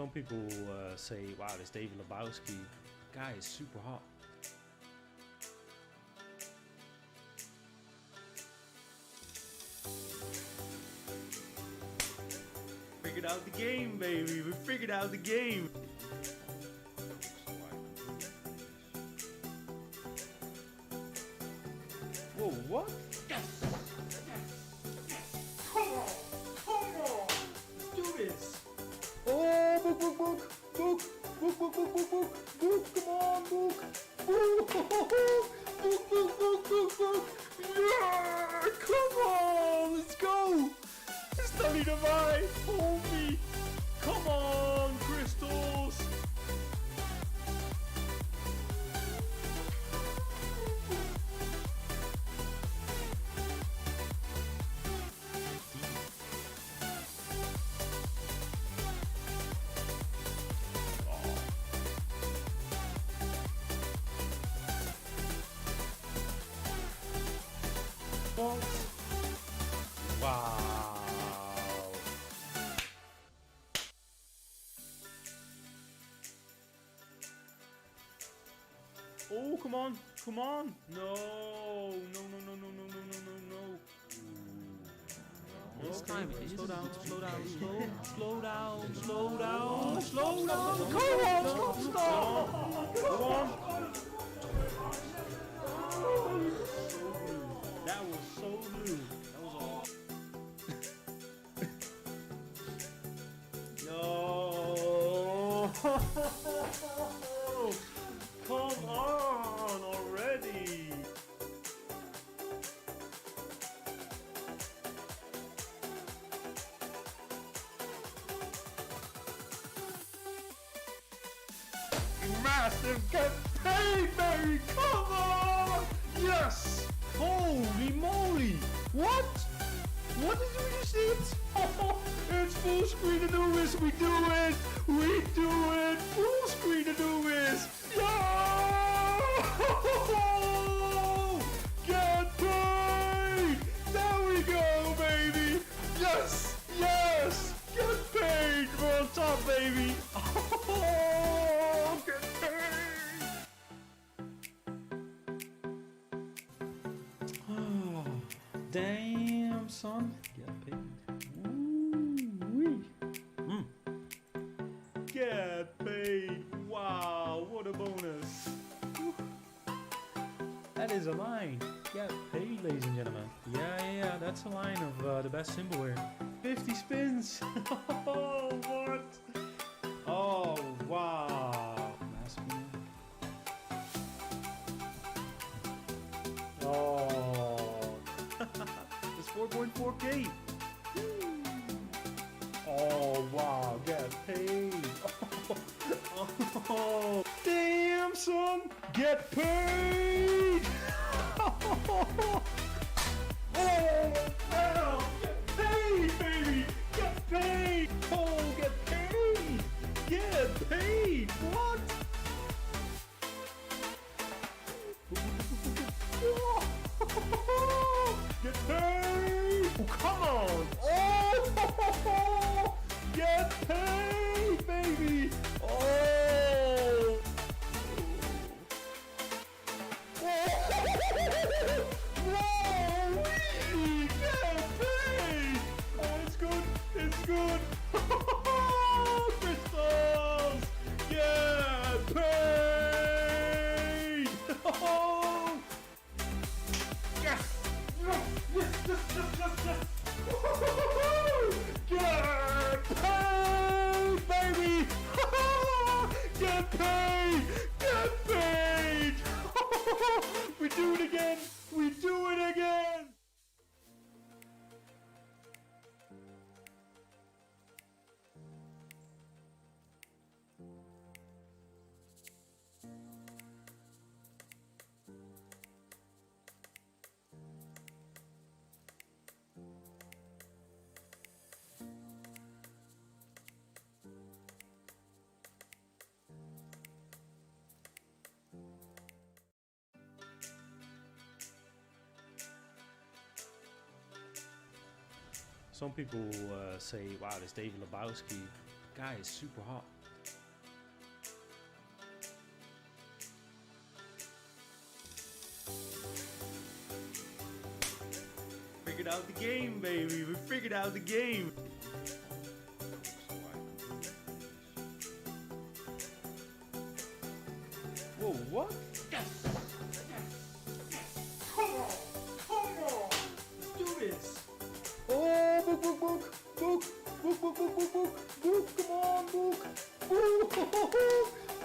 Some people say, wow, this David Lebowski guy is super hot. Figured out the game, baby. We figured out the game. Whoa, what? Yes! Yes! Come on! Let's do this! Oh, book! Come on, book! Book! Yeah! Come on! Let's go! It's Tony Divine! Hold me! Come on, crystals! Wow. Oh, come on. No. This time it is. Slow down. Come on, That was so blue. That was all. No. Come on already. Massive get paid, baby! Come on! Yes! Holy moly! What? What did we just eat? It's full screen Anubis! We do it! Full screen Anubis! Yeah! Get paid! There we go, baby! Yes! Get paid! We're on top, baby! Oh, get paid! Oh, damn, son. Get paid. Ooh-wee. Get paid. Wow, what a bonus. Whew. That is a line. Get paid, ladies and gentlemen. Yeah, that's a line of the best symbolware. 50 spins. Oh, what? Oh, wow. Last spin. Oh. It's 4.4K. Oh, wow. Get paid. Oh. Damn, son. Get paid. Oh, wow. Get paid, baby. Get paid. Oh, get paid. Get paid. What? Get paid. Oh, come on. Oh, get paid, baby. Oh. Whoa, really? Get paid. Oh, it's good. Crystals. Get paid. Oh. Yes. Get paid, baby. Get paid. We do it again. Some people say, wow, this David Lebowski guy is super hot. Figured out the game, baby. We figured out the game. Whoa, what? Yes! Come on! Come on! Let's do this! Oh, book, book, book! Book! Book, book, book, book, book! Book! Come on, book! Book!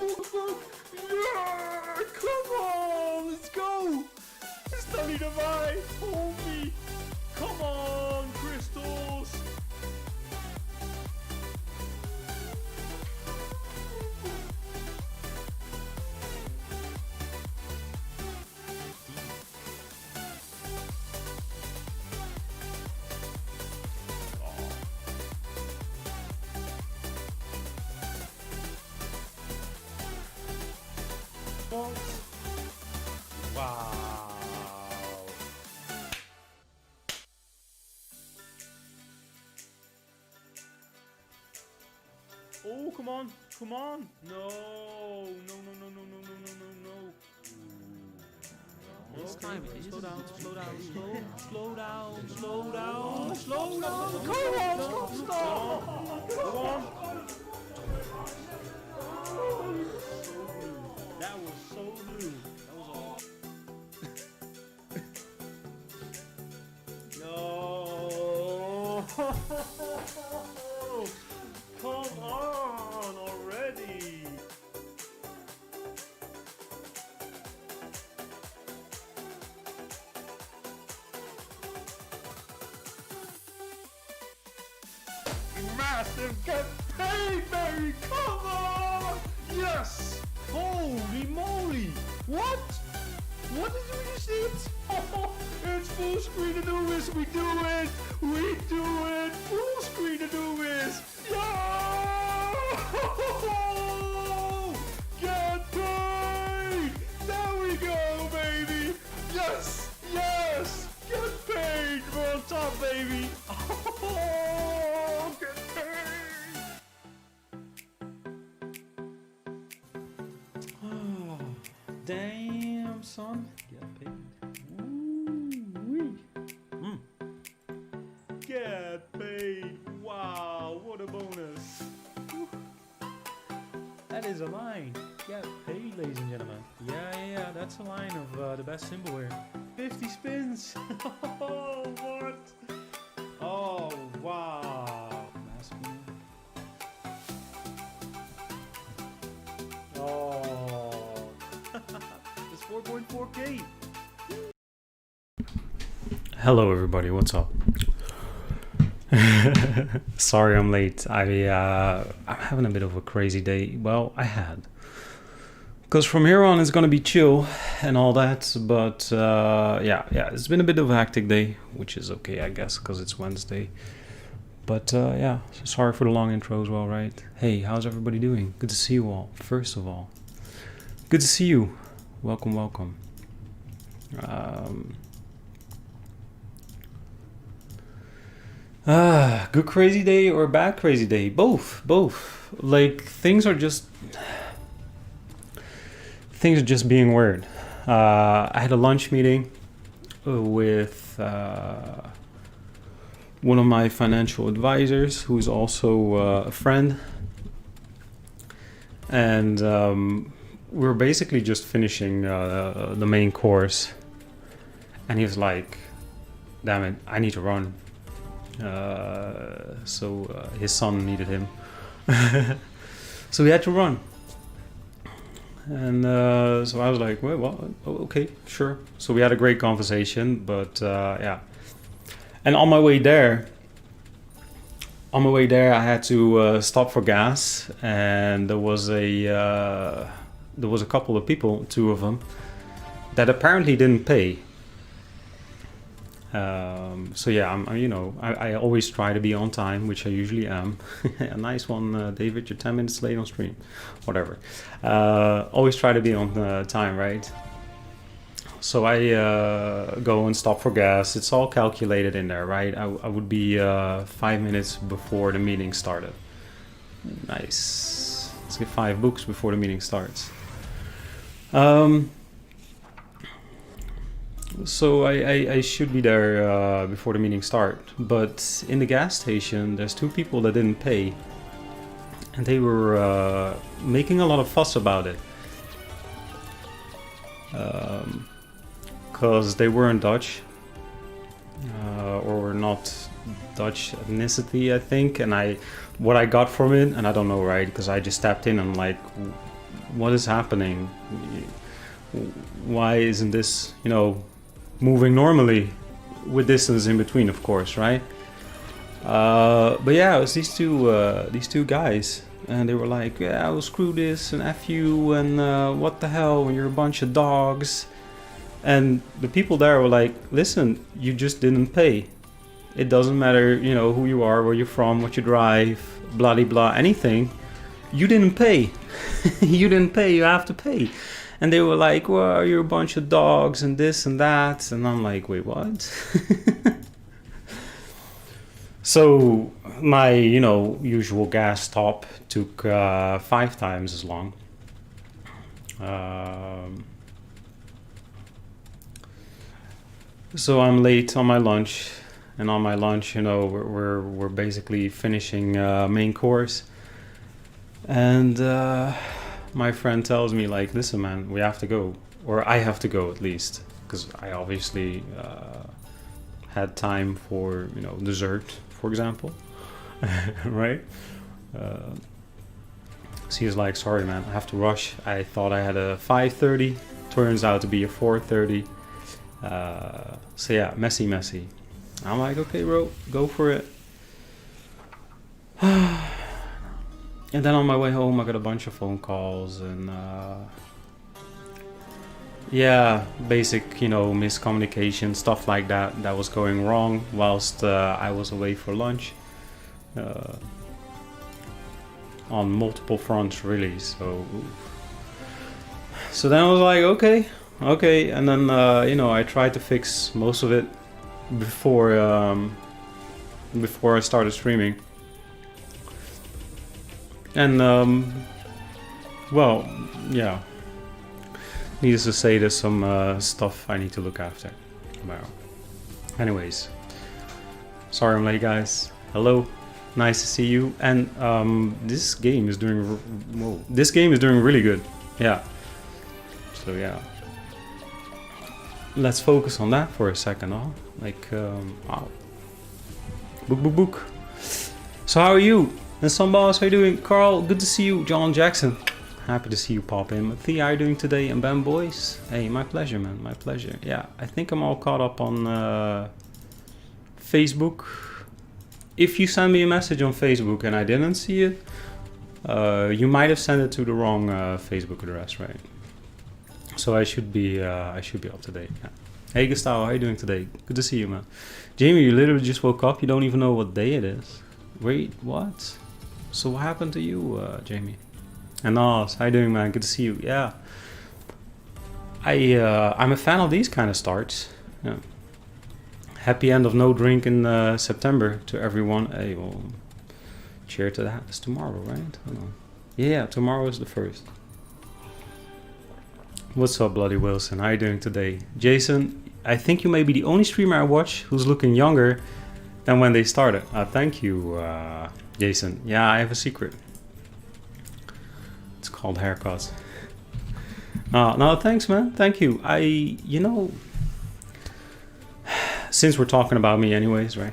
Book, book! Yeah! Come on! Let's go! Study the vibe! Homie! Come on, crystals! Wow. Oh, come on. Come on. No. No, no, no, no, no, no, no, no, no. This time it is. Slow down, slow down, slow down, slow down, slow down. Come on, stop. Come on. That was so blue. That was all. No. Come on already. Massive get paid, baby! Come on! Yes! Holy moly! What? What did we see it? It's full screen to do this. We do it! We do it! Full screen to do this! Yeah! Get paid! There we go, baby! Yes! Yes! Get paid! We're on top, baby! Oh, get paid! Oh, damn, son. Get paid. Ooh-wee. Get paid. Wow, what a bonus. Whew. That is a line. Get paid, ladies and gentlemen. Yeah, that's a line of the best simpleware. 50 spins. Oh, what? Oh, wow. Last spin. Oh. It's 4.4K. Hello everybody, what's up? Sorry I'm late. I'm having a bit of a crazy day. Well, I had. Because from here on it's gonna be chill and all that, but yeah, it's been a bit of a hectic day, which is okay, I guess, because it's Wednesday. But yeah, sorry for the long intro as well, right? Hey, how's everybody doing? Good to see you all, first of all. Good to see you. Welcome, welcome. Good crazy day or bad crazy day? Both. Like, things are just being weird. I had a lunch meeting with one of my financial advisors, who's also a friend, and we're basically just finishing the main course, and he was like, damn it, I need to run. So his son needed him. So we had to run. And so I was like, well, okay, sure. So we had a great conversation, but yeah. And on my way there, I had to stop for gas, and there was a couple of people, two of them, that apparently didn't pay. So yeah, I always try to be on time, which I usually am. A nice one, David, you're 10 minutes late on stream. Whatever. Always try to be on time, right? So I go and stop for gas. It's all calculated in there, right? I would be 5 minutes before the meeting started. Nice. Let's get 5 books before the meeting starts. So I should be there before the meeting start, but in the gas station there's 2 people that didn't pay, and they were making a lot of fuss about it, because they weren't Dutch, or were not Dutch ethnicity, I think. And what I got from it, and I don't know, right, because I just tapped in and like, what is happening? Why isn't this, you know, moving normally with distance in between, of course, right? But yeah, it was these two guys, and they were like, yeah, well, screw this and F you, and what the hell, you're a bunch of dogs. And the people there were like, listen, you just didn't pay. It doesn't matter, you know, who you are, where you're from, what you drive, blah blah blah, anything. You didn't pay. You didn't pay, you have to pay. And they were like, well, you're a bunch of dogs and this and that. And I'm like, wait, what? So my, you know, usual gas stop took 5 times as long. So I'm late on my lunch, and on my lunch, you know, we're basically finishing main course, and my friend tells me like, listen, man, we have to go, or I have to go at least, because I obviously had time for, you know, dessert, for example, right? So he was like, sorry, man, I have to rush. I thought I had a 5:30, turns out to be a 4:30. So yeah, messy. I'm like, okay, bro, go for it. And then on my way home, I got a bunch of phone calls and yeah, basic, you know, miscommunication, stuff like that was going wrong whilst I was away for lunch, on multiple fronts, really. So then I was like, okay, and then you know, I tried to fix most of it before I started streaming, and well, yeah, needless to say, there's some stuff I need to look after. Well, anyways, sorry I'm late, guys. Hello, nice to see you. And this game is doing really good. Yeah, so yeah, let's focus on that for a second, huh? Like, wow. Book. So how are you? And some boss, how you doing? Carl, good to see you. John Jackson, happy to see you pop in. Thea, how you doing today? And Ben Boys, hey, my pleasure, man, my pleasure. Yeah, I think I'm all caught up on Facebook. If you send me a message on Facebook and I didn't see it, you might have sent it to the wrong Facebook address, right? So I should be up to date. Yeah. Hey Gustavo, how you doing today? Good to see you, man. Jamie, you literally just woke up. You don't even know what day it is. Wait, what? So what happened to you, Jamie? And Oz, how you doing, man? Good to see you. Yeah. I'm a fan of these kind of starts. Yeah. Happy end of no drink in September to everyone. Hey, well, cheer to that. It's tomorrow, right? Hold on. Yeah, tomorrow is the 1st. What's up, Bloody Wilson? How you doing today? Jason, I think you may be the only streamer I watch who's looking younger than when they started. Thank you, Jason. Yeah, I have a secret. It's called haircuts. No, thanks, man. Thank you. You know, since we're talking about me anyways, right?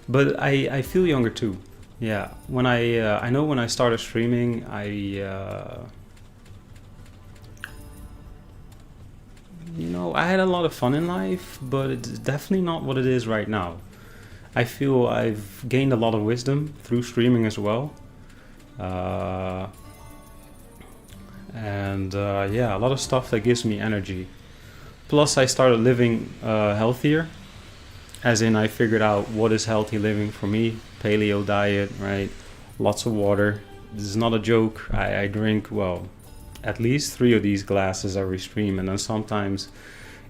But I feel younger too. Yeah, when I know when I started streaming, you know, I had a lot of fun in life, but it's definitely not what it is right now. I feel I've gained a lot of wisdom through streaming as well. Yeah, a lot of stuff that gives me energy. Plus, I started living healthier, as in I figured out what is healthy living for me. Paleo diet, right? Lots of water. This is not a joke. I drink, well, at least 3 of these glasses every stream, and then sometimes,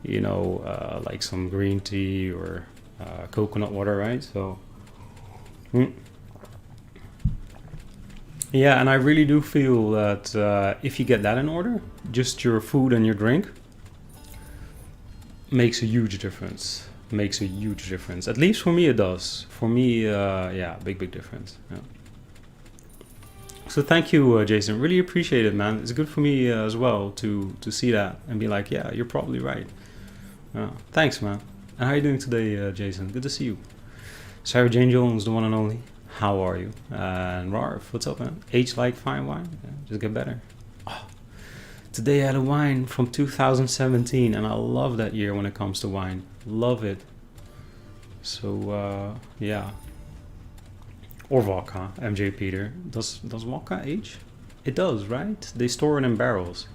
you know, like some green tea or coconut water, right? So Yeah, and I really do feel that if you get that in order, just your food and your drink makes a huge difference. Makes a huge difference. At least for me, it does. For me, yeah, big difference. Yeah. So thank you, Jason. Really appreciate it, man. It's good for me as well to see that and be like, yeah, you're probably right. Thanks, man. And how are you doing today, Jason? Good to see you. Sarah Jane Jones, the one and only. How are you? And Rarf, what's up, man? Age like fine wine? Yeah, just get better. Oh, today I had a wine from 2017, and I love that year when it comes to wine. Love it. So, yeah. Or vodka, MJ Peter. Does vodka age? It does, right? They store it in barrels.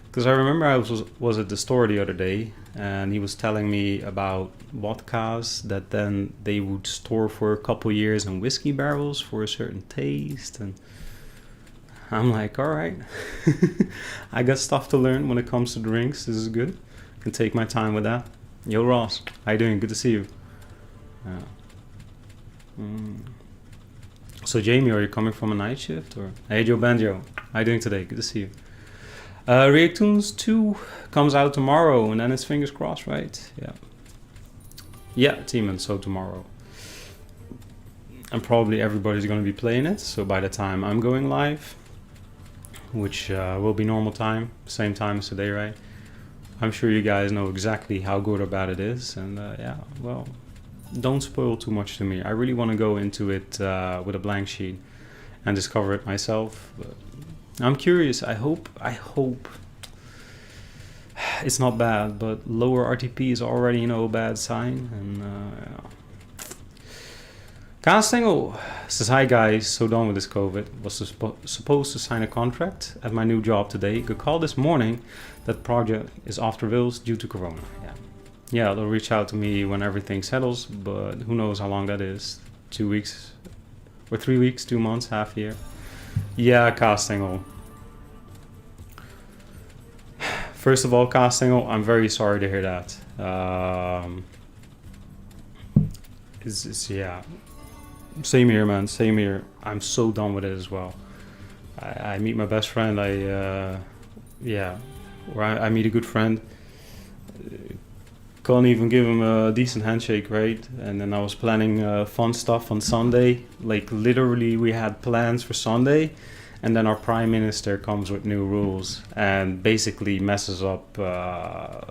Because I remember I was at the store the other day, and he was telling me about vodkas that then they would store for a couple years in whiskey barrels for a certain taste. And I'm like, all right, I got stuff to learn when it comes to drinks. This is good. I can take my time with that. Yo, Ross, how you doing? Good to see you. So Jamie, are you coming from a night shift? Or hey, Joe Banjo, how you doing today? Good to see you. Reactoons 2 comes out tomorrow, and then it's fingers crossed, right? Yeah, Teeman, so tomorrow. And probably everybody's going to be playing it, so by the time I'm going live, which will be normal time, same time as today, right? I'm sure you guys know exactly how good or bad it is, and yeah, well, don't spoil too much to me. I really want to go into it with a blank sheet and discover it myself. But I'm curious. I hope it's not bad, but lower RTP is already, you know, a bad sign. And Castingle says, hi guys, so done with this COVID. Was supposed to sign a contract at my new job today. Got call this morning that project is off the rails due to Corona. Yeah, they'll reach out to me when everything settles, but who knows how long that is. 2 weeks or 3 weeks, 2 months, half a year. Yeah, Castingle. First of all, Castingle, I'm very sorry to hear that. Yeah. Same here, man. Same here. I'm so done with it as well. I meet my best friend. Yeah, or I meet a good friend. Can't even give him a decent handshake, right? And then I was planning fun stuff on Sunday. Like literally, we had plans for Sunday, and then our prime minister comes with new rules and basically messes up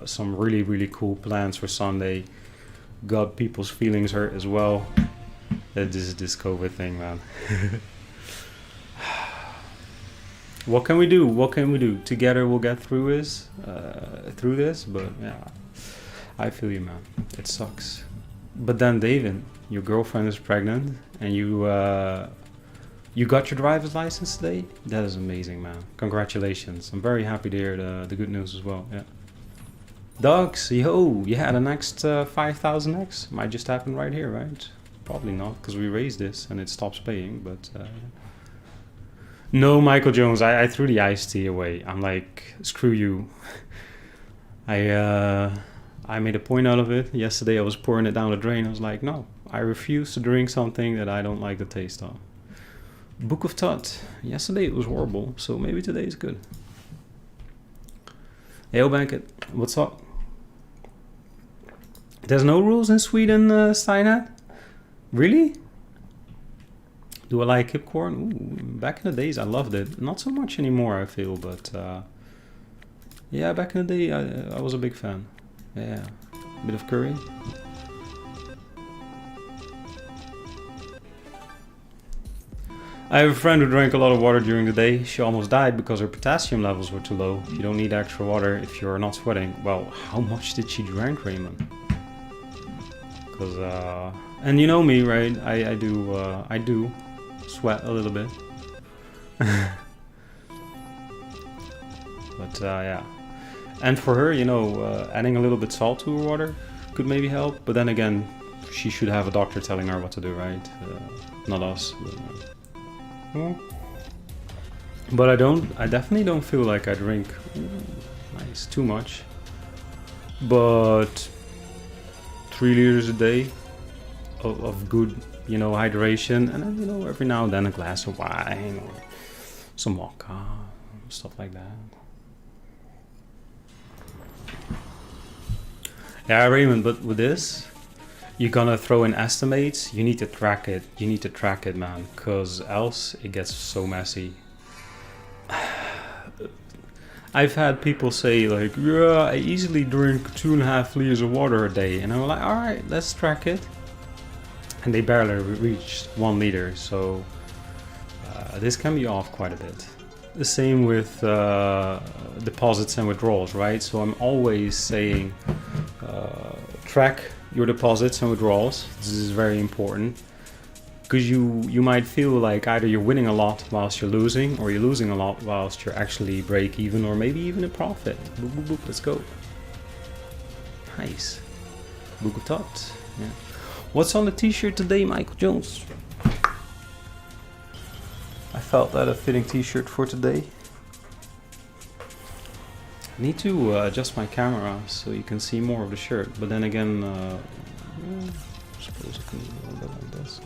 some really cool plans for Sunday. Got people's feelings hurt as well. This COVID thing, man. What can we do? What can we do? Together we'll get through this. But yeah, I feel you, man. It sucks. But then, David, your girlfriend is pregnant, and you got your driver's license today. That is amazing, man. Congratulations. I'm very happy to hear the good news as well. Yeah. Dogs, yo, yeah, the next 5,000x might just happen right here, right? Probably not, because we raised this and it stops paying, but no, Michael Jones, I threw the iced tea away. I'm like, screw you. I made a point out of it. Yesterday I was pouring it down the drain. I was like, no, I refuse to drink something that I don't like the taste of. Book of Tut. Yesterday it was horrible, so maybe today is good. Hey, Banket, what's up? There's no rules in Sweden, Steinat? Really? Do I like hipcorn? Ooh, back in the days I loved it. Not so much anymore, I feel, but yeah, back in the day I was a big fan. Yeah, a bit of curry. I have a friend who drank a lot of water during the day. She almost died because her potassium levels were too low. You don't need extra water if you're not sweating. Well, how much did she drink, Raymond? Because and you know me, right? I do sweat a little bit. But yeah, and for her, you know, adding a little bit salt to her water could maybe help. But then again, she should have a doctor telling her what to do, right? Not us. But I definitely don't feel like I drink nice too much. But 3 liters a day of good, you know, hydration, and then, you know, every now and then a glass of wine or some vodka, stuff like that. Yeah, Raymond, but with this, you're gonna throw in estimates. You need to track it. You need to track it, man, because else it gets so messy. I've had people say like, yeah, I easily drink 2.5 liters of water a day, and I'm like, all right, let's track it. And they barely reached 1 liter, so this can be off quite a bit. The same with deposits and withdrawals, right? So I'm always saying track your deposits and withdrawals. This is very important, because you might feel like either you're winning a lot whilst you're losing, or you're losing a lot whilst you're actually break even, or maybe even a profit. Boop, boop, boop, let's go. Nice. Book of thought. Yeah. What's on the t-shirt today, Michael Jones? I felt that a fitting t-shirt for today. I need to adjust my camera so you can see more of the shirt, but then again, I suppose I can do a little bit like this.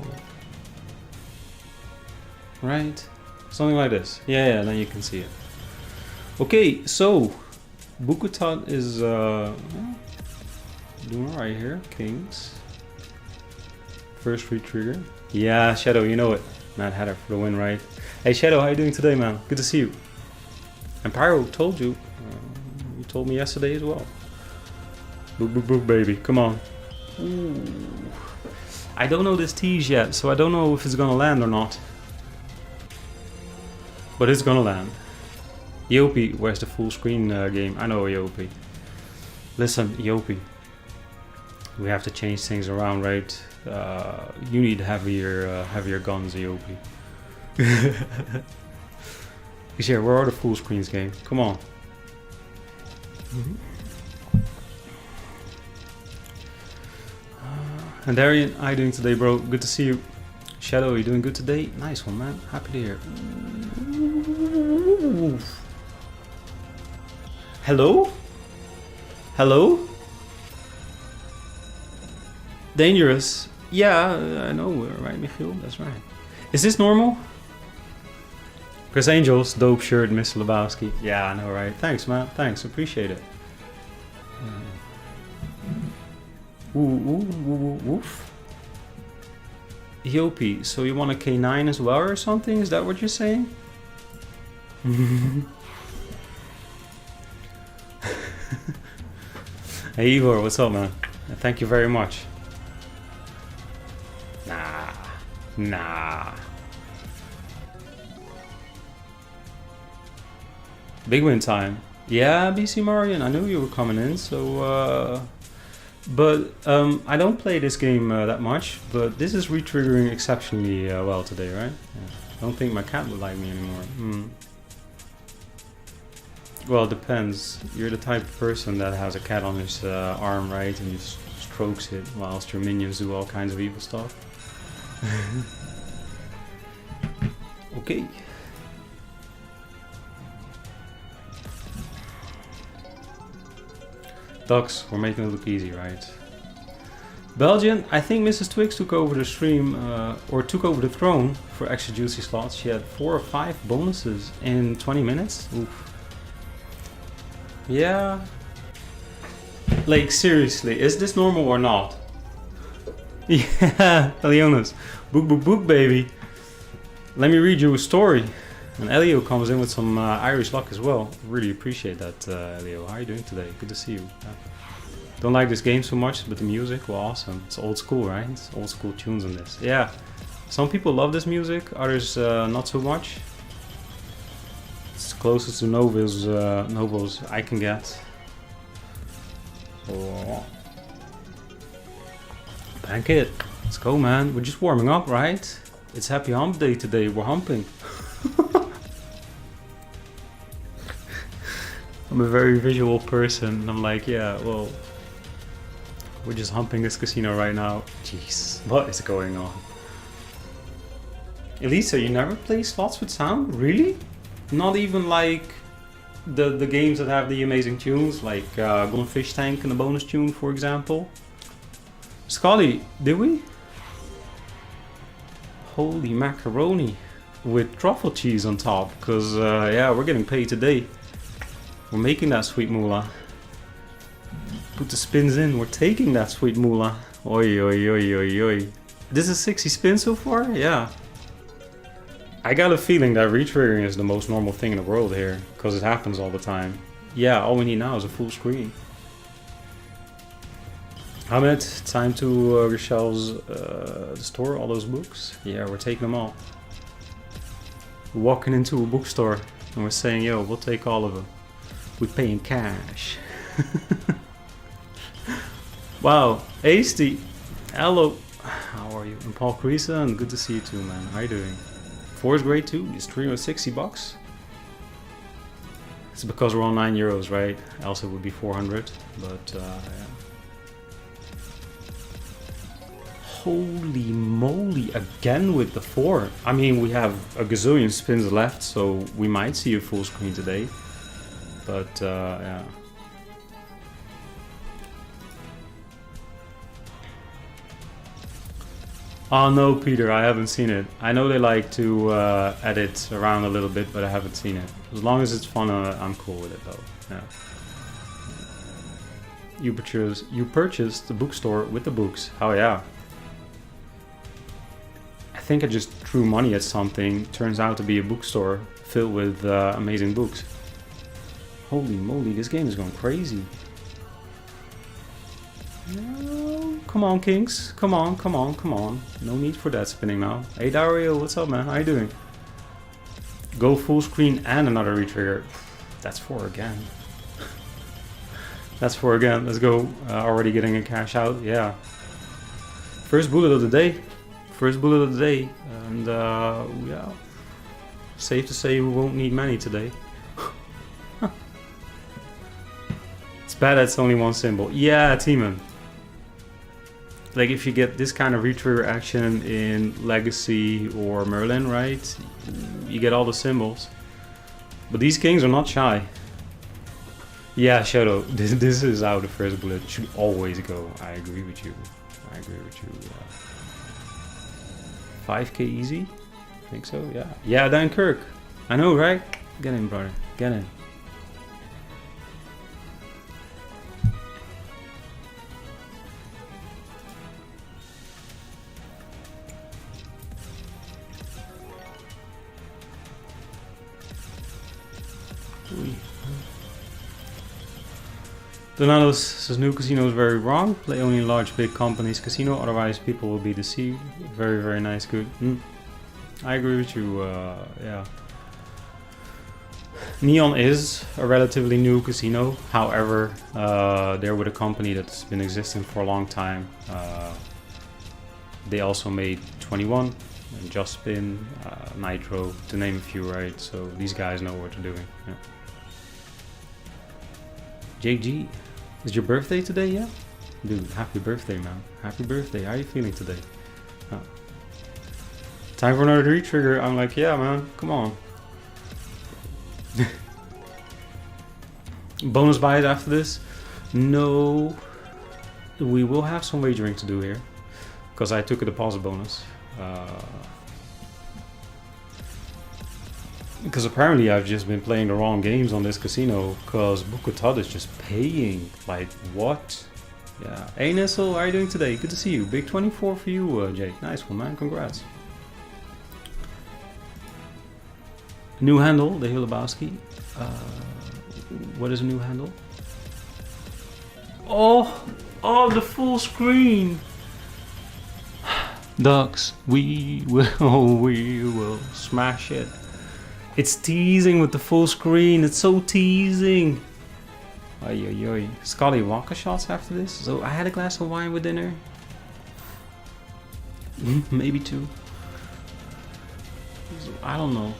Right? Something like this. Yeah, then you can see it. Okay, so Bukutat is doing alright here. Kings. First free trigger. Yeah, Shadow, you know it. Mad Hatter for the win, right? Hey Shadow, how you doing today, man? Good to see you. And Pyro told you. You told me yesterday as well. Book, book, book, baby. Come on. Ooh. I don't know this tease yet, so I don't know if it's gonna land or not. But it's gonna land. Yopi, where's the full screen game? I know Yopi. Listen, Yopi. We have to change things around, right? You need heavier guns, Yopi. Yeah, where are the full screens game? Come on. And Darian, how you doing today, bro? Good to see you. Shadow, you doing good today? Nice one, man. Happy to hear. Hello? Hello? Dangerous. Yeah, I know, right, Michiel? That's right. Is this normal? Chris Angels, dope shirt, Mr. Lebowski. Yeah, I know, right? Thanks, man. Thanks, appreciate it. Woof. Yopi, so you want a K9 as well or something? Is that what you're saying? Hey Igor, what's up, man? Thank you very much. Nah. Big win time. Yeah, BC Marion, I knew you were coming in, so but I don't play this game that much, but this is re-triggering exceptionally well today, right? Yeah. I don't think my cat would like me anymore. Well, it depends. You're the type of person that has a cat on his arm, right? And just strokes it whilst your minions do all kinds of evil stuff. Okay. Ducks, we're making it look easy, right? Belgian, I think Mrs. Twix took over the stream, or took over the throne for extra juicy slots. She had 4 or 5 bonuses in 20 minutes. Oof. Yeah. Like, seriously, is this normal or not? Yeah, Leonis. Book, book, book, baby. Let me read you a story. And Elio comes in with some Irish luck as well. Really appreciate that, Elio. How are you doing today? Good to see you. Don't like this game so much, but the music, well, awesome. It's old school, right? It's old school tunes on this. Yeah. Some people love this music, others not so much. It's closest to novels I can get. Oh. Bank it. Let's go, man. We're just warming up, right? It's Happy Humpday today. We're humping. I'm a very visual person. I'm like, yeah, well, we're just humping this casino right now. Jeez, what is going on? Elisa, you never play slots with sound? Really? Not even like the games that have the amazing tunes, like Golden Fish Tank and the bonus tune, for example. Scully, did we? Holy macaroni. with truffle cheese on top, because yeah, we're getting paid today. We're making that sweet moolah. Put the spins in, we're taking that sweet moolah. Oi, oi, oi, oi, oi. This is 60 spins so far? Yeah. I got a feeling that retriggering is the most normal thing in the world here, because it happens all the time. Yeah, all we need now is a full screen. Ahmed, time to reshelves the store, all those books. Yeah, we're taking them all. We're walking into a bookstore and we're saying, yo, we'll take all of them. We pay in cash. Wow, Hasty, hello. How are you? And Paul Creasa, and good to see you too, man. How you doing? 4 is great too. It's 360 bucks. It's because we're on €9, right? Else it would be 400. But yeah. Holy moly! Again with the 4. I mean, we have a gazillion spins left, so we might see a full screen today. But yeah. Oh no, Peter, I haven't seen it. I know they like to edit around a little bit, but I haven't seen it. As long as it's fun, I'm cool with it though. Yeah. You purchased the bookstore with the books. Oh yeah. I think I just threw money at something. Turns out to be a bookstore filled with amazing books. Holy moly, this game is going crazy. No, come on, Kings. Come on, come on, come on. No need for that spinning now. Hey, Dario, what's up, man? How you doing? Go full screen and another retrigger. That's 4 again. That's 4 again. Let's go. Already getting a cash out. Yeah. First bullet of the day. First bullet of the day. And yeah. Safe to say we won't need many today. It's bad that's only one symbol. Yeah, Timon. Like if you get this kind of retrigger action in Legacy or Merlin, right? You get all the symbols. But these kings are not shy. Yeah, Shadow, this is how the first bullet should always go. I agree with you. I agree with you. 5k easy? I think so, yeah. Yeah, Dan Kirk. I know, right? Get in, brother. Get in. Donatos says new casino is very wrong. Play only in large big companies casino, otherwise people will be deceived. Very, very nice, good. I agree with you, yeah. Neon is a relatively new casino. However, they're with a company that's been existing for a long time. They also made 21 and Just Spin, Nitro, to name a few, right? So these guys know what they're doing. Yeah. JG, is your birthday today? Yeah? Dude, happy birthday, man. Happy birthday. How are you feeling today? Oh. Time for another retrigger. I'm like, yeah, man. Come on. Bonus buy it after this? No. We will have some wagering to do here. Because I took a deposit bonus. Because apparently I've just been playing the wrong games on this casino, because Bukutad is just paying. Like, what? Yeah. Hey Nessel, how are you doing today? Good to see you. Big 24 for you, Jake. Nice one, man. Congrats. New handle, the Hilabowski. What is a new handle? Oh, the full screen. Ducks, we will smash it. It's teasing with the full screen. It's so teasing. Ay, ay, ay. Scully vodka shots after this. So I had a glass of wine with dinner. Maybe 2. I don't know.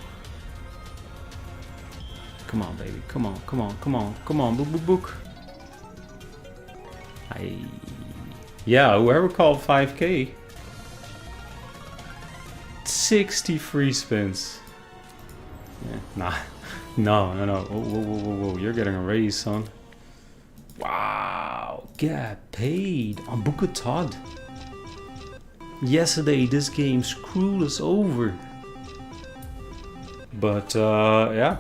Come on, baby. Come on, come on, come on, come on. Book, book, book. Yeah, whoever called 5k. 60 free spins. Yeah, nah. No. Whoa. You're getting a raise, son. Wow. Get paid on Bukutad. Yesterday, this game screwed us over. But yeah,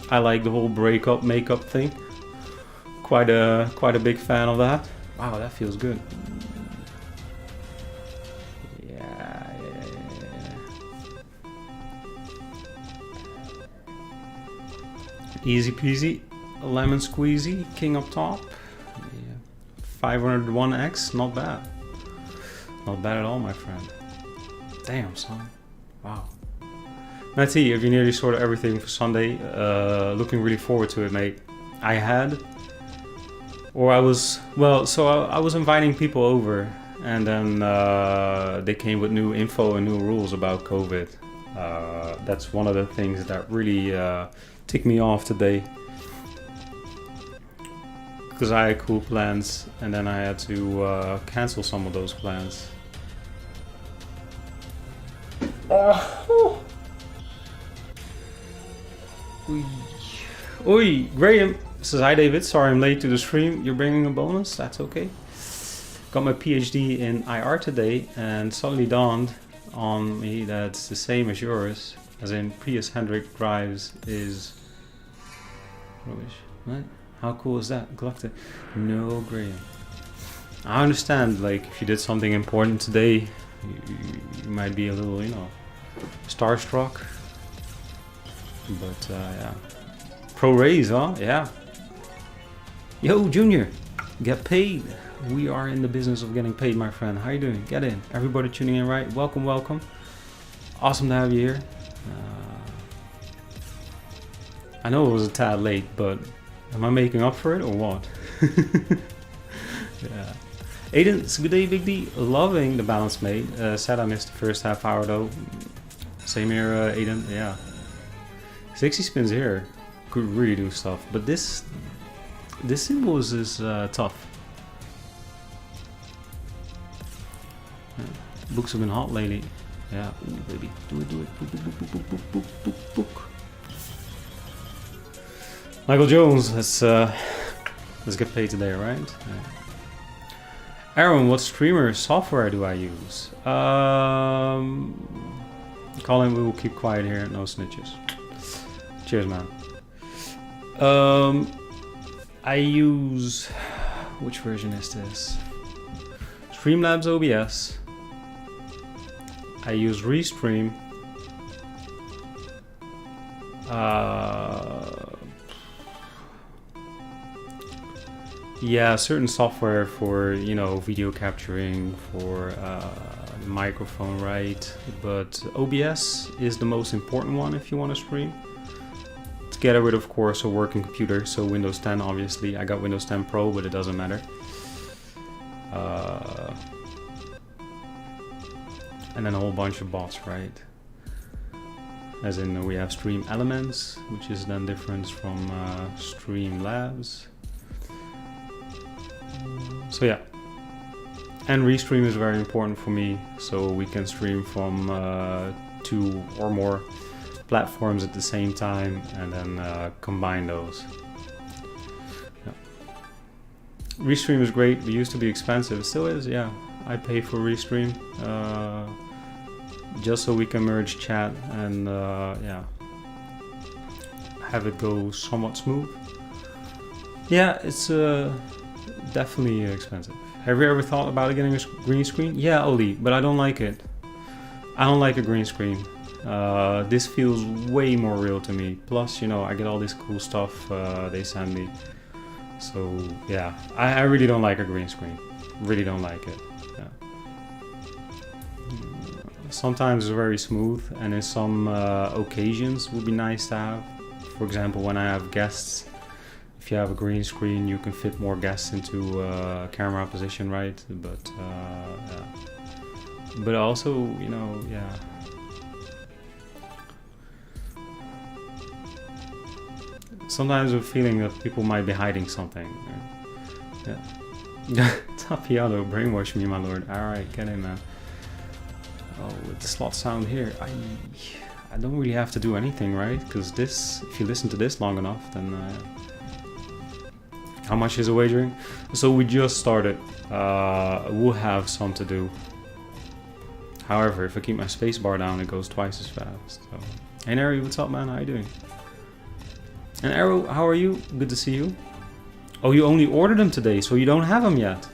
I like the whole breakup makeup thing. Quite a big fan of that. Wow, that feels good. Yeah. Easy peasy, lemon squeezy, king up top. Yeah. 501x, not bad. Not bad at all, my friend. Damn, son. Wow. Matty, have you nearly sorted everything for Sunday? Looking really forward to it, mate. I was inviting people over, and then they came with new info and new rules about COVID. That's one of the things that really ticked me off today. Because I had cool plans, and then I had to cancel some of those plans. Oi, Graham says, hi David, sorry I'm late to the stream. You're bringing a bonus? That's okay. Got my PhD in IR today, and suddenly dawned on me that it's the same as yours, as in Prius Hendrik drives is rubbish. What? How cool is that? Galactic. No, Graham. I understand, like, if you did something important today, you might be a little, you know, starstruck. But, yeah. Pro raise, huh? Yeah. Yo, Junior, get paid. We are in the business of getting paid, my friend. How you doing? Get in. Everybody tuning in, right? Welcome, welcome. Awesome to have you here. I know it was a tad late, but am I making up for it or what? Yeah. Aiden, it's a good day, Big D. Loving the balance, mate. Sad I missed the first half hour though. Same here, Aiden. Yeah. 60 spins here could really do stuff, but this symbols is tough. Yeah. Books have been hot lately. Yeah, ooh, baby, do it. Book. Michael Jones, let's get paid today, right? Yeah. Aaron, what streamer software do I use? Colin, we will keep quiet here, no snitches. Cheers, man. I use, which version is this? Streamlabs OBS. I use Restream. Yeah, certain software for, you know, video capturing, for microphone, right? But OBS is the most important one if you want to stream. Together with, of course, a working computer, so Windows 10, obviously. I got Windows 10 Pro, but it doesn't matter. And then a whole bunch of bots, right? As in, we have Stream Elements, which is then different from Streamlabs. So yeah, and Restream is very important for me, so we can stream from 2 or more platforms at the same time and then combine those. Yeah. Restream is great. It used to be expensive, it still is. Yeah, I pay for Restream just so we can merge chat and yeah, have it go somewhat smooth. Yeah, it's definitely expensive. Have you ever thought about getting a green screen? Yeah, Oli, but I don't like it. I don't like a green screen. This feels way more real to me. Plus, you know, I get all this cool stuff they send me. So yeah, I really don't like a green screen. Really don't like it. Yeah. Sometimes it's very smooth, and in some occasions would be nice to have. For example, when I have guests. If you have a green screen, you can fit more guests into camera position, right? But yeah. But also, you know, yeah. Sometimes a feeling that people might be hiding something. Right? Yeah. Tapiado, brainwash me, my lord. All right, get in, man. Oh, with the slot sound here, I don't really have to do anything, right? Because this, if you listen to this long enough, then. How much is a wagering? So we just started. We'll have some to do. However, if I keep my space bar down, it goes twice as fast. So. Hey Neri, what's up, man? How you doing? And Arrow, how are you? Good to see you. Oh, you only ordered them today, so you don't have them yet.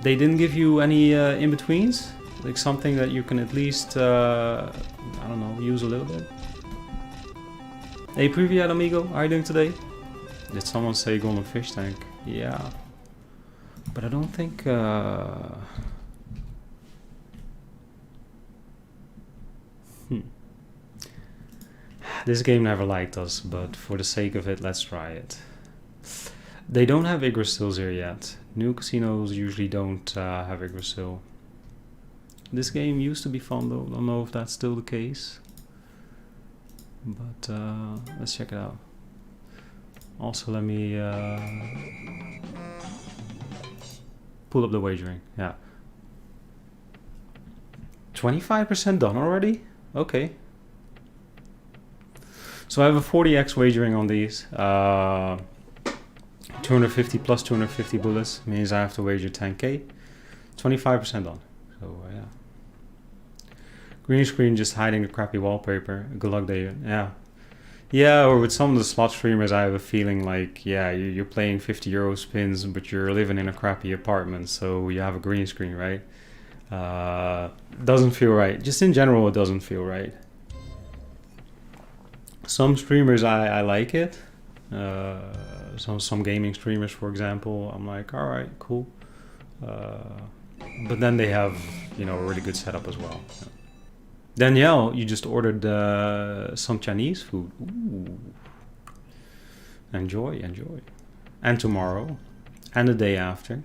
They didn't give you any in-betweens? Like something that you can at least, I don't know, use a little bit? Hey, Privyat amigo, how are you doing today? Did someone say golden fish tank? Yeah. But I don't think... This game never liked us, but for the sake of it, let's try it. They don't have Yggdrasils here yet. New casinos usually don't have Yggdrasil. This game used to be fun though, don't know if that's still the case. But let's check it out. Also let me pull up the wagering, yeah. 25% done already? Okay. So I have a 40x wagering on these. 250 plus 250 bullets means I have to wager 10k. 25% done. So yeah. Green screen just hiding the crappy wallpaper. Good luck, David. Yeah. Yeah, or with some of the slot streamers, I have a feeling like, yeah, you're playing 50 euro spins, but you're living in a crappy apartment, so you have a green screen, right? Doesn't feel right. Just in general, it doesn't feel right. Some streamers, I like it. Some gaming streamers, for example, I'm like, all right, cool. But then they have, you know, a really good setup as well. Danielle, you just ordered some Chinese food. Ooh. Enjoy, enjoy. And tomorrow. And the day after.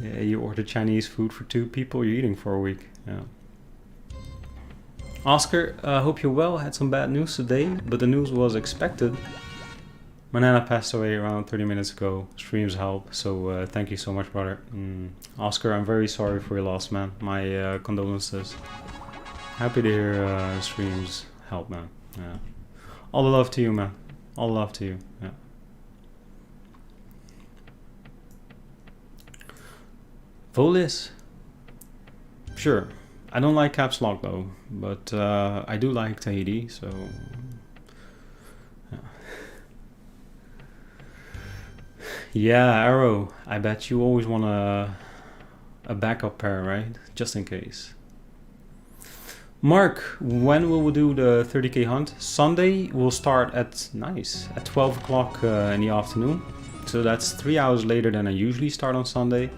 Yeah, you ordered Chinese food for 2 people. You're eating for a week. Yeah. Oscar, hope you're well. Had some bad news today, but the news was expected. My nana passed away around 30 minutes ago. Streams help, so thank you so much, brother. Oscar, I'm very sorry for your loss, man. My condolences. Happy to hear streams help, man. Yeah. All the love to you, man. All the love to you. Yeah. Volis. Sure. I don't like caps lock though, but I do like Tahiti, so yeah, Arrow. I bet you always want a backup pair, right? Just in case. Mark, when will we do the 30k hunt? Sunday we'll start at 12 o'clock in the afternoon. So that's 3 hours later than I usually start on Sunday.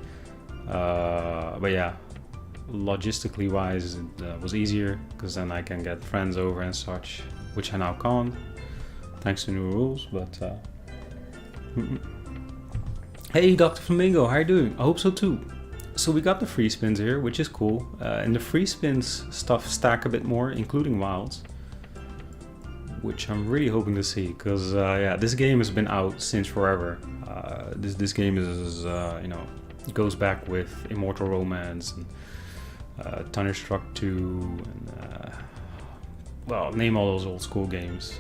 But yeah. Logistically wise, it was easier because then I can get friends over and such, which I now can't thanks to new rules. But hey, Dr. Flamingo, how are you doing? I hope so too. So we got the free spins here, which is cool, and the free spins stuff stack a bit more, including wilds, which I'm really hoping to see because yeah, this game has been out since forever. This game is you know, goes back with Immortal Romance and Thunderstruck 2, and well, name all those old school games.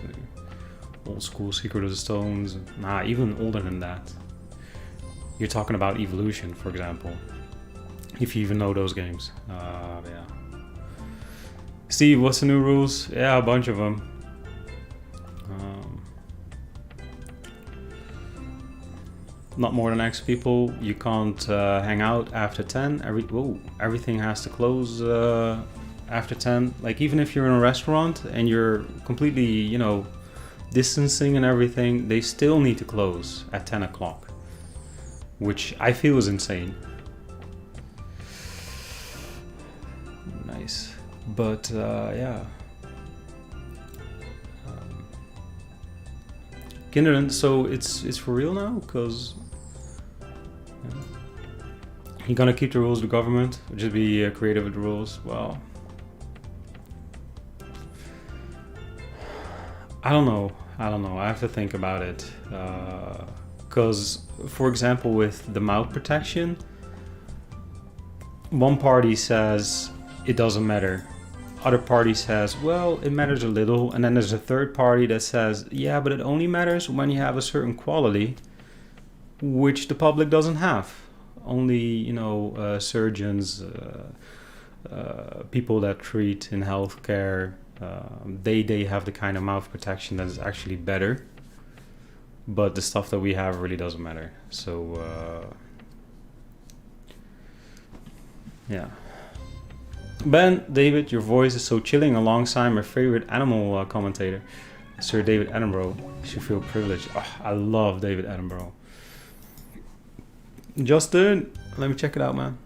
Old school Secret of the Stones. Nah, even older than that. You're talking about Evolution, for example. If you even know those games. Yeah. Steve, what's the new rules? Yeah, a bunch of them. Not more than X people. You can't hang out after 10. Everything has to close after 10. Like even if you're in a restaurant and you're completely, you know, distancing and everything, they still need to close at 10 o'clock, which I feel is insane. Nice, but yeah. Kindred, so it's for real now, because. You're gonna keep the rules of the government, or just be creative with the rules? Well, I don't know. I have to think about it. Because, for example, with the mouth protection, one party says it doesn't matter. Other party says, well, it matters a little. And then there's a third party that says, yeah, but it only matters when you have a certain quality, which the public doesn't have. only, you know, surgeons, people that treat in healthcare, they have the kind of mouth protection that is actually better. But the stuff that we have really doesn't matter. So, yeah. Ben, David, your voice is so chilling alongside my favorite animal commentator, Sir David Attenborough. You should feel privileged. Oh, I love David Attenborough. Justin, let me check it out, man.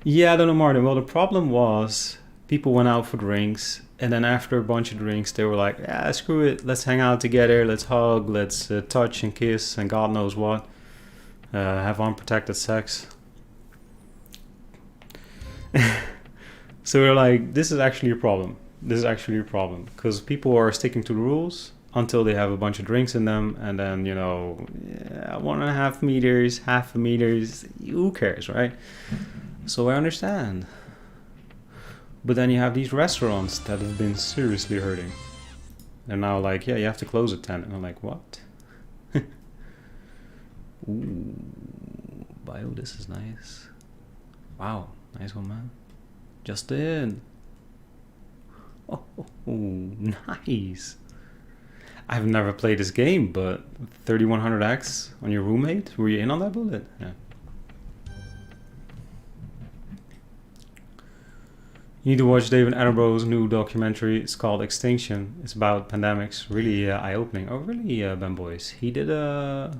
Yeah, I don't know, Martin. Well, the problem was people went out for drinks, and then after a bunch of drinks, they were like, "Yeah, screw it. Let's hang out together. Let's hug. Let's touch and kiss and God knows what. Have unprotected sex." So we're like, this is actually a problem. This is actually a problem because people are sticking to the rules until they have a bunch of drinks in them, and then, you know, 1.5 meters, half a meters, who cares, right? So I understand. But then you have these restaurants that have been seriously hurting. They're now like, yeah, you have to close at 10. And I'm like, what? Ooh, bio, this is nice. Wow, nice one, man. Justin. Oh, nice. I've never played this game, but 3100X on your roommate? Were you in on that bullet? Yeah. You need to watch David Attenborough's new documentary. It's called Extinction. It's about pandemics. Really eye-opening. Oh, really, Ben Boys? He did a...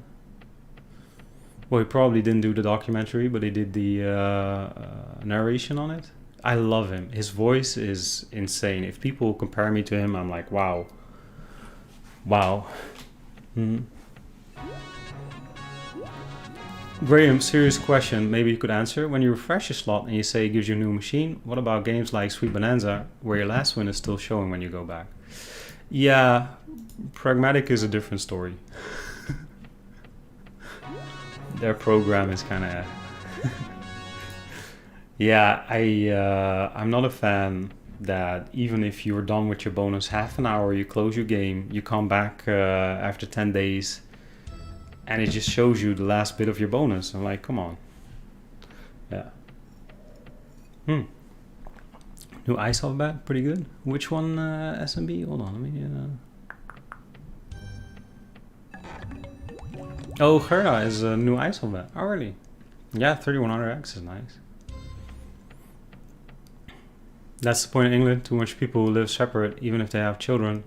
Well, he probably didn't do the documentary, but he did the narration on it. I love him. His voice is insane. If people compare me to him, I'm like, wow. Wow. Mm-hmm. Graham, serious question. Maybe you could answer. When you refresh your slot and you say it gives you a new machine, what about games like Sweet Bonanza, where your last win is still showing when you go back? Yeah, Pragmatic is a different story. Their program is kind of... Yeah, I'm not a fan that even if you're done with your bonus half an hour, you close your game, you come back after 10 days, and it just shows you the last bit of your bonus. I'm like, come on. Yeah. New ice alphabet, pretty good. Which one, SMB? Hold on, let me... Oh, Gerda is a new ice alphabet. Oh, really? Yeah, 3100X is nice. That's the point in England. Too much people who live separate, even if they have children.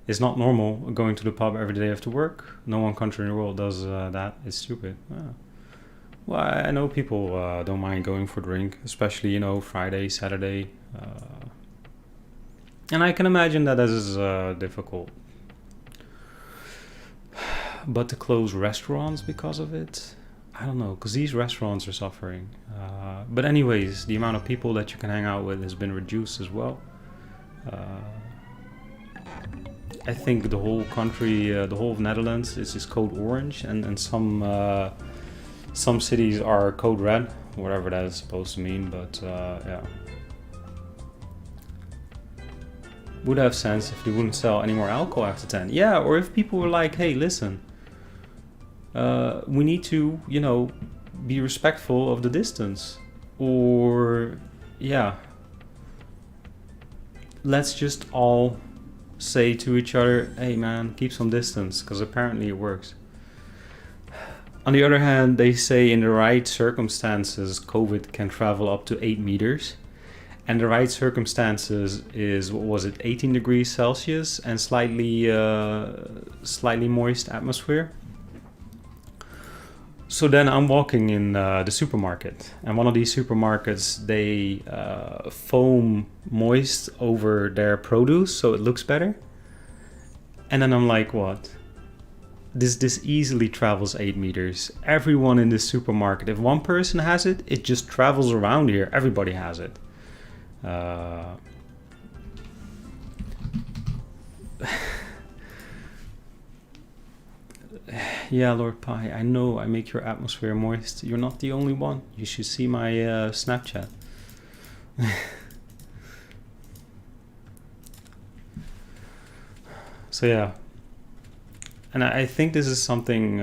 It's not normal going to the pub every day after work. No one country in the world does that. It's stupid. Yeah. Well, I know people don't mind going for a drink, especially, you know, Friday, Saturday. And I can imagine that this is difficult. But to close restaurants because of it, I don't know, because these restaurants are suffering. But anyways, the amount of people that you can hang out with has been reduced as well. I think the whole country, the whole of Netherlands is code orange, and some cities are code red, whatever that is supposed to mean, but yeah. Would have sense if they wouldn't sell any more alcohol after 10. Yeah, or if people were like, hey, listen, we need to, you know, be respectful of the distance. Or, yeah, let's just all say to each other, hey man, keep some distance, because apparently it works. On the other hand, they say in the right circumstances, COVID can travel up to 8 meters. And the right circumstances is, what was it, 18 degrees Celsius and slightly moist atmosphere. So then I'm walking in the supermarket, and one of these supermarkets, they foam moist over their produce so it looks better. And then I'm like, what? This easily travels 8 meters. Everyone in this supermarket, if one person has it, it just travels around here. Everybody has it. Yeah, Lord Pi, I know I make your atmosphere moist. You're not the only one. You should see my Snapchat. So yeah. And I think this is something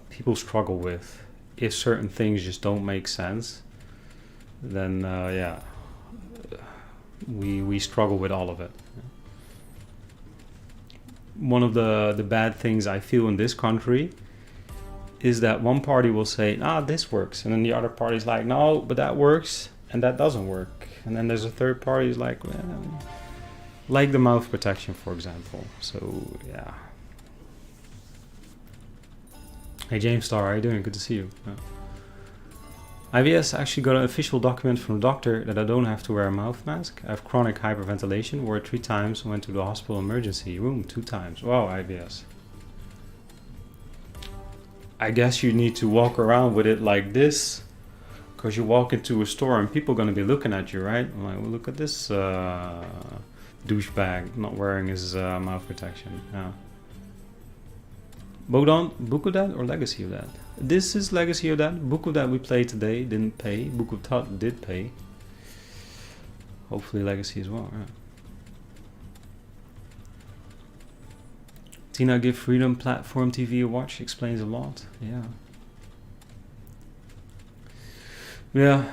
people struggle with. If certain things just don't make sense, then yeah, we struggle with all of it. One of the bad things I feel in this country is that one party will say, ah, this works, and then the other party's like, no, but that works and that doesn't work. And then there's a third party who's like, well, like the mouth protection, for example. So yeah. Hey James Star, how you doing? Good to see you. IBS actually got an official document from the doctor that I don't have to wear a mouth mask. I have chronic hyperventilation, wore it 3 times, went to the hospital emergency room 2 times. Wow, IBS. I guess you need to walk around with it like this, because you walk into a store and people are going to be looking at you, right? I'm like, well, look at this douchebag not wearing his mouth protection. Yeah. Bodon, Book of That or Legacy of That? This is Legacy of That. Book of That we played today didn't pay. Book of Thought did pay. Hopefully Legacy as well. Right. Tina, give Freedom Platform TV a watch. Explains a lot. Yeah. Yeah.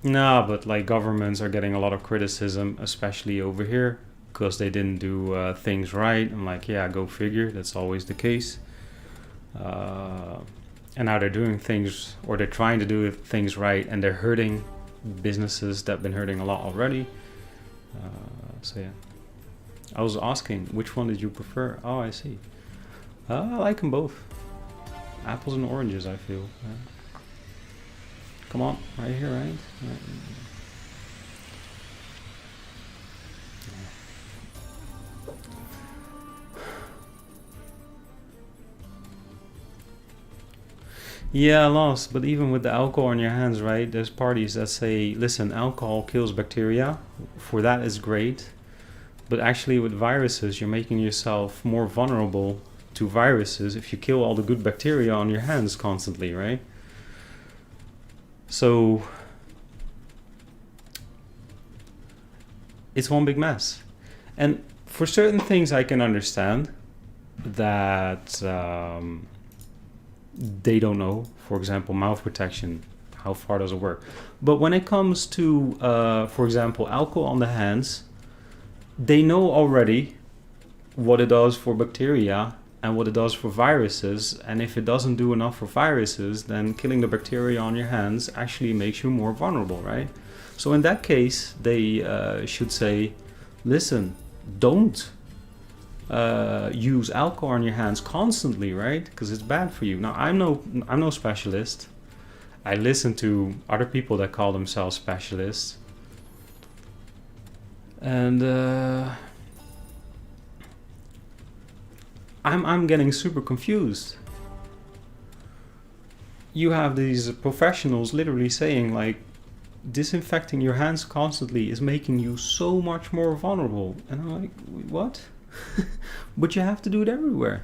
Nah, but like governments are getting a lot of criticism, especially over here, because they didn't do things right. I'm like, yeah, go figure. That's always the case. And now they're doing things, or they're trying to do things right, and they're hurting businesses that have been hurting a lot already. So yeah. I was asking, which one did you prefer? Oh, I see. I like them both. Apples and oranges, I feel. Come on, right here, right? Yeah, I lost. But even with the alcohol in your hands, right? There's parties that say, listen, alcohol kills bacteria. For that is great. But actually with viruses, you're making yourself more vulnerable to viruses if you kill all the good bacteria on your hands constantly, right? So it's one big mess. And for certain things I can understand that they don't know. For example, mouth protection, how far does it work? But when it comes to, for example, alcohol on the hands, they know already what it does for bacteria and what it does for viruses. And if it doesn't do enough for viruses, then killing the bacteria on your hands actually makes you more vulnerable, right? So in that case, they should say, listen, don't use alcohol on your hands constantly, right? Because it's bad for you. Now, I'm no specialist. I listen to other people that call themselves specialists. And I'm getting super confused. You have these professionals literally saying like, disinfecting your hands constantly is making you so much more vulnerable. And I'm like, what? But you have to do it everywhere.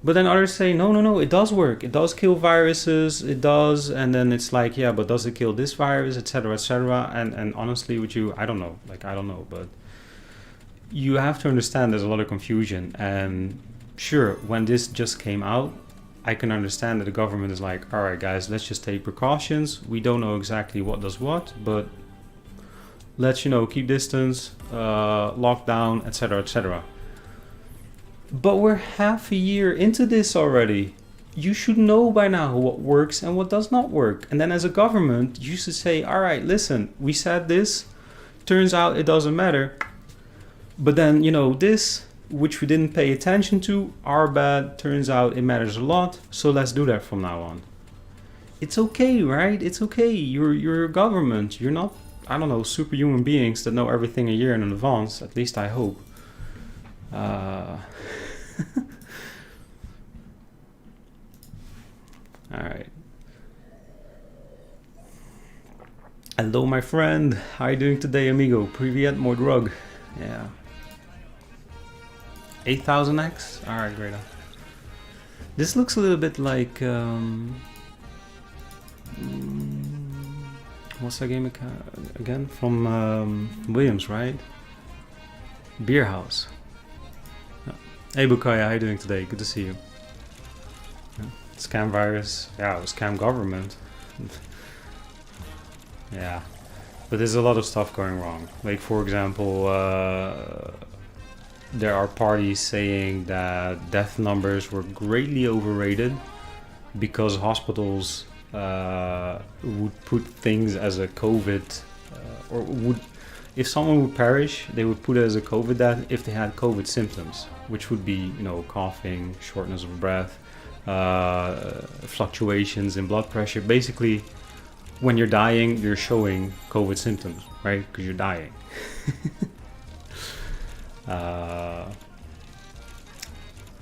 But then others say, no, it does work. It does kill viruses. It does. And then it's like, yeah, but does it kill this virus, etc., etc.? And honestly, with you, I don't know. Like, I don't know. But you have to understand there's a lot of confusion. And sure, when this just came out, I can understand that the government is like, all right, guys, let's just take precautions. We don't know exactly what does what, but let's, keep distance, lock down, etc., etc. But we're half a year into this already. You should know by now what works and what does not work. And then as a government, you should say, all right, listen, we said this, turns out it doesn't matter. But then, this, which we didn't pay attention to, our bad, turns out it matters a lot. So let's do that from now on. It's okay, right? It's okay. You're a government. You're not, I don't know, superhuman beings that know everything a year in advance. At least I hope. Alright. Hello, my friend. How are you doing today, amigo? Privyet, more drug. Yeah. 8000X? Alright, great. This looks a little bit like... what's that game again? From Williams, right? Beer house. Yeah. Hey Bukaya, how you doing today? Good to see you. Yeah. Scam virus. Yeah, scam government. Yeah. But there's a lot of stuff going wrong. Like for example, there are parties saying that death numbers were greatly overrated because hospitals would put things as a COVID, or would, if someone would perish, they would put it as a COVID death if they had COVID symptoms, which would be, you know, coughing, shortness of breath, fluctuations in blood pressure. Basically, when you're dying, you're showing COVID symptoms, right? Because you're dying.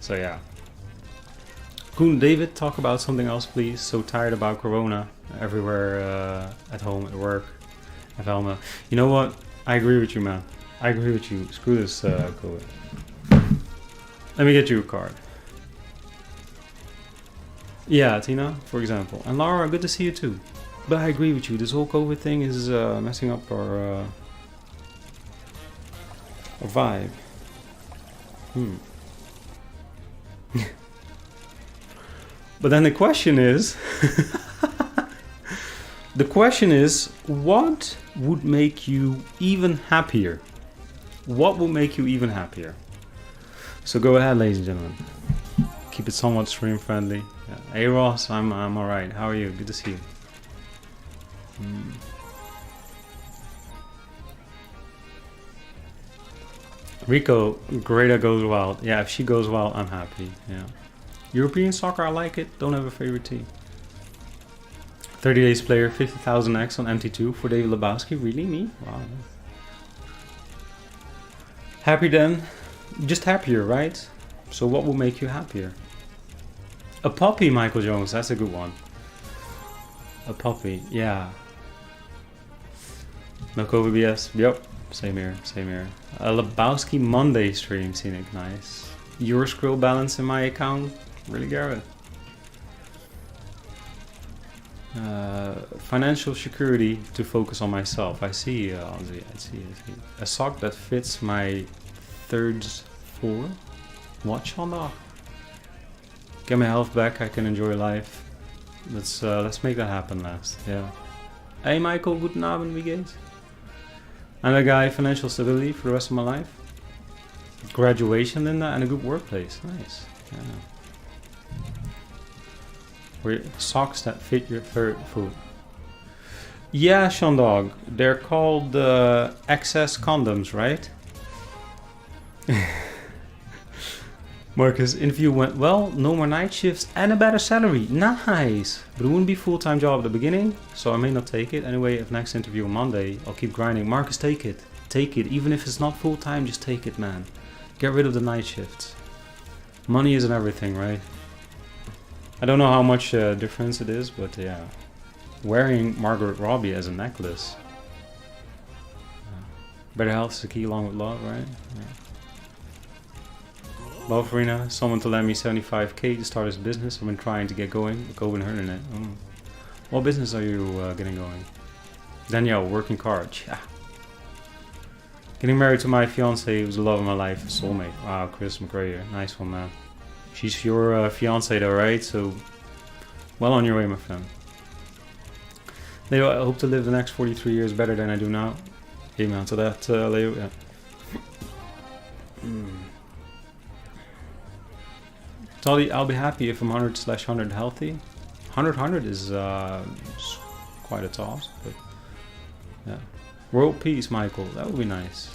So yeah. Koen, David, talk about something else, please. So tired about Corona everywhere, at home, at work, at Velma. You know what? I agree with you, man. I agree with you. Screw this COVID. Let me get you a card. Yeah, Tina, for example. And Laura, good to see you too. But I agree with you. This whole COVID thing is messing up our vibe. But then the question is, what would make you even happier? What would make you even happier? So go ahead, ladies and gentlemen. Keep it somewhat stream friendly. Yeah. Hey Ross, I'm alright. How are you? Good to see you. Rico, Greta goes wild. Yeah, if she goes wild, I'm happy. Yeah. European soccer, I like it. Don't have a favorite team. 30 days player, 50,000 X on MT2 for David Lebowski. Really? Me? Wow. Happy then? Just happier, right? So what will make you happier? A puppy, Michael Jones. That's a good one. A puppy, yeah. No COVID BS. Yep. Same here, same here. A Lebowski Monday stream, Scenic. Nice. Your scroll balance in my account? Really, Garrett? Financial security to focus on myself. I see, Ozzy. I see. A sock that fits my thirds four. Watch on that. Get my health back. I can enjoy life. Let's make that happen last. Yeah. Hey Michael, guten Abend, wie geht's? I'm a guy, financial stability for the rest of my life. Graduation in that and a good workplace. Nice. Yeah. Wear socks that fit your third foot. Yeah, Shandog. They're called excess condoms, right? Marcus, interview went well, no more night shifts and a better salary. Nice! But it wouldn't be full-time job at the beginning, so I may not take it. Anyway, if next interview on Monday, I'll keep grinding. Marcus, take it. Take it. Even if it's not full-time, just take it, man. Get rid of the night shifts. Money isn't everything, right? I don't know how much difference it is, but yeah. Wearing Margaret Robbie as a necklace. Better health is the key along with love, right? Yeah. Love Rena, someone to lend me 75k to start his business. I've been trying to get going, but COVID hurting it. What business are you getting going? Danielle, working card. Yeah. Getting married to my fiance was the love of my life, soulmate. Wow, Chris McGrayer, nice one, man. She's your fiance though, right? So, well on your way, my friend. Leo, I hope to live the next 43 years better than I do now. Amen to that, Leo. Yeah. Tolly, I'll be happy if I'm 100/100 healthy. 100 is quite a task, but yeah. World peace, Michael. That would be nice.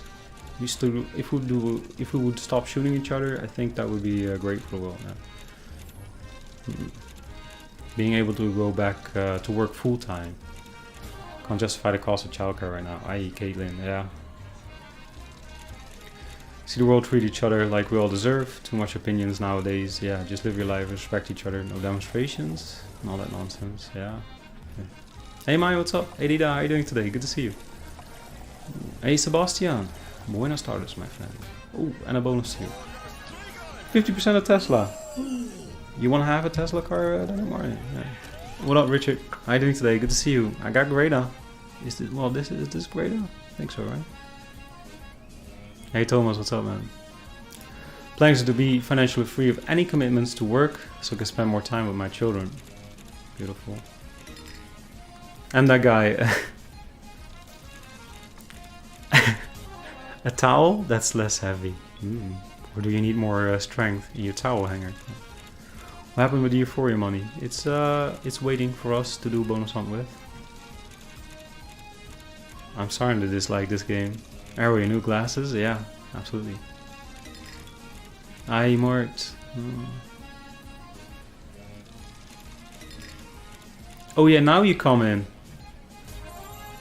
If we would stop shooting each other, I think that would be great for the world. Yeah. Being able to go back to work full time. Can't justify the cost of childcare right now. I.e. Caitlin, yeah. See the world treat each other like we all deserve. Too much opinions nowadays. Yeah, just live your life, respect each other. No demonstrations and all that nonsense. Yeah. Okay. Hey Maya, what's up? Hey Dida, how are you doing today? Good to see you. Hey Sebastian. Buenas tardes, my friend. Oh, and a bonus to you. 50% of Tesla. You want to have a Tesla car anymore? Yeah. What up, Richard? How are you doing today? Good to see you. I got Greta. Is this Greta? I think so, right? Hey Thomas, what's up, man? Plans to be financially free of any commitments to work, so I can spend more time with my children. Beautiful. And that guy. A towel? That's less heavy. Or do you need more strength in your towel hanger? What happened with the Euphoria money? It's waiting for us to do bonus hunt with. I'm starting to dislike this game. Arrow, your new glasses? Yeah, absolutely. Aye, Mort. Oh yeah, now you come in.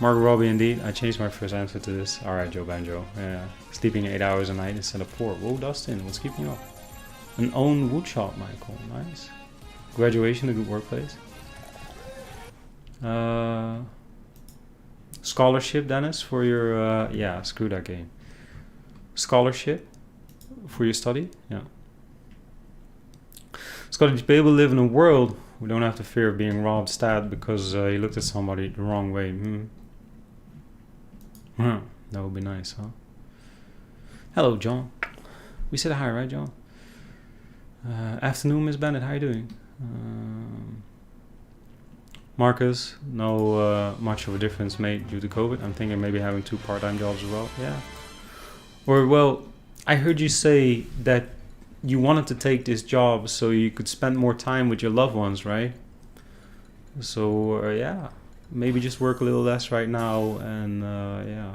Margot Robbie, indeed. I changed my first answer to this. Alright, Joe Banjo. Yeah. Sleeping 8 hours a night instead of 4. Whoa, Dustin, what's keeping you up? An own woodshop, Michael. Nice. Graduation, a good workplace. Scholarship, Dennis, for your... yeah, screw that game. Scholarship for your study? Yeah. Scotty, to be able to live in a world we don't have to fear of being robbed, stabbed because you looked at somebody the wrong way. That would be nice, huh? Hello, John. We said hi, right, John? Afternoon, Miss Bennett. How you doing? Marcus, no much of a difference made due to COVID. I'm thinking maybe having 2 part-time jobs as well. Yeah. Or, well, I heard you say that you wanted to take this job so you could spend more time with your loved ones, right? So, yeah. Maybe just work a little less right now and, yeah.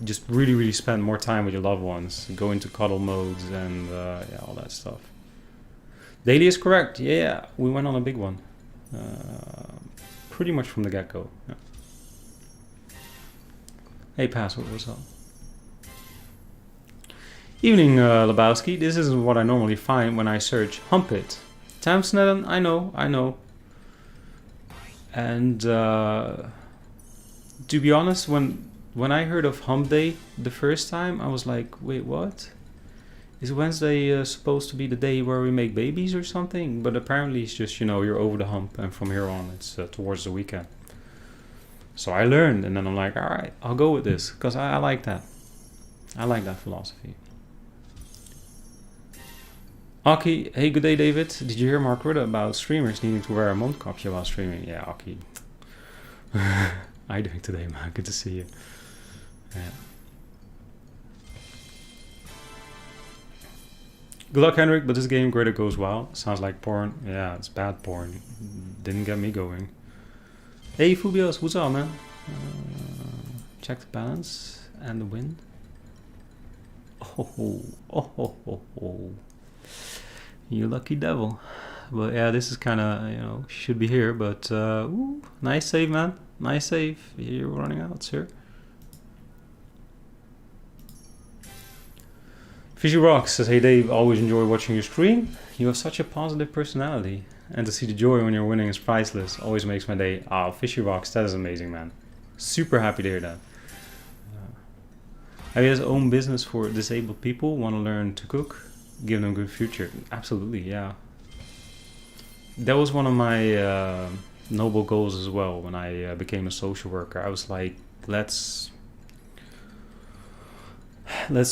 Just really, really spend more time with your loved ones. Go into cuddle modes and, yeah, all that stuff. Daily is correct. Yeah, we went on a big one. Pretty much from the get-go. Yeah. Hey, Password, what's up? Evening, Lebowski. This isn't what I normally find when I search Hump It. Tamsnellen, I know. And to be honest, when I heard of Hump Day the first time, I was like, wait, what? Is Wednesday supposed to be the day where we make babies or something? But apparently it's just, you know, you're over the hump and from here on it's towards the weekend. So I learned and then I'm like, all right, I'll go with this because I like that. I like that philosophy. Aki, hey, good day, David. Did you hear Mark Rutte about streamers needing to wear a mondkapje while streaming? Yeah, Aki. How you doing today, man? Good to see you. Yeah. Good luck, Henrik, but this game greater goes well. Sounds like porn. Yeah, it's bad porn. Didn't get me going. Hey, Fubios, what's up, man? Check the balance and the win. Oh. You lucky devil. But yeah, this is kind of, you know, should be here, but ooh, nice save, man. Nice save. You're running out, sir. Fishy Rocks says, hey Dave, always enjoy watching your stream. You have such a positive personality. And to see the joy when you're winning is priceless. Always makes my day. Ah, Fishy Rocks, that is amazing, man. Super happy to hear that. Have his own business for disabled people, want to learn to cook, give them a good future. Absolutely, yeah. That was one of my noble goals as well when I became a social worker. I was like, let's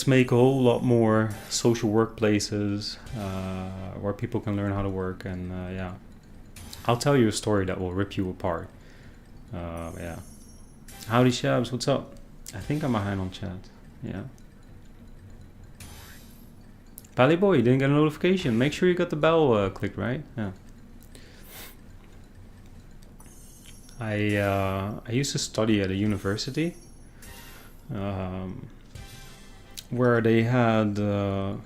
make a whole lot more social workplaces where people can learn how to work. And yeah, I'll tell you a story that will rip you apart. Yeah. Howdy Shabs, what's up? I think I'm behind on chat. Yeah. Pally boy, you didn't get a notification. Make sure you got the bell clicked, right? Yeah. I used to study at a university where they had a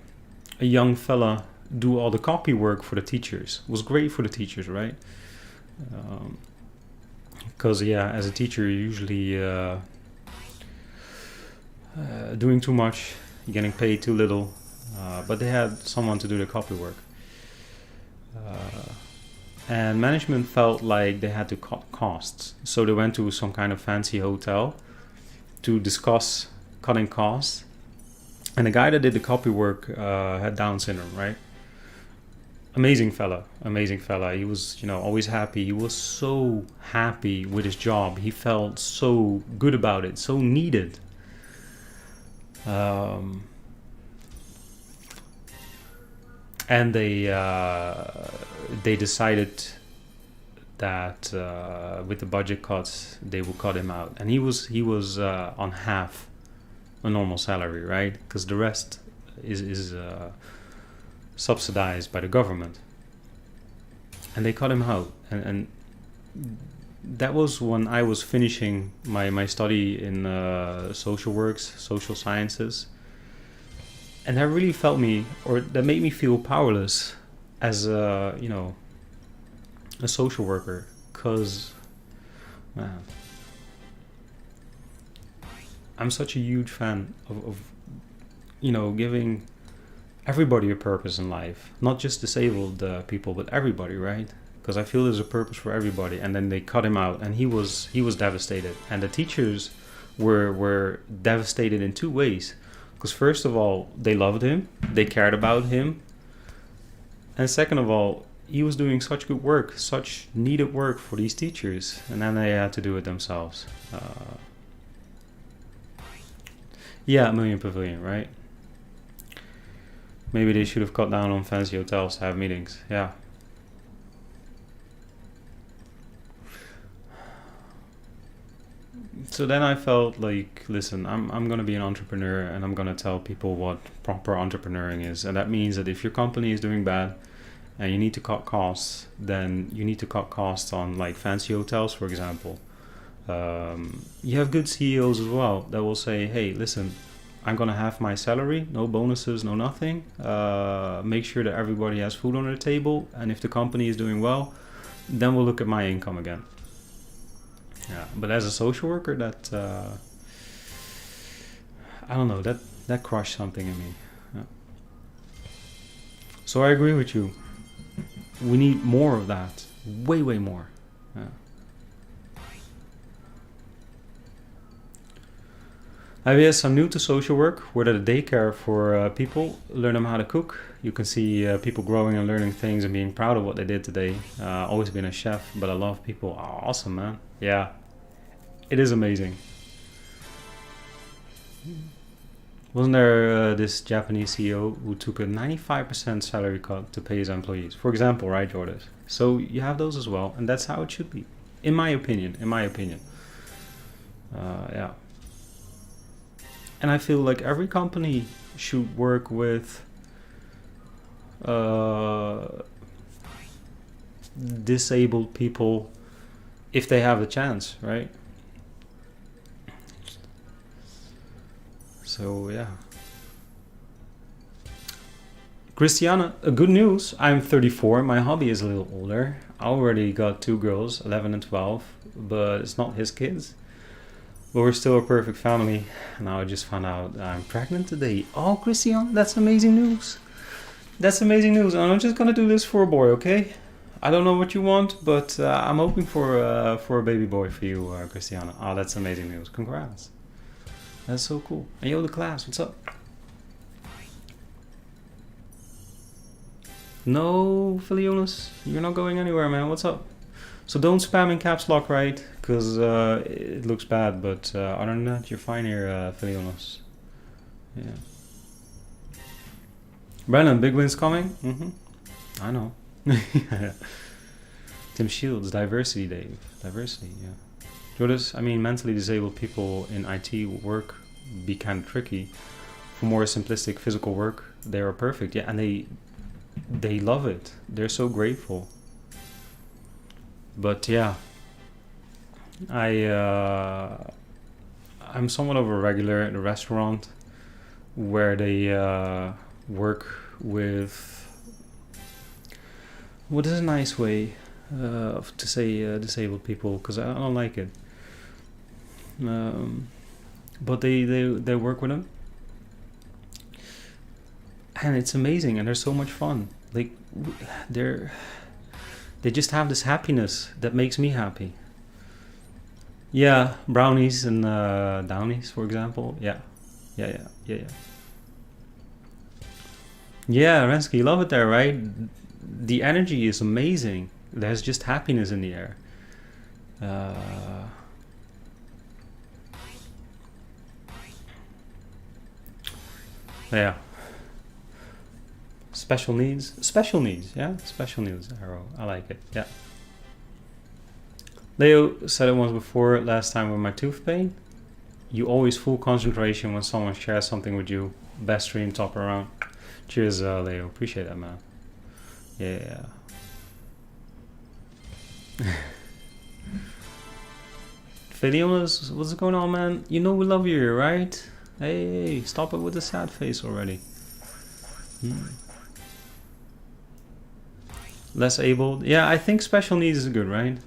young fella do all the copy work for the teachers. It was great for the teachers, right? Because yeah, as a teacher, you're usually doing too much, getting paid too little. But they had someone to do the copy work. And management felt like they had to cut costs. So they went to some kind of fancy hotel to discuss cutting costs. And the guy that did the copy work had Down syndrome, right? Amazing fella. He was, you know, always happy. He was so happy with his job. He felt so good about it, so needed. And they decided that with the budget cuts, they will cut him out, and he was on half a normal salary, right? Because the rest is subsidized by the government, and they cut him out, and that was when I was finishing my study in social works, social sciences, and that really that made me feel powerless as a social worker, because man, I'm such a huge fan of giving everybody a purpose in life, not just disabled people, but everybody, right? Because I feel there's a purpose for everybody. And then they cut him out, and he was devastated, and the teachers were devastated in two ways. Because first of all, they loved him, they cared about him, and second of all, he was doing such good work, such needed work for these teachers, and then they had to do it themselves. Yeah, Million Pavilion, right? Maybe they should have cut down on fancy hotels to have meetings. Yeah. So then I felt like, listen, I'm gonna be an entrepreneur, and I'm gonna tell people what proper entrepreneuring is, and that means that if your company is doing bad and you need to cut costs, then you need to cut costs on like fancy hotels, for example. You have good CEOs as well that will say, hey, listen, I'm gonna have my salary, no bonuses, no nothing. Make sure that everybody has food on their table, and if the company is doing well, then we'll look at my income again. Yeah, but as a social worker, that I don't know, that crushed something in me. Yeah. So I agree with you. We need more of that, way more. Yeah. Yes, I'm new to social work. We're at a daycare for people, learn them how to cook. You can see people growing and learning things and being proud of what they did today. Always been a chef, but I love people. Oh, awesome, man. Yeah, it is amazing. Wasn't there this Japanese CEO who took a 95% salary cut to pay his employees? For example, right, Jordan? So you have those as well, and that's how it should be, in my opinion. Yeah. And I feel like every company should work with disabled people if they have a chance, right? So yeah. Christiana, good news. I'm 34. My hubby is a little older. I already got 2 girls, 11 and 12, but it's not his kids. But we're still a perfect family. Now I just found out I'm pregnant today. Oh, Christian, that's amazing news. That's amazing news. And I'm just gonna do this for a boy, okay? I don't know what you want, but I'm hoping for a baby boy for you, Christiana. Oh, that's amazing news. Congrats. That's so cool. And yo, the class, what's up? No, Philionis, you're not going anywhere, man. What's up? So don't spam in caps lock, right? Because it looks bad, but other than that, you're fine here, Philionis. Yeah. Brandon, big wins coming? I know. Tim Shields, diversity, Dave. Diversity, yeah. Jordis, I mean, mentally disabled people in IT work be kind of tricky. For more simplistic physical work, they are perfect. Yeah, and they love it. They're so grateful. But yeah, I'm somewhat of a regular at a restaurant where they work with, what is a nice way to say disabled people, because I don't like it. But they work with them, and it's amazing, and they're so much fun. Like they just have this happiness that makes me happy. Yeah, brownies and downies, for example. Yeah. Yeah, Rensky, you love it there, right? The energy is amazing. There's just happiness in the air. Yeah. Special needs. Special needs. Yeah. Special needs arrow. I like it. Yeah. Leo said it once before last time with my tooth pain. You always full concentration when someone shares something with you. Best stream top around. Cheers, Leo. Appreciate that, man. Yeah. Felionas, what's going on, man? You know we love you here, right? Hey, stop it with the sad face already. Less able. Yeah, I think special needs is good, right?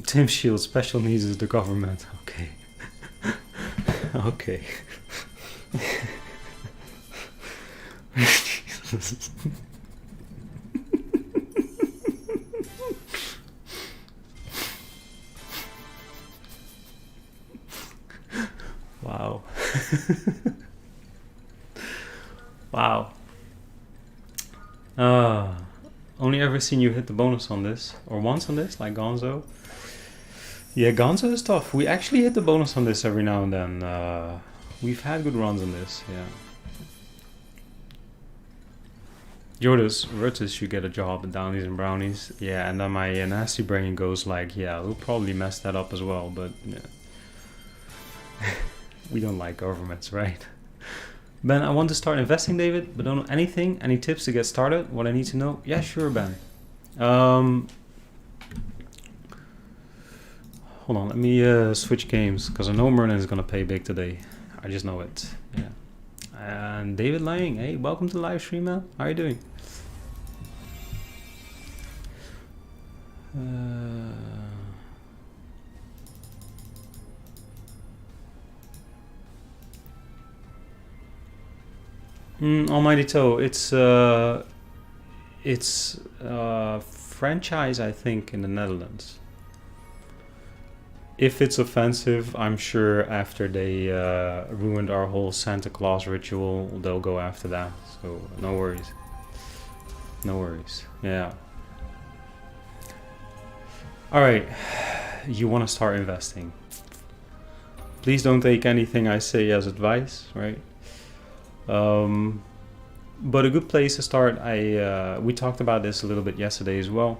Tim Shield, special needs is the government. Okay. Okay. Wow. Wow. Only ever seen you hit the bonus on this, or once on this, like Gonzo. Yeah, Gonzo is tough. We actually hit the bonus on this every now and then. We've had good runs on this, yeah. Jordis, Rutus should get a job at Downies and Brownies. Yeah, and then my nasty brain goes like, yeah, we'll probably mess that up as well, but yeah. We don't like governments, right? Ben, I want to start investing, David, but don't know anything. Any tips to get started? What I need to know? Yeah, sure, Ben. Hold on, let me switch games, because I know Merlin is going to pay big today. I just know it. Yeah. And David Lang, hey, welcome to the live stream, man. How are you doing? Almighty Toe, it's franchise, I think, in the Netherlands. If it's offensive, I'm sure after they ruined our whole Santa Claus ritual, they'll go after that. So no worries. No worries. Yeah. All right. You want to start investing. Please don't take anything I say as advice, right? But a good place to start, we talked about this a little bit yesterday as well,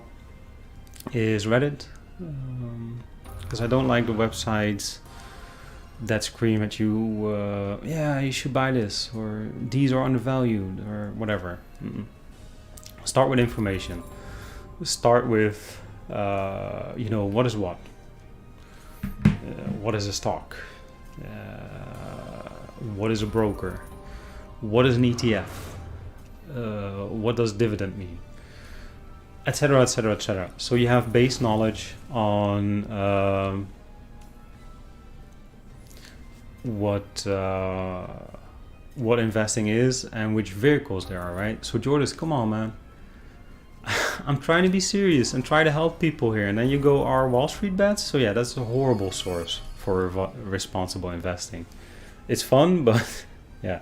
is Reddit. Because I don't like the websites that scream at you, yeah, you should buy this, or these are undervalued, or whatever. Start with information. Start with, you know, what is what? What is a stock? What is a broker? What is an ETF? What does dividend mean? Etc., etc., etc. So you have base knowledge on what investing is and which vehicles there are, right? So Jordis, come on, man. I'm trying to be serious and try to help people here, and then you go our Wall Street bets. So yeah, that's a horrible source for responsible investing. It's fun, but yeah.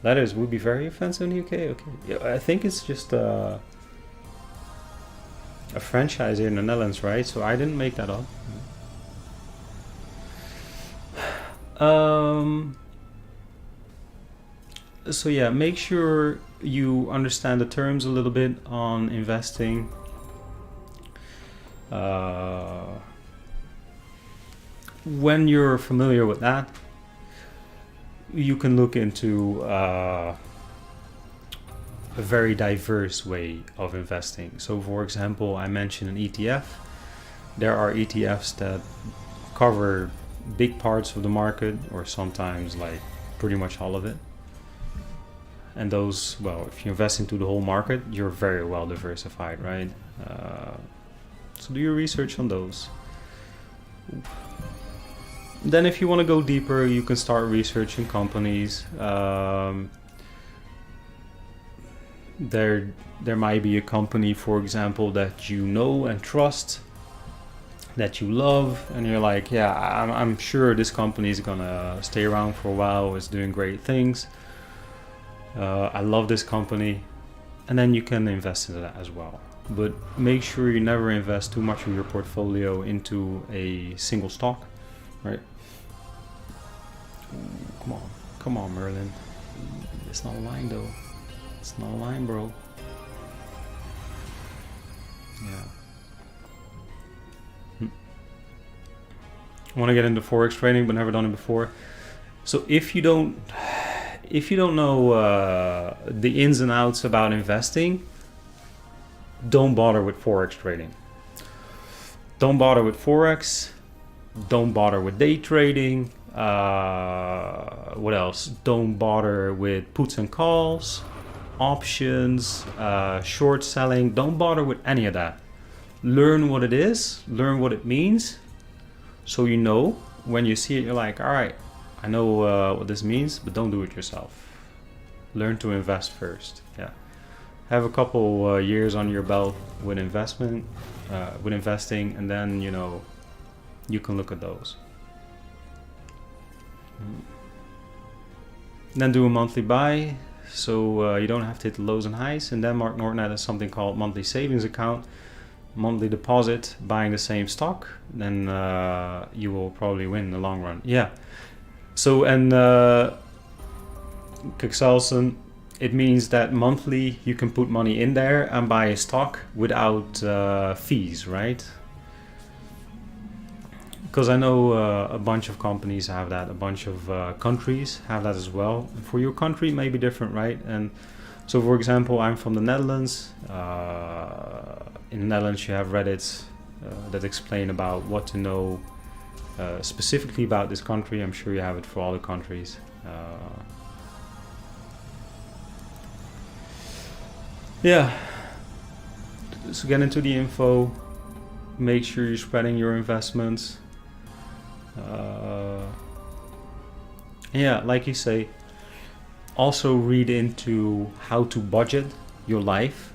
Letters would be very offensive in the UK. Okay, yeah, I think it's just a franchise here in the Netherlands, right? So I didn't make that up. So yeah, make sure you understand the terms a little bit on investing. When you're familiar with that, you can look into a very diverse way of investing. So for example, I mentioned an ETF. There are ETFs that cover big parts of the market, or sometimes like pretty much all of it. And those, well, if you invest into the whole market, you're very well diversified, right? So do your research on those. Then if you want to go deeper, you can start researching companies. There might be a company, for example, that you know and trust, that you love, and you're like, yeah, I'm sure this company is gonna stay around for a while, it's doing great things. I love this company, and then you can invest in that as well. But make sure you never invest too much of your portfolio into a single stock, right? Come on, Merlin. It's not a line though. It's not a line, bro. Yeah. I want to get into forex trading, but never done it before. So if you don't know the ins and outs about investing, don't bother with forex trading. Don't bother with forex. Don't bother with day trading. What else? Don't bother with puts and calls, options, short selling. Don't bother with any of that. Learn what it is. Learn what it means. So you know, when you see it, you're like, all right, I know what this means, but don't do it yourself. Learn to invest first. Yeah, have a couple years on your belt with investing, and then you can look at those. Then do a monthly buy, so you don't have to hit the lows and highs. In Denmark, Nordnet has something called monthly savings account. Monthly deposit, buying the same stock, then you will probably win in the long run. Yeah. So, and Keksalsen, it means that monthly you can put money in there and buy a stock without fees, right? Because I know a bunch of companies have that, a bunch of countries have that as well. For your country, it may be different, right? And so, for example, I'm from the Netherlands. In the Netherlands, you have Reddits that explain about what to know specifically about this country. I'm sure you have it for all the countries. Yeah. So get into the info. Make sure you're spreading your investments. Yeah, like you say, also read into how to budget your life.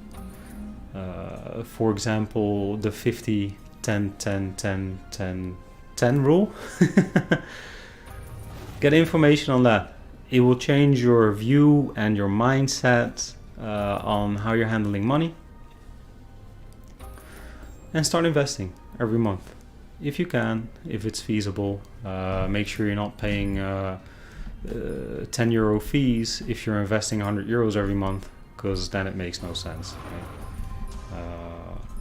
For example, the 50, 10, 10, 10, 10, 10 rule. Get information on that. It will change your view and your mindset on how you're handling money. And start investing every month. If you can, if it's feasible. Make sure you're not paying €10 fees if you're investing €100 every month, because then it makes no sense. Right?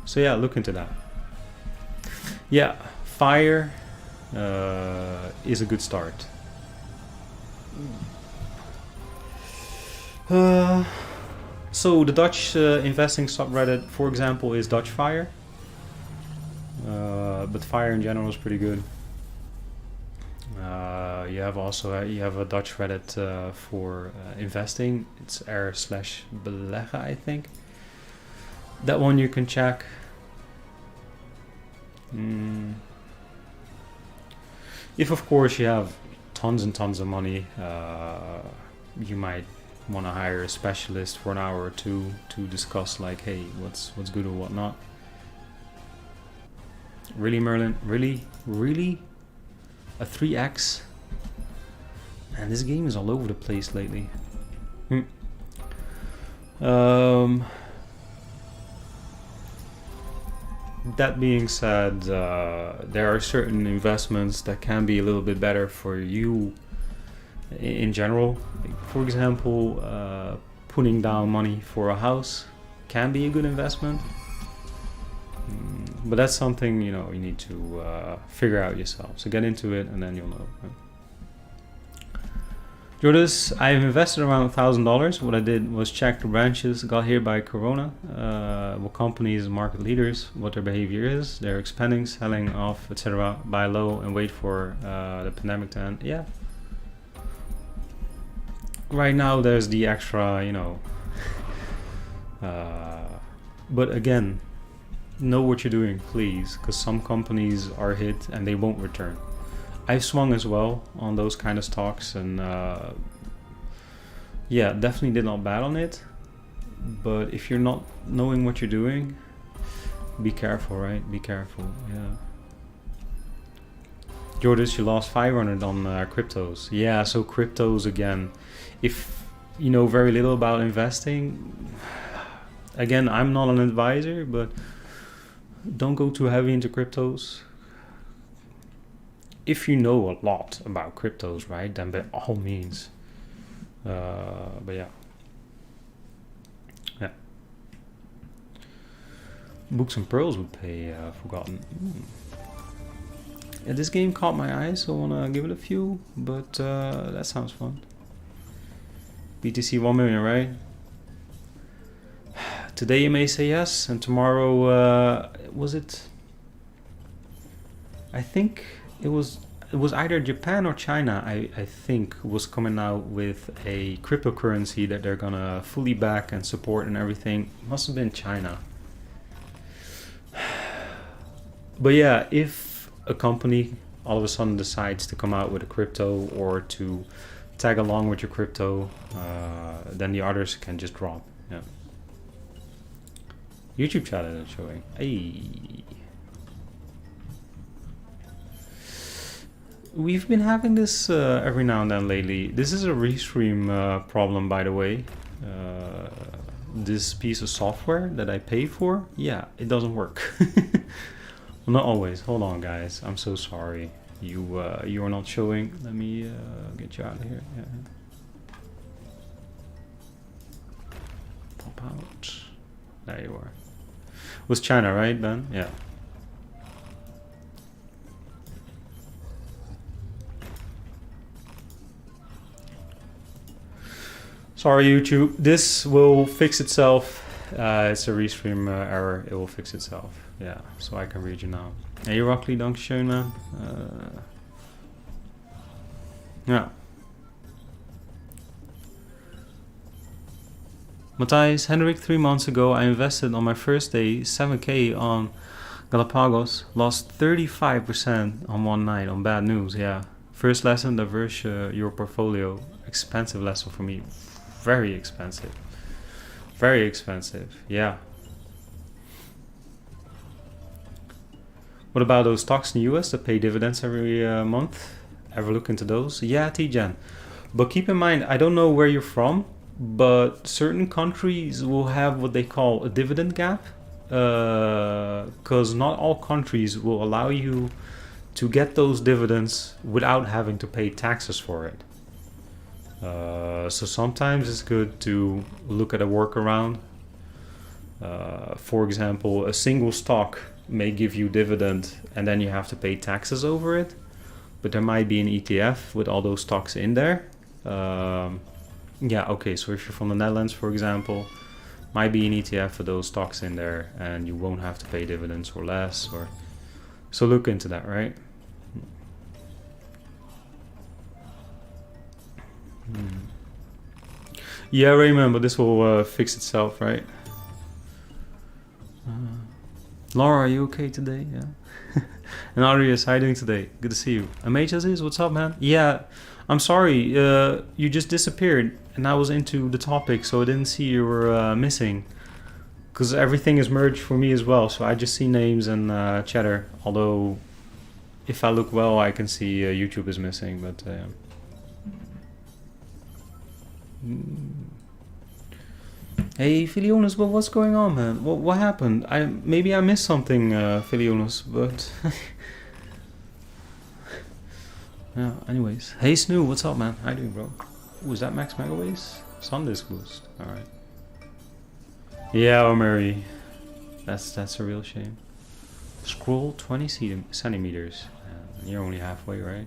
So yeah, look into that. Yeah, FIRE is a good start. So the Dutch investing subreddit, for example, is Dutch FIRE. But FIRE in general is pretty good. You have a Dutch Reddit for investing. It's r/beleggen, I think. That one you can check. If of course you have tons and tons of money, you might want to hire a specialist for an hour or two to discuss, like, hey, what's good or what not. Really, Merlin? Really? A 3x? Man, this game is all over the place lately. That being said, there are certain investments that can be a little bit better for you in general. For example, putting down money for a house can be a good investment. But that's something, you need to figure out yourself. So get into it and then you'll know. Right? Jordis, I've invested around $1,000. What I did was check the branches got hit by Corona, what companies, market leaders, what their behavior is. They're expanding, selling off, etc. Buy low and wait for the pandemic to end. Yeah. Right now there's the extra, but again, know what you're doing, please, because some companies are hit and they won't return. I've swung as well on those kind of stocks, and yeah, definitely did not bet on it. But if you're not knowing what you're doing, be careful, right? Be careful, yeah. Jordis, you lost 500 on cryptos. Yeah, so cryptos again. If you know very little about investing, again, I'm not an advisor, but don't go too heavy into cryptos. if you know a lot about cryptos, right, then by all means. But yeah. Books and Pearls would pay, forgotten. Yeah, this game caught my eye, so I wanna give it a few, but that sounds fun. BTC 1 million, right? Today you may say yes, and tomorrow, was it? I think it was either Japan or China, I think, was coming out with a cryptocurrency that they're gonna fully back and support and everything. Must have been China. But yeah, if a company all of a sudden decides to come out with a crypto or to tag along with your crypto, then the others can just drop. Yeah. YouTube chat isn't showing. Hey. We've been having this every now and then lately. This is a restream problem, by the way. This piece of software that I pay for, yeah, it doesn't work. Well, not always. Hold on, guys. I'm so sorry. You are not showing. Let me get you out of here. Yeah. Pop out. There you are. Was China, right, Ben? Yeah. Sorry, YouTube. This will fix itself. It's a restream error. It will fix itself. Yeah, so I can read you now. Hey, Rockley, Dankeschön, man. Yeah. Matthijs, Henrik, 3 months ago, I invested on my first day 7K on Galapagos. Lost 35% on one night on bad news, yeah. First lesson, diverse your portfolio. Expensive lesson for me. Very expensive. Very expensive, yeah. What about those stocks in the US that pay dividends every month? Ever look into those? Yeah, T-Gen. But keep in mind, I don't know where you're from, but certain countries will have what they call a dividend gap. Because not all countries will allow you to get those dividends without having to pay taxes for it. So sometimes it's good to look at a workaround. For example, a single stock may give you dividend and then you have to pay taxes over it, but there might be an ETF with all those stocks in there. Yeah, okay, so if you're from the Netherlands, for example, might be an ETF for those stocks in there and you won't have to pay dividends or less, or so look into that, right? Yeah, Raymond, but this will fix itself, right? Laura, are you okay today? Yeah. And Arius, how are you doing today? Good to see you. Aziz, what's up, man? Yeah, I'm sorry. You just disappeared, and I was into the topic, so I didn't see you were missing. Because everything is merged for me as well, so I just see names and chatter. Although, if I look well, I can see YouTube is missing, but... Hey, Filionis, well, what's going on, man? What happened? Maybe I missed something, Filionis, but... Yeah, anyways. Hey, Snoo, what's up, man? How you doing, bro? Ooh, is that Max Megaways? Sundisk boost. Alright. Yeah, Omeri. That's a real shame. Scroll 20 centimeters. You're only halfway, right?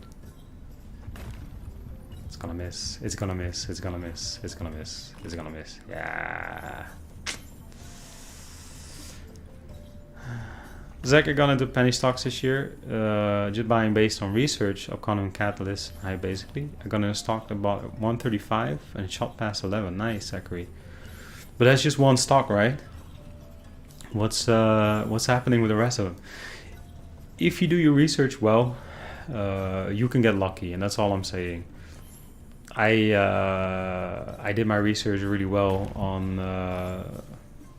It's gonna miss. It's gonna miss. It's gonna miss. It's gonna miss. It's gonna miss. Yeah. Zach, I got into penny stocks this year. Just buying based on research, upcoming catalyst. I got in a stock that bought 135 and shot past 11. Nice, Zachary. But that's just one stock, right? What's happening with the rest of them? If you do your research well, you can get lucky, and that's all I'm saying. I did my research really well on,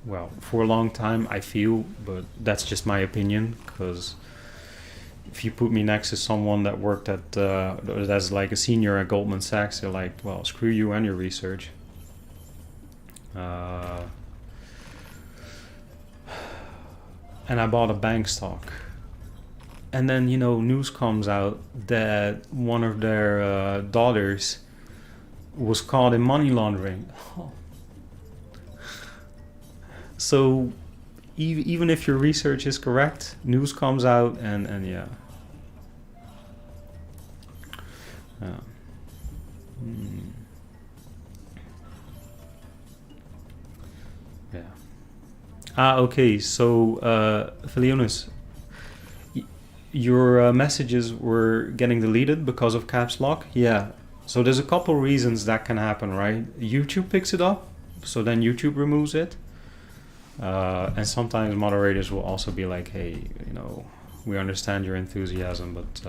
well, for a long time, I feel, but that's just my opinion, because if you put me next to someone that worked at, that's like a senior at Goldman Sachs, they're like, well, screw you and your research. And I bought a bank stock, and then, you know, news comes out that one of their daughters was caught in money laundering. So even if your research is correct, news comes out, and yeah. Yeah. Okay, so Felionis, your messages were getting deleted because of caps lock. Yeah, so there's a couple reasons that can happen, right? YouTube picks it up, so then YouTube removes it. And sometimes moderators will also be like, hey, you know, we understand your enthusiasm, but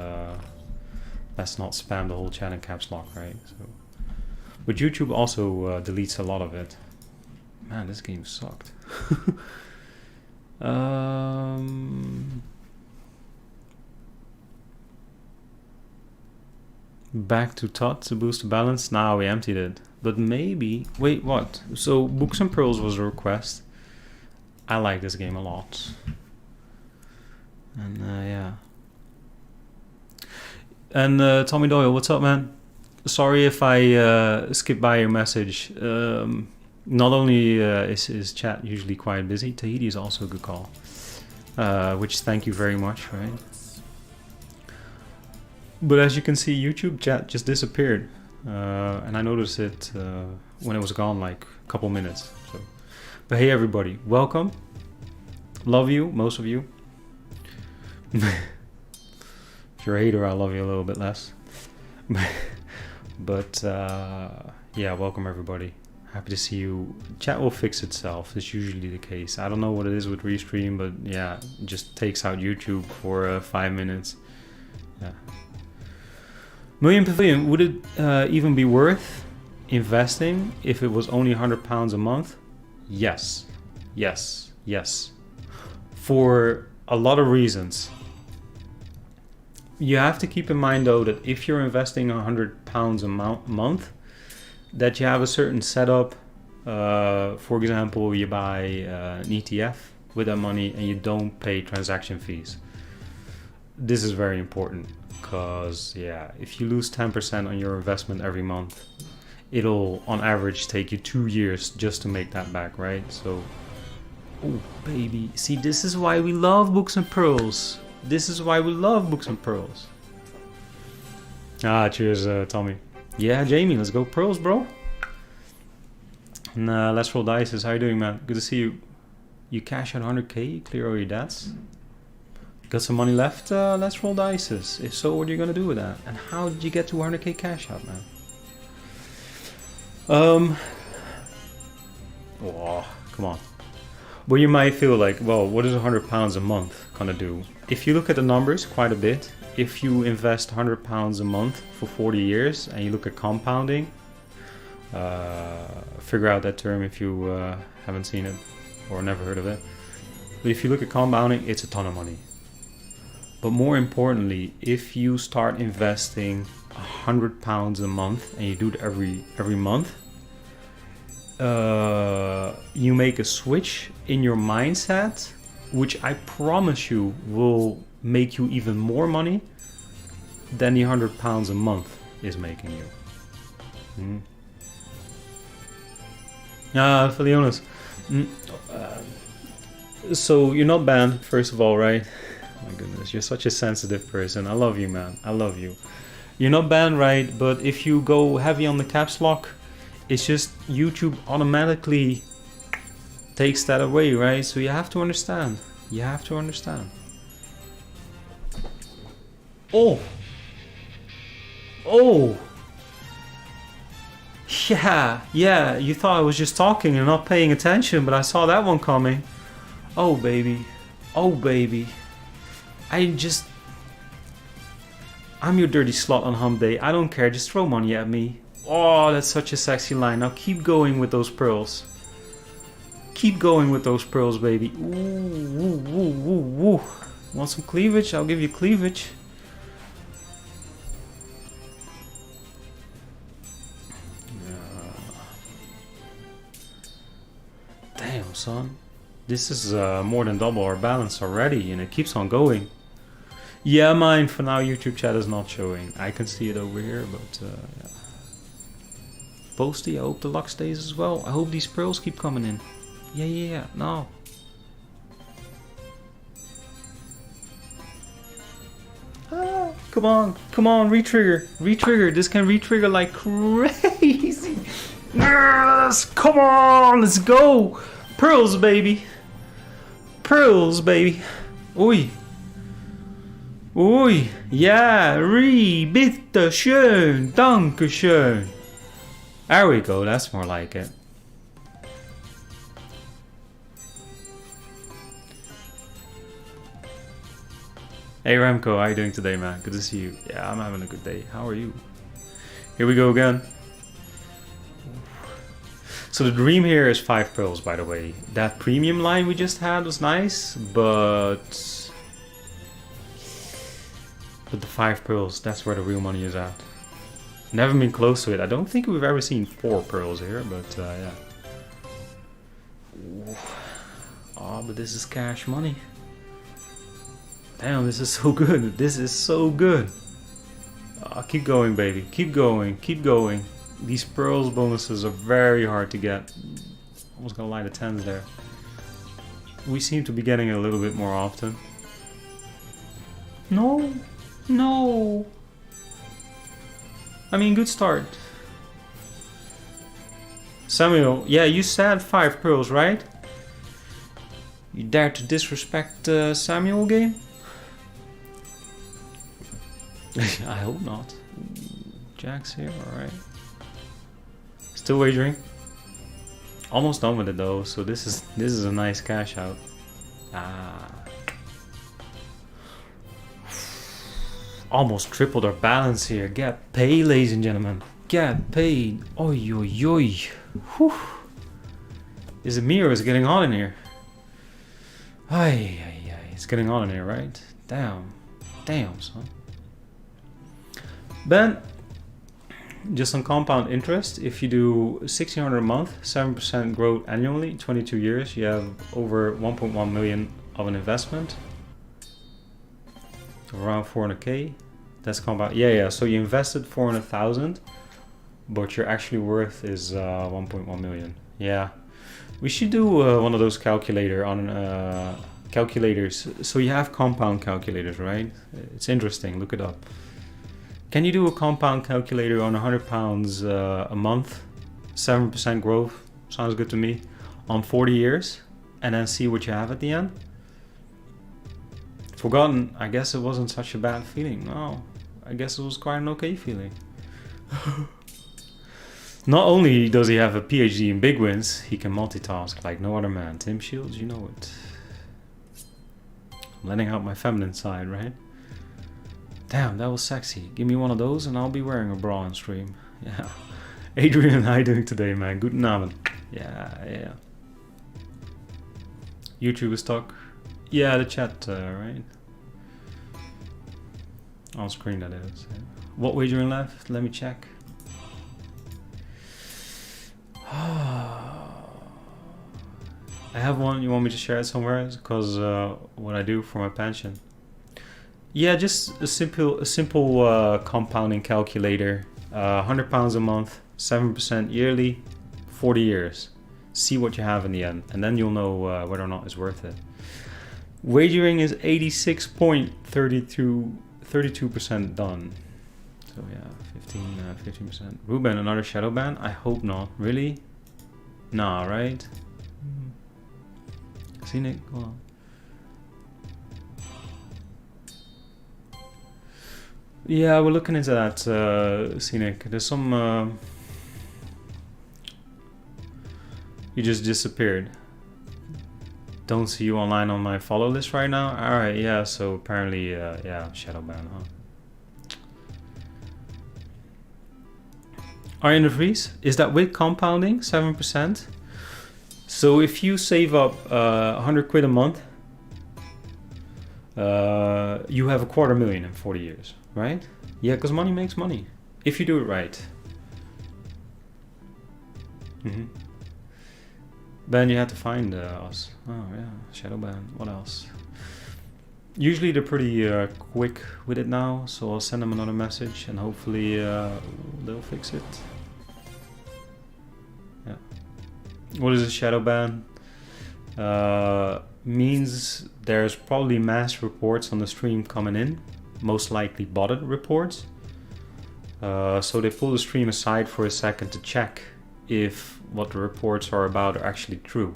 let's not spam the whole chat in caps lock, right? So, but YouTube also deletes a lot of it. Man, this game sucked. Back to Tot to boost the balance. Now we emptied it, but maybe. Wait, what? So Books and Pearls was a request. I like this game a lot, and yeah. And Tommy Doyle, what's up, man? Sorry if I skip by your message. Not only is chat usually quite busy, Tahiti is also a good call. Which thank you very much, right? But as you can see, YouTube chat just disappeared, and I noticed it when it was gone, like a couple minutes. So, but hey, everybody, welcome. Love you, most of you. If you're a hater, I love you a little bit less. But yeah, welcome everybody. Happy to see you. Chat will fix itself. It's usually the case. I don't know what it is with Restream, but yeah, it just takes out YouTube for 5 minutes. Yeah. Million Pavilion, would it even be worth investing if it was only £100 a month? Yes. Yes. Yes. For a lot of reasons. You have to keep in mind though that if you're investing £100 a month, that you have a certain setup. For example, you buy an ETF with that money and you don't pay transaction fees. This is very important because yeah, if you lose 10% on your investment every month, it'll on average take you 2 years just to make that back, right? So, oh baby, see, this is why we love Books and Pearls. This is why we love Books and Pearls. Ah, cheers, Tommy. Yeah, Jamie, let's go Pearls, bro. And let's roll dice. How you doing, man? Good to see you. You cash out 100k, clear all your debts. Got some money left? Let's roll dice. If so, what are you gonna do with that? And how did you get to 100k cash out, man? Oh, come on. But you might feel like, well, what is £100 a month gonna do? If you look at the numbers, quite a bit. If you invest £100 a month for 40 years and you look at compounding, figure out that term if you haven't seen it or never heard of it. But if you look at compounding, it's a ton of money. But more importantly, if you start investing £100 a month and you do it every month, you make a switch in your mindset, which I promise you will make you even more money than the £100 a month is making you. Felionis. So you're not banned, first of all, right? My goodness, you're such a sensitive person. I love you, man. I love you. You're not banned, right? But if you go heavy on the caps lock, it's just YouTube automatically takes that away, right? So you have to understand. You have to understand. Oh! Oh! Yeah, you thought I was just talking and not paying attention, but I saw that one coming. Oh, baby. Oh, baby. I'm your dirty slut on Hump Day. I don't care, just throw money at me. Oh, that's such a sexy line. Now keep going with those pearls. Keep going with those pearls, baby. Ooh. Want some cleavage? I'll give you cleavage. Damn, son. This is more than double our balance already, and it keeps on going. Yeah, mine for now. YouTube chat is not showing. I can see it over here, but yeah. Posty, I hope the luck stays as well. I hope these pearls keep coming in. Yeah. No. Ah, come on, retrigger. Retrigger. This can retrigger like crazy. Yes, come on, let's go. Pearls, baby. Pearls, baby. Oi. Oi. Ja, bitte schön. Danke schön. There we go, that's more like it. Hey Remco, how you doing today, man? Good to see you. Yeah, I'm having a good day. How are you? Here we go again. So the dream here is 5 pearls, by the way. That premium line we just had was nice, but the 5 pearls, that's where the real money is at. Never been close to it. I don't think we've ever seen 4 pearls here, but yeah. Oh, but this is cash money. Damn, this is so good. This is so good. Oh, keep going, baby. Keep going. Keep going. These pearls bonuses are very hard to get. Almost gonna lie, the 10s there. We seem to be getting it a little bit more often. No. No. I mean, good start. Samuel, yeah, you said 5 pearls, right? You dare to disrespect Samuel game? I hope not. Jack's here, alright. Still wagering. Almost done with it though, so this is a nice cash out. Ah. Almost tripled our balance here. Get paid, ladies and gentlemen. Get paid. Oi, oi, oi. Whew. Is it me or is it getting hot in here? Ay, ay, ay. It's getting hot in here, right? Damn. Damn, son. Ben, just on compound interest, if you do $1,600 a month, 7% growth annually, 22 years, you have over 1.1 million of an investment. Around 400k. That's compound. Yeah. So you invested 400,000, but your actually worth is 1.1 million. Yeah, we should do one of those calculators. So you have compound calculators, right? It's interesting. Look it up. Can you do a compound calculator on £100 a month, 7% growth? Sounds good to me. On 40 years, and then see what you have at the end. Forgotten. I guess it wasn't such a bad feeling. No, I guess it was quite an okay feeling. Not only does he have a PhD in big wins, he can multitask like no other man. Tim Shields, you know it. I'm letting out my feminine side, right? Damn, that was sexy. Give me one of those and I'll be wearing a bra on stream. Yeah. Adrian, how you doing today, man? Guten Abend. Yeah. YouTube is stuck. Yeah, the chat, right? On screen, that is. Yeah. What wagering left? Let me check. I have one. You want me to share it somewhere? Because what I do for my pension. Yeah, just a simple compounding calculator. £100 a month, 7% yearly, 40 years. See what you have in the end, and then you'll know whether or not it's worth it. Wagering is 32% done. So yeah, 15%. Ruben, another shadow ban? I hope not. Really? Nah, right? Scenic, go on. Yeah, we're looking into that, Scenic. There's some... You just disappeared. Don't see you online on my follow list right now? Alright, yeah, so apparently, yeah, shadow ban, huh? Arjen de Vries, is that with compounding, 7%? So if you save up 100 quid a month, you have $250,000 in 40 years, right? Yeah, because money makes money, if you do it right. Ben, you had to find us. Oh yeah, shadow ban. What else? Usually they're pretty quick with it now, so I'll send them another message and hopefully they'll fix it. Yeah. What is a shadow ban? Means there's probably mass reports on the stream coming in, most likely botted reports. So they pull the stream aside for a second to check if what the reports are about are actually true.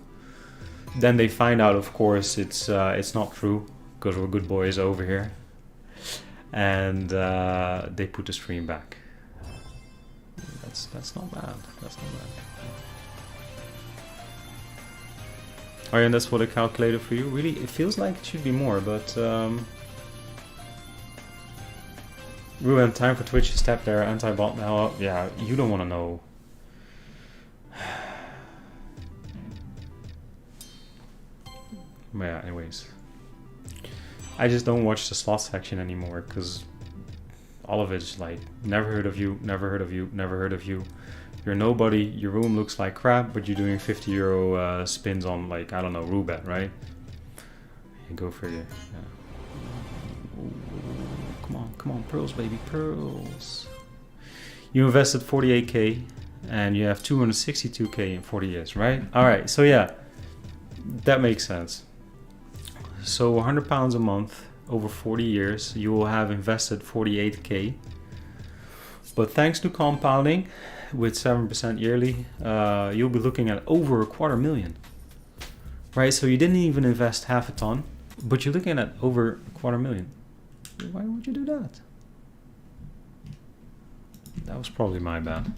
Then they find out, of course, it's not true, because we're good boys over here, and they put the stream back. That's not bad. That's not bad. Oh yeah, and that's what I calculated for you. Really, it feels like it should be more, but Ruben, time for Twitch to step there. Anti-bot now. Yeah, you don't want to know. Yeah, anyways. I just don't watch the slot section anymore because all of it's like, never heard of you, never heard of you, never heard of you. You're nobody, your room looks like crap, but you're doing 50 euro spins on, like, I don't know, roulette, right? You go for it. Yeah. Ooh, come on, pearls, baby, pearls. You invested 48k and you have 262k in 40 years, right? All right, so yeah, that makes sense. So 100 pounds a month over 40 years, you will have invested 48k. But thanks to compounding with 7% yearly, you'll be looking at over $250,000. Right, so you didn't even invest half a ton, but you're looking at over $250,000. Why would you do that? That was probably my bad.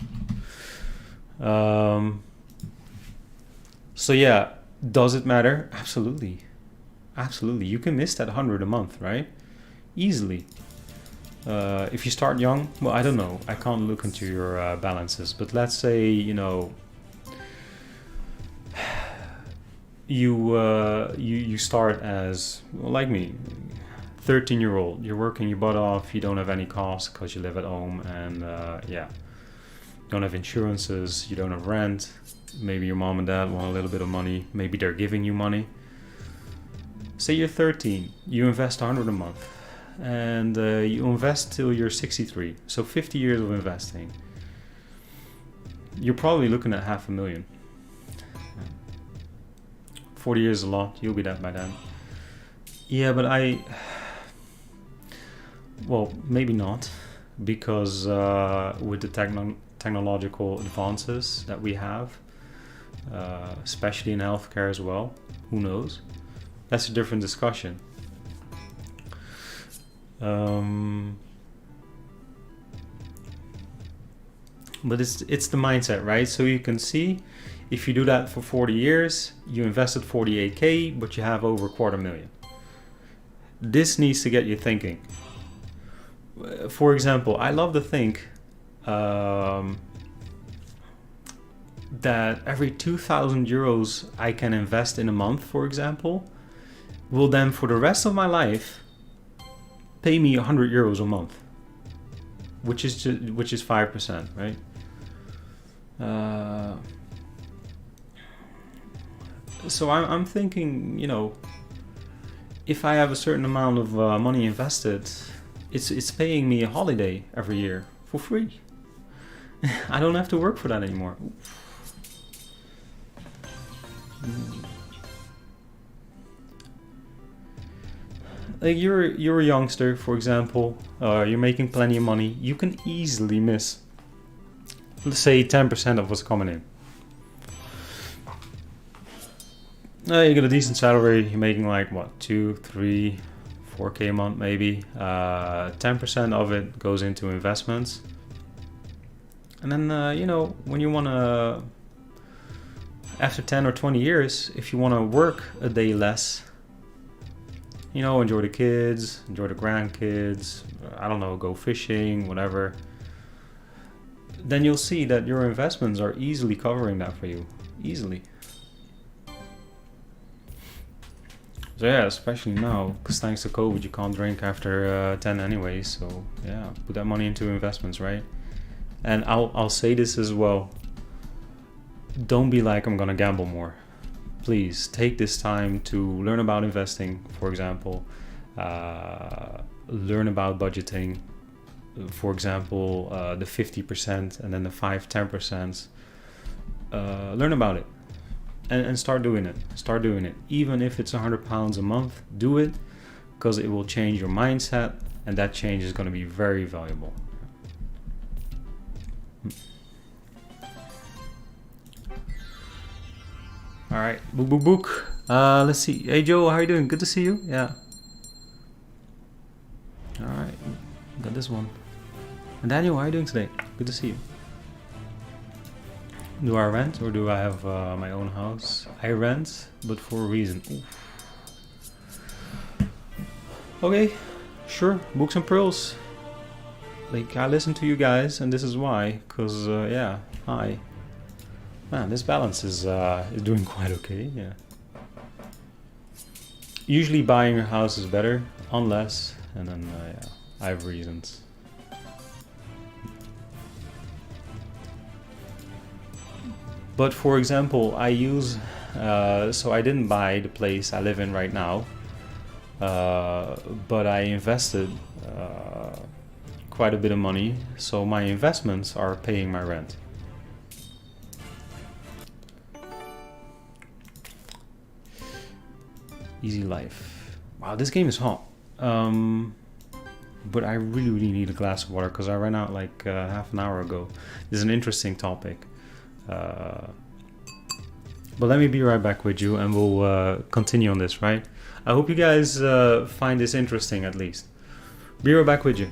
So yeah, does it matter? Absolutely. Absolutely. You can miss that 100 a month, right? Easily. If you start young, well, I don't know. I can't look into your balances, but let's say, you know, you start as, well, like me, 13-year-old. You're working your butt off. You don't have any costs because you live at home, and yeah, don't have insurances. You don't have rent. Maybe your mom and dad want a little bit of money. Maybe they're giving you money. Say you're 13. You invest 100 a month. And you invest till you're 63, so 50 years of investing. You're probably looking at $500,000. 40 years is a lot. You'll be that by then. Yeah, but well, maybe not, because with the technological advances that we have, especially in healthcare as well, who knows? That's a different discussion. But it's the mindset, right? So you can see, if you do that for 40 years, you invested 48k, but you have over $250,000. This needs to get you thinking. For example, I love to think that every 2,000 euros I can invest in a month, for example, will then for the rest of my life pay me 100 euros a month, which is 5%, right? So I'm thinking, you know, if I have a certain amount of money invested, it's paying me a holiday every year for free. I don't have to work for that anymore. Like you're a youngster, for example, you're making plenty of money. You can easily miss, let's say, 10% of what's coming in. You get a decent salary. You're making like what, 2, 3, 4k a month maybe. 10% of it goes into investments, and then you know, when you wanna, after 10 or 20 years, if you wanna work a day less, you know, enjoy the kids, enjoy the grandkids, I don't know, go fishing, whatever, then you'll see that your investments are easily covering that for you. Easily. So yeah, especially now, because thanks to COVID, you can't drink after 10 anyway. So yeah, put that money into investments, right? And I'll say this as well. Don't be like, I'm gonna gamble more. Please take this time to learn about investing, for example. learn about budgeting. For example, the 50% and then the 5-10%. Learn about it and start doing it. Start doing it. Even if it's £100 a month, do it, because it will change your mindset, and that change is going to be very valuable. All right, book, book, book. Let's see. Hey Joe, how are you doing? Good to see you. Yeah. All right, got this one. And Daniel, how are you doing today? Good to see you. Do I rent or do I have my own house? I rent, but for a reason. Oof. Okay, sure. Books and pearls. Like, I listen to you guys, and this is why. Cause yeah, hi. Man, this balance is doing quite okay. Yeah. Usually buying a house is better, unless, and then yeah, I have reasons. But for example, I use, so I didn't buy the place I live in right now, but I invested quite a bit of money, so my investments are paying my rent. Easy life. Wow, this game is hot. But I really need a glass of water because I ran out like half an hour ago. This is an interesting topic. But let me be right back with you and we'll continue on this, right? I hope you guys find this interesting at least. Be right back with you.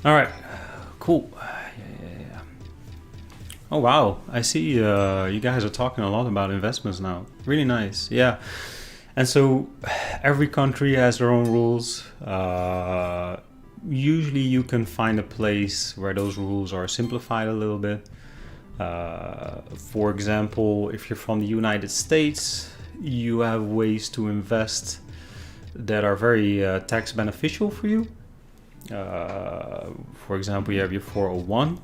All right, cool. Yeah. Oh wow, I see you guys are talking a lot about investments now. Really nice, yeah. And so every country has their own rules. Usually you can find a place where those rules are simplified a little bit. For example, if you're from the United States, you have ways to invest that are very tax beneficial for you. For example, you have your 401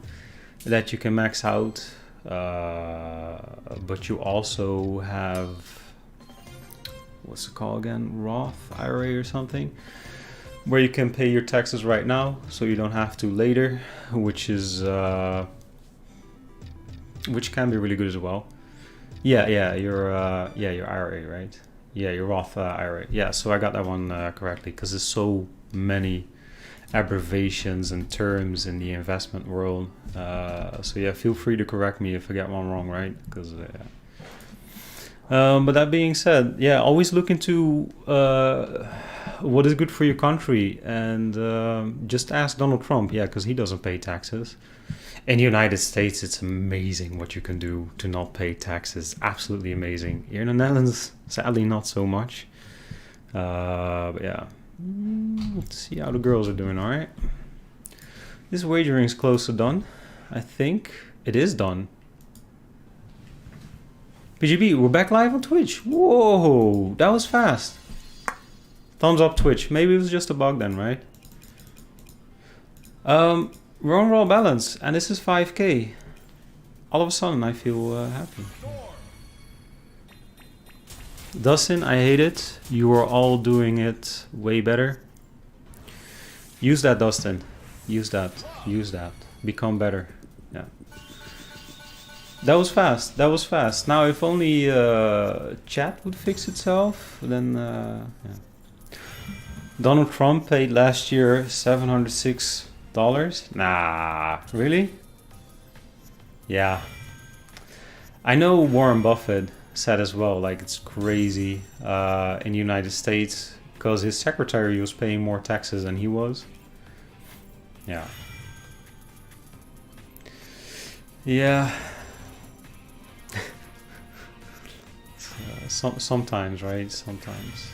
that you can max out, but you also have, what's it called again, Roth IRA or something, where you can pay your taxes right now so you don't have to later, which is which can be really good as well. Yeah, your IRA, right? Yeah, your Roth IRA. Yeah, so I got that one correctly because there's so many abbreviations and terms in the investment world. So yeah, feel free to correct me if I get one wrong, right? Because but that being said, yeah, always look into what is good for your country, and just ask Donald Trump, yeah, because he doesn't pay taxes. In the United States, it's amazing what you can do to not pay taxes. Absolutely amazing. Here in the Netherlands, sadly, not so much. But yeah, let's see how the girls are doing. All right. This wagering is close to done. I think it is done. PGB, we're back live on Twitch. Whoa, that was fast. Thumbs up, Twitch. Maybe it was just a bug then, right? We're on raw balance, and this is 5k. All of a sudden, I feel happy. Dustin, I hate it. You are all doing it way better. Use that, Dustin. Use that. Use that. Become better. Yeah. That was fast. That was fast. Now, if only chat would fix itself, then yeah. Donald Trump paid last year $706. Nah, really? Yeah. I know Warren Buffett said as well, like it's crazy in the United States because his secretary was paying more taxes than he was. Yeah. Yeah. Sometimes, right? Sometimes.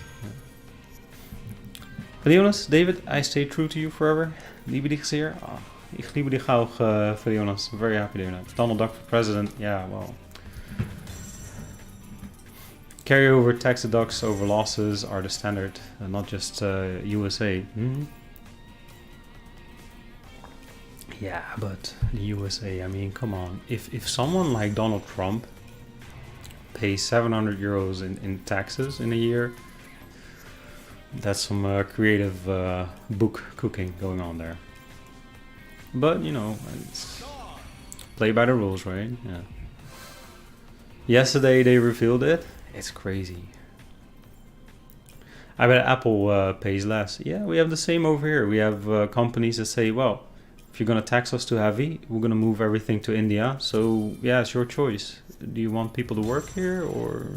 Jonas, David, I stay true to you forever. Liebe dich sehr. Oh, ich liebe dich auch, Jonas. I'm very happy doing that. Donald Duck for president. Yeah, well. Carryover tax deducts over losses are the standard, not just USA. Mm-hmm. Yeah, but the USA, I mean, come on. If someone like Donald Trump pays 700 euros in taxes in a year, that's some creative book cooking going on there. But, you know, it's play by the rules, right? Yeah. Yesterday they revealed it. It's crazy. I bet Apple pays less. Yeah, we have the same over here. We have companies that say, well, if you're going to tax us too heavy, we're going to move everything to India. So, yeah, it's your choice. Do you want people to work here or...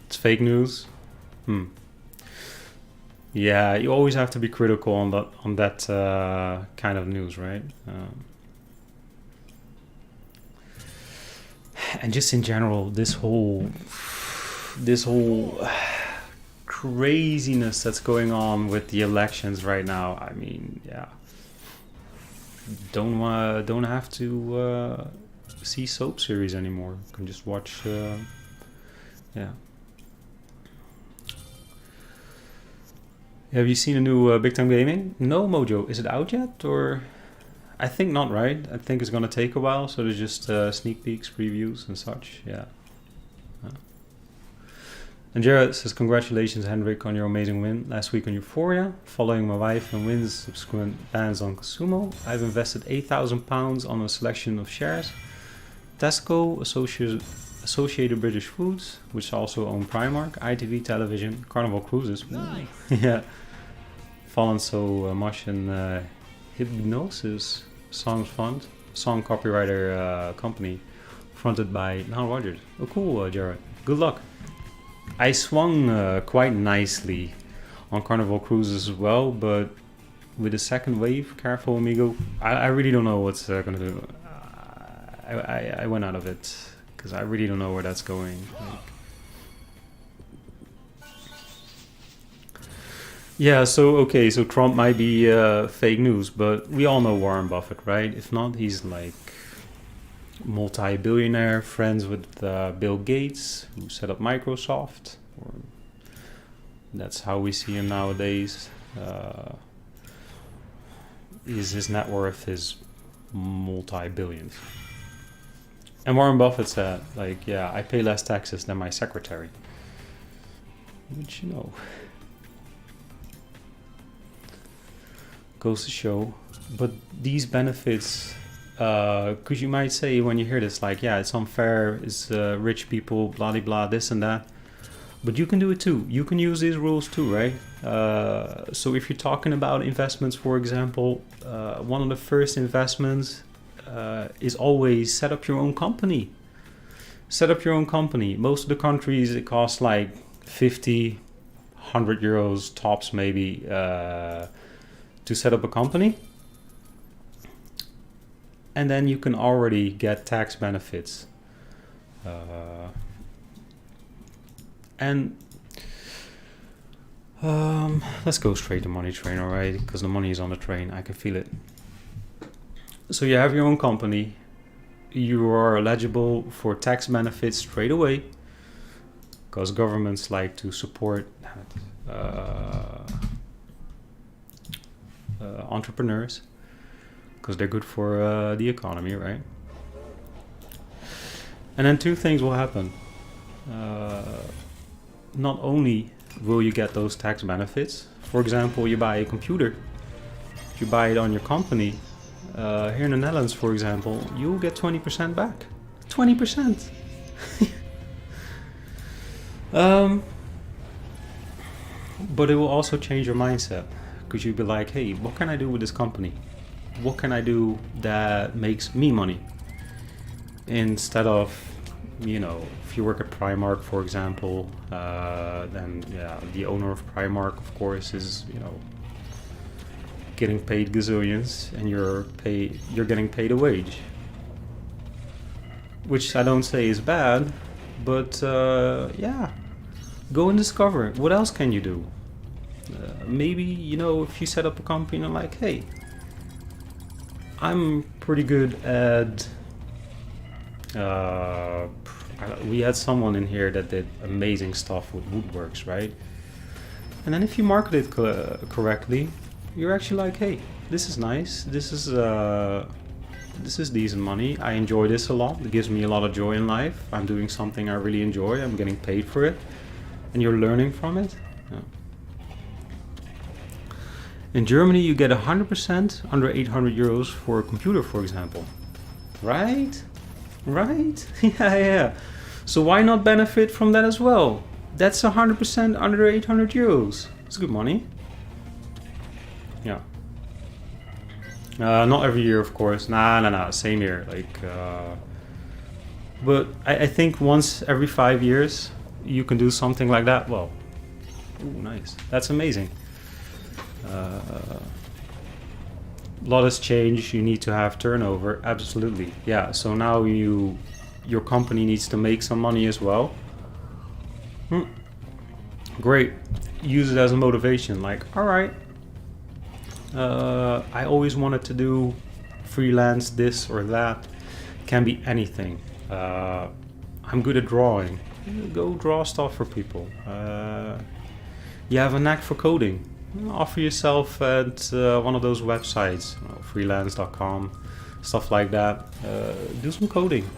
It's fake news. Yeah, you always have to be critical on that kind of news, right? And just in general, this whole craziness that's going on with the elections right now. I mean, yeah, don't have to see soap series anymore. You can just watch. Yeah. Have you seen a new Big Time Gaming? No, Mojo. Is it out yet? Or I think not, right? I think it's gonna take a while. So there's just sneak peeks, previews, and such. Yeah. And Jared says, congratulations, Hendrik, on your amazing win last week on Euphoria. Following my wife and Win's subsequent bans on Consumo, I've invested £8,000 on a selection of shares. Tesco, Associated British Foods, which also own Primark, ITV Television, Carnival Cruises. Nice. Yeah. Fallen so much in Hypnosis Songs Fund, song copywriter company, fronted by Nile Rodgers. Oh, cool, Jared. Good luck. I swung quite nicely on Carnival cruises as well, but with the second wave, careful amigo, I really don't know what's gonna do. I went out of it because I really don't know where that's going. Like, yeah, so okay, so Trump might be fake news, but we all know Warren Buffett, right? If not, he's like multi-billionaire, friends with Bill Gates, who set up Microsoft. Or that's how we see him nowadays. His net worth is multi-billions. And Warren Buffett said, like, yeah, I pay less taxes than my secretary. Which, you know, goes to show. But these benefits, because you might say when you hear this, like, yeah, it's unfair, it's rich people, blah, blah, blah, this and that. But you can do it too. You can use these rules too, right? So if you're talking about investments, for example, one of the first investments is always set up your own company. Set up your own company. Most of the countries, it costs like 50, 100 euros tops maybe to set up a company. And then you can already get tax benefits. And let's go straight to money train, all right? Because the money is on the train. I can feel it. So you have your own company. You are eligible for tax benefits straight away because governments like to support entrepreneurs because they're good for the economy, right? And then two things will happen. Not only will you get those tax benefits, for example, you buy a computer, if you buy it on your company, here in the Netherlands, for example, you'll get 20% back. 20%! But it will also change your mindset, because you'll be like, hey, what can I do with this company? What can I do that makes me money? Instead of, you know, if you work at Primark, for example, then yeah, the owner of Primark, of course, is, you know, getting paid gazillions, and you're getting paid a wage, which I don't say is bad, but yeah, go and discover what else can you do. Maybe, you know, if you set up a company and like, hey, I'm pretty good at we had someone in here that did amazing stuff with woodworks, right? And then if you market it correctly, you're actually like, hey, this is nice, this is decent money, I enjoy this a lot, it gives me a lot of joy in life, I'm doing something I really enjoy, I'm getting paid for it, and you're learning from it. Yeah. In Germany you get 100% under 800 euros for a computer, for example. Right? Right? Yeah. So why not benefit from that as well? That's 100% under 800 euros. It's good money. Yeah. Not every year, of course. Nah. Same year. Like, but I think once every 5 years you can do something like that. Well, ooh, nice. That's amazing. A lot has changed. You need to have turnover. Absolutely. Yeah. So now your company needs to make some money as well. Great. Use it as a motivation. Like, all right. I always wanted to do freelance this or that. Can be anything. I'm good at drawing. Go draw stuff for people. You have a knack for coding. Offer yourself at one of those websites, you know, freelance.com, stuff like that. Do some coding.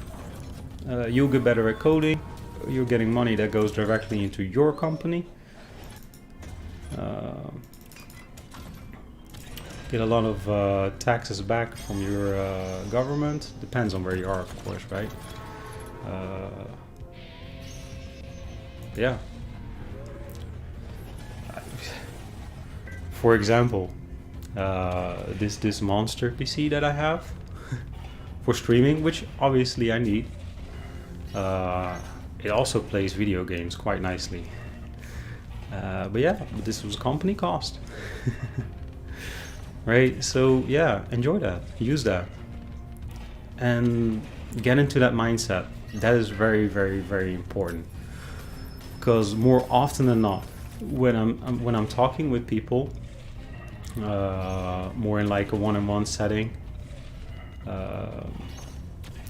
You'll get better at coding. You're getting money that goes directly into your company. Get a lot of taxes back from your government. Depends on where you are, of course, right? Yeah. For example, this monster PC that I have for streaming, which obviously I need. It also plays video games quite nicely. But yeah, this was company cost. Right? So yeah, enjoy that, use that, and get into that mindset. That is very, very, very important. Because more often than not, when I'm talking with people, more in like a one-on-one setting,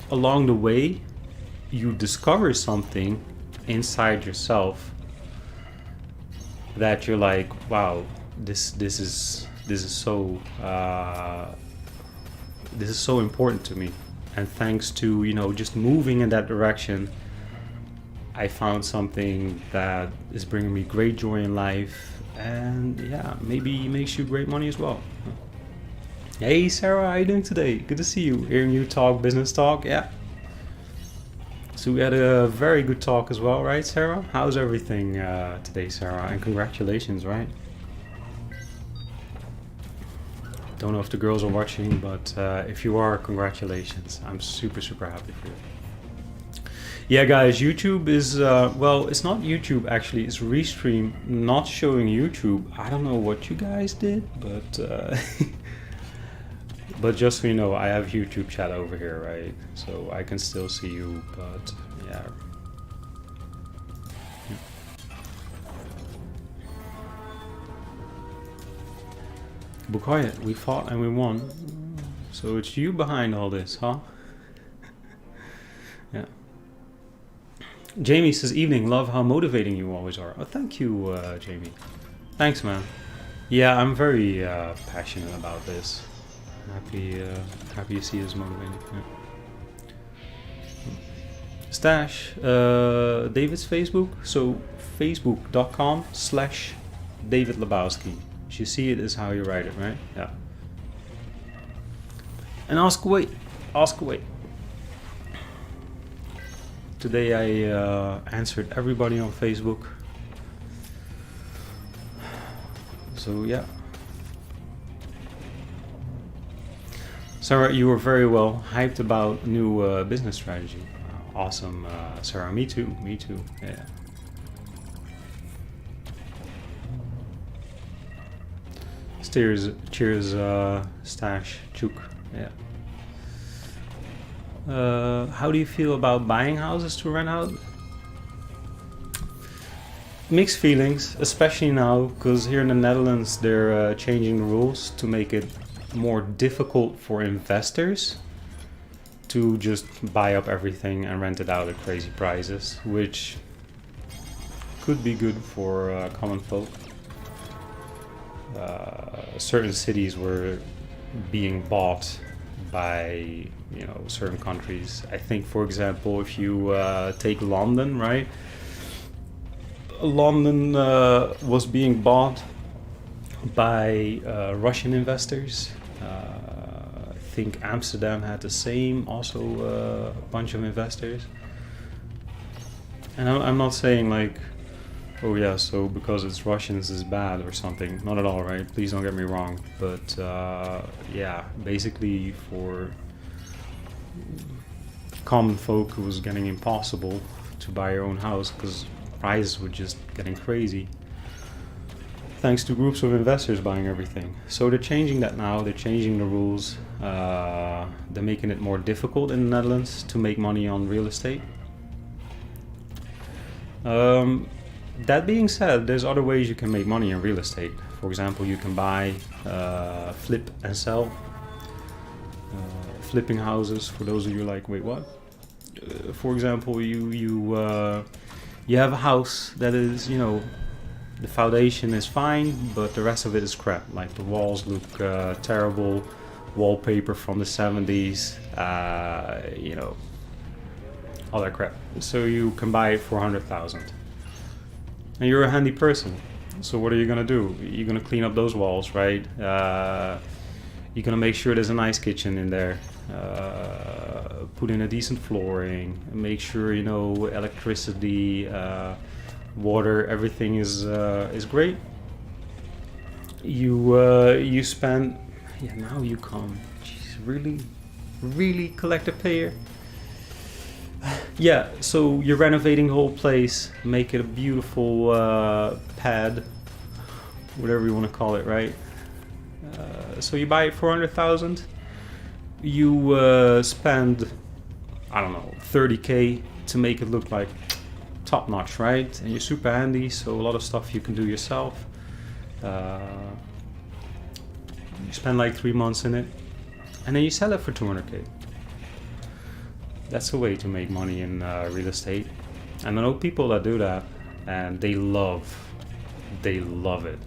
along the way, you discover something inside yourself that you're like, wow, this is so important to me. And thanks to, you know, just moving in that direction, I found something that is bringing me great joy in life, and yeah, maybe makes you great money as well. Hey Sarah, how you doing today? Good to see you. Hearing you talk business talk, yeah. So we had a very good talk as well, right, Sarah? How's everything today, Sarah? And congratulations, right? Don't know if the girls are watching, but if you are, congratulations. I'm super, super happy for you. Yeah, guys, YouTube is, well, it's not YouTube actually, it's Restream not showing YouTube. I don't know what you guys did, but but just so you know, I have YouTube chat over here, right? So I can still see you, but yeah. Bukoya, we fought and we won. So it's you behind all this, huh? Yeah. Jamie says, evening, love how motivating you always are. Oh, thank you, Jamie. Thanks, man. Yeah, I'm very passionate about this. Happy you see this motivating. Yeah. Stash, David's Facebook. So facebook.com/David Lebowski. As you see it is how you write it, right? Yeah. And ask away. Ask away. Today I answered everybody on Facebook. So yeah. Sarah, you were very well hyped about new business strategy. Awesome, Sarah. Me too. Me too. Yeah. Cheers, Stash, Chuk. Yeah. How do you feel about buying houses to rent out? Mixed feelings, especially now, because here in the Netherlands they're changing the rules to make it more difficult for investors to just buy up everything and rent it out at crazy prices, which could be good for common folk. Certain cities were being bought by, you know, certain countries. I think, for example, if you take London, right? London was being bought by Russian investors. I think Amsterdam had the same, also a bunch of investors. And I'm not saying like, oh yeah, so because it's Russians is bad or something. Not at all, right? Please don't get me wrong. But yeah, basically for common folk it was getting impossible to buy your own house because prices were just getting crazy. Thanks to groups of investors buying everything. So they're changing that now. They're changing the rules. They're making it more difficult in the Netherlands to make money on real estate. That being said, there's other ways you can make money in real estate. For example, you can buy, flip and sell. Flipping houses, for those of you like, wait, what? For example, you have a house that is, you know, the foundation is fine, but the rest of it is crap. Like the walls look terrible, wallpaper from the 70s, you know, all that crap. So you can buy it for 100,000. And you're a handy person. So what are you gonna do? You're gonna clean up those walls, right? You're gonna make sure there's a nice kitchen in there. Put in a decent flooring. Make sure, you know, electricity, water, everything is great. You spend, yeah. Now you come. Jeez, really, collector payer. Yeah, so you're renovating the whole place, make it a beautiful pad, whatever you want to call it, right? So you buy it for 100,000. You spend, I don't know, 30K to make it look like top notch, right? And you're super handy, so a lot of stuff you can do yourself. You spend like 3 months in it, and then you sell it for 200K. That's a way to make money in real estate. And I know people that do that, and they love it.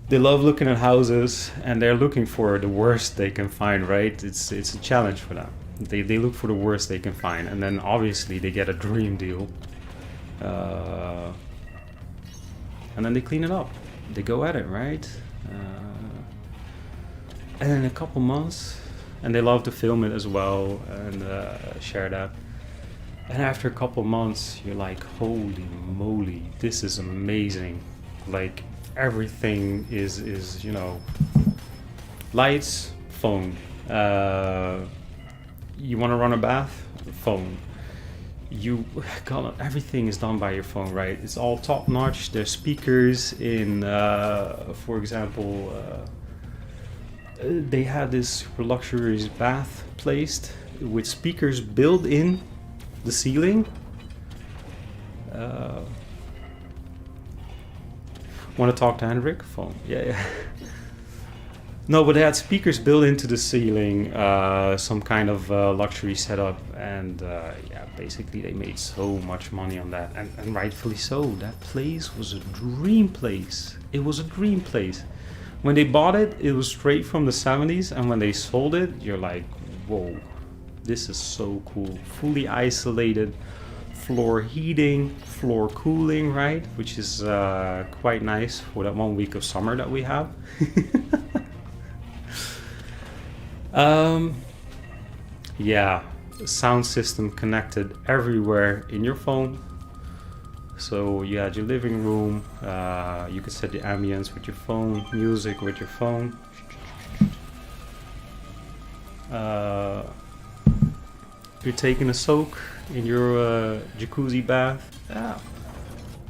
They love looking at houses, and they're looking for the worst they can find, right? It's a challenge for them. They look for the worst they can find, and then obviously they get a dream deal. And then they clean it up. They go at it, right? And in a couple months, and they love to film it as well and share that. And after a couple months, you're like, holy moly, this is amazing. Like, everything is you know, lights, phone. You want to run a bath, phone. Everything is done by your phone, right? It's all top notch. There's speakers in, for example, they had this super luxurious bath placed with speakers built in the ceiling. Want to talk to Hendrik? Phone. Yeah. No, but they had speakers built into the ceiling, some kind of luxury setup, and yeah, basically they made so much money on that, and rightfully so. That place was a dream place. It was a dream place. When they bought it, it was straight from the 70s, and when they sold it, you're like, whoa, this is so cool. Fully isolated, floor heating, floor cooling, right? Which is quite nice for that 1 week of summer that we have. Yeah, sound system connected everywhere in your phone. So you had your living room, you could set the ambience with your phone, music with your phone. You're taking a soak in your jacuzzi bath. Yeah.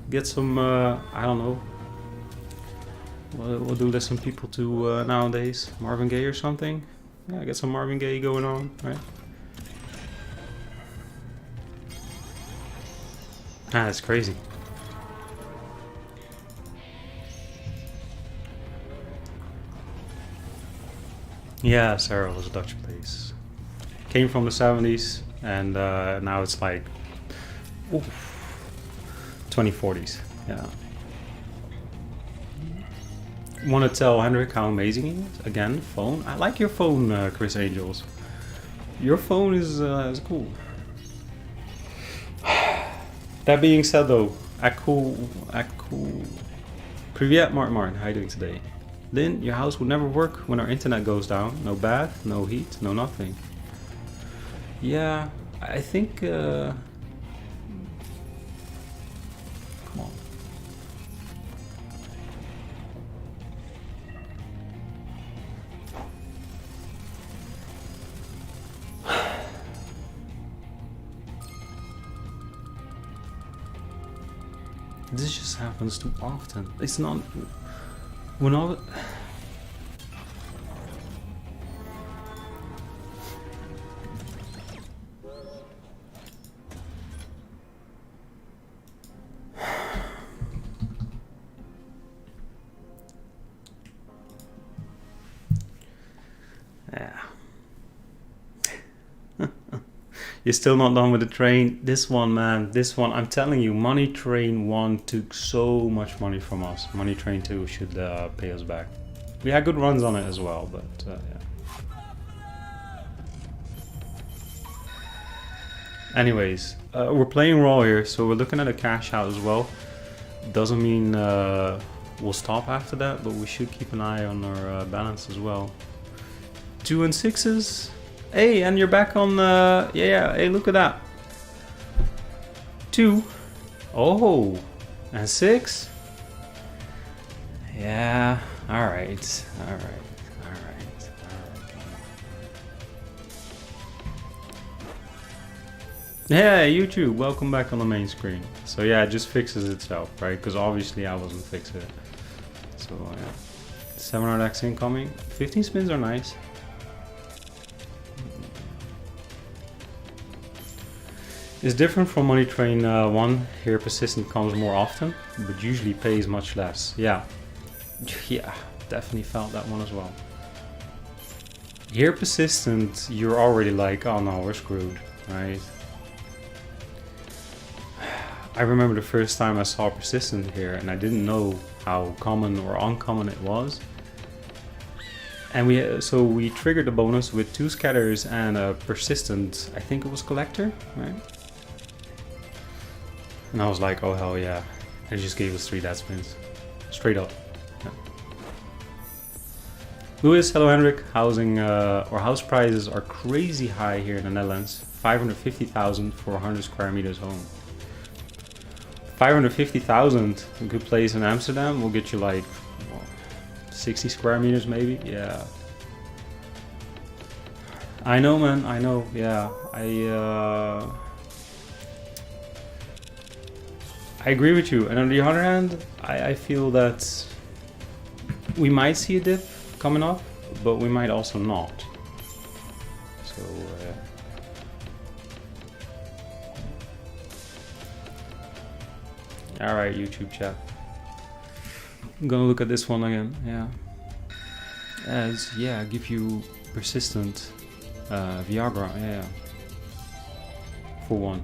Get some, I don't know, what do listen people to nowadays? Marvin Gaye or something? Yeah, get some Marvin Gaye going on, right? Ah, that's crazy. Yeah, Sarah was a Dutch place. Came from the 70s, and now it's like 2040s. Yeah. Want to tell Hendrik how amazing he is? Again, phone. I like your phone, Chris Angels. Your phone is cool. That being said, though, cool. Привет, Martin. How are you doing today? Lynn, your house would never work when our internet goes down. No bath, no heat, no nothing. Yeah, I think. Come on. This just happens too often. It's not. We're not. You're still not done with the train. This one, man, this one, I'm telling you, Money Train 1 took so much money from us. Money Train 2 should pay us back. We had good runs on it as well, but yeah. Anyways, we're playing raw here, so we're looking at a cash out as well. Doesn't mean we'll stop after that, but we should keep an eye on our balance as well. 2 and 6s. Hey, and you're back on yeah, hey, look at that. 2. Oh, and 6. Yeah, all right. Yeah, YouTube, welcome back on the main screen. So yeah, it just fixes itself, right? Because obviously I wasn't fixing it. So yeah, 700x incoming. 15 spins are nice. It's different from Money Train 1. Here persistent comes more often, but usually pays much less. Yeah, yeah, definitely felt that one as well. Here persistent, you're already like, oh no, we're screwed, right? I remember the first time I saw persistent here and I didn't know how common or uncommon it was. And we triggered the bonus with 2 scatters and a persistent, I think it was collector, right? And I was like, oh hell yeah. And it just gave us 3 dead spins. Straight up. Yeah. Louis, hello Hendrik. House prices are crazy high here in the Netherlands. 550,000 for 100 square meters home. 550,000, a good place in Amsterdam will get you like 60 square meters maybe. Yeah. I know, man. I know. Yeah. I agree with you. And on the other hand, I feel that we might see a dip coming up, but we might also not. So. Alright, YouTube chat. I'm gonna look at this one again, yeah. Give you persistent Viagra, yeah. For one.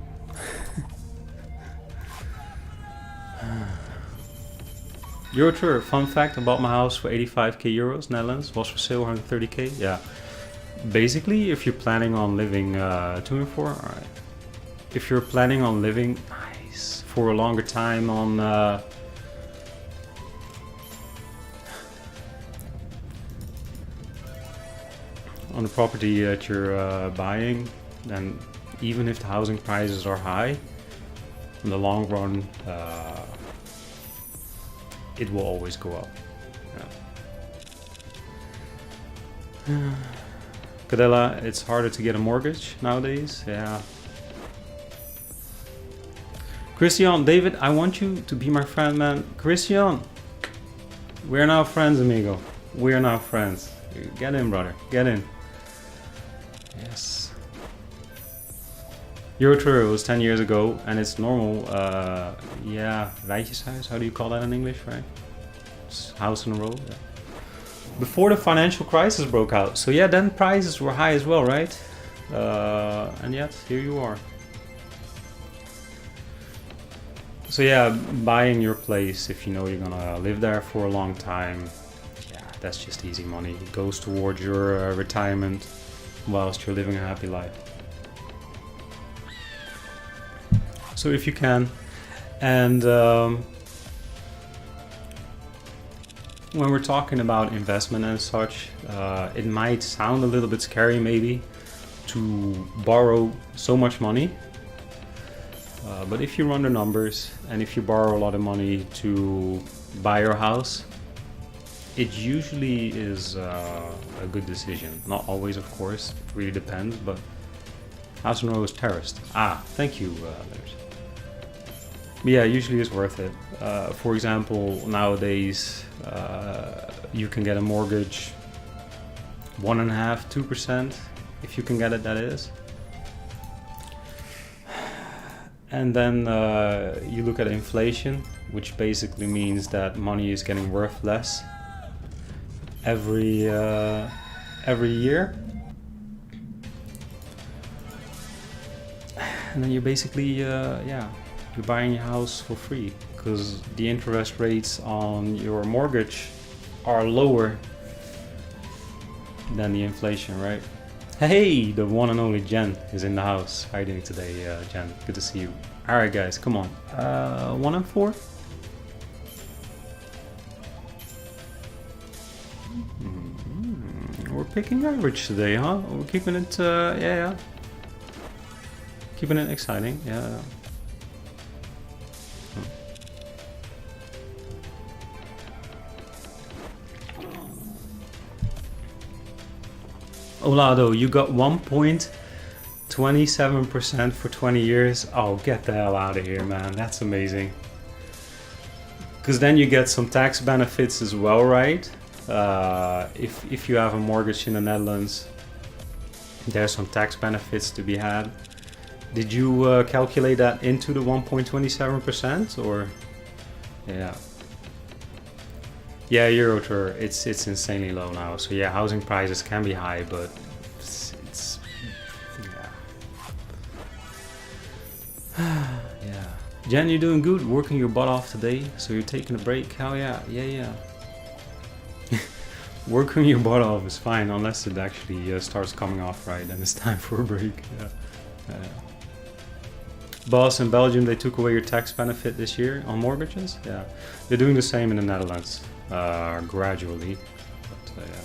Euro tour, fun fact, I bought my house for 85k euros, Netherlands, was for sale 130k, yeah. Basically, if you're planning on living 2 and 4, alright. If you're planning on living for a longer time on the property that you're buying, then even if the housing prices are high, in the long run it will always go up. Yeah. Cadella, it's harder to get a mortgage nowadays, yeah. Christian, David, I want you to be my friend, man. Christian, we're now friends, amigo. We're now friends. Get in, brother. Get in. Yes. Eurotour was 10 years ago, and it's normal. Yeah, rijtjeshuis. How do you call that in English, right? It's house in a row. Yeah. Before the financial crisis broke out. So yeah, then prices were high as well, right? And yet, here you are. So yeah, buying your place, if you know you're gonna live there for a long time, yeah, that's just easy money. It goes towards your retirement whilst you're living a happy life. So if you can, and when we're talking about investment and such, it might sound a little bit scary maybe to borrow so much money. But if you run the numbers and if you borrow a lot of money to buy your house, it usually is a good decision. Not always, of course, it really depends, but house in a row is terraced. Ah, thank you, Lars. But yeah, usually it's worth it. For example, nowadays you can get a mortgage 1.5%, 2%, if you can get it, that is. And then you look at inflation, which basically means that money is getting worth less every year. And then you basically, you're buying your house for free because the interest rates on your mortgage are lower than the inflation, right? Hey, the one and only Jen is in the house. How are you doing today, Jen? Good to see you. Alright guys, come on. 1 and 4? We're picking average today, huh? We're keeping it, yeah. Keeping it exciting, yeah. Olado, you got 1.12 27% for 20 years. Oh, get the hell out of here, man. That's amazing. Because then you get some tax benefits as well, right? If you have a mortgage in the Netherlands, there's some tax benefits to be had. Did you calculate that into the 1.27% or? Yeah. Yeah, Eurotour, it's insanely low now. So yeah, housing prices can be high, but it's yeah. Yeah. Jen, you're doing good, working your butt off today, so you're taking a break. Hell yeah, yeah. Working your butt off is fine, unless it actually starts coming off right, and it's time for a break. Yeah. Boss, in Belgium, they took away your tax benefit this year on mortgages. Yeah, they're doing the same in the Netherlands, gradually. But, yeah.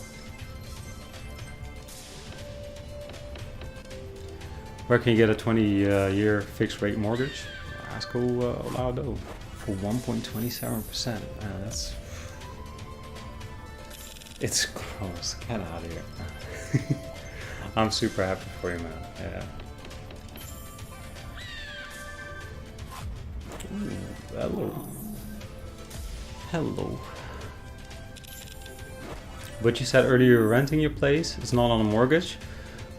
Where can you get a 20-year fixed rate mortgage? Ask Olado for 1.27%. That's. It's gross. Get out of here. I'm super happy for you, man. Yeah. Ooh, hello. Hello. But you said earlier you're renting your place. It's not on a mortgage.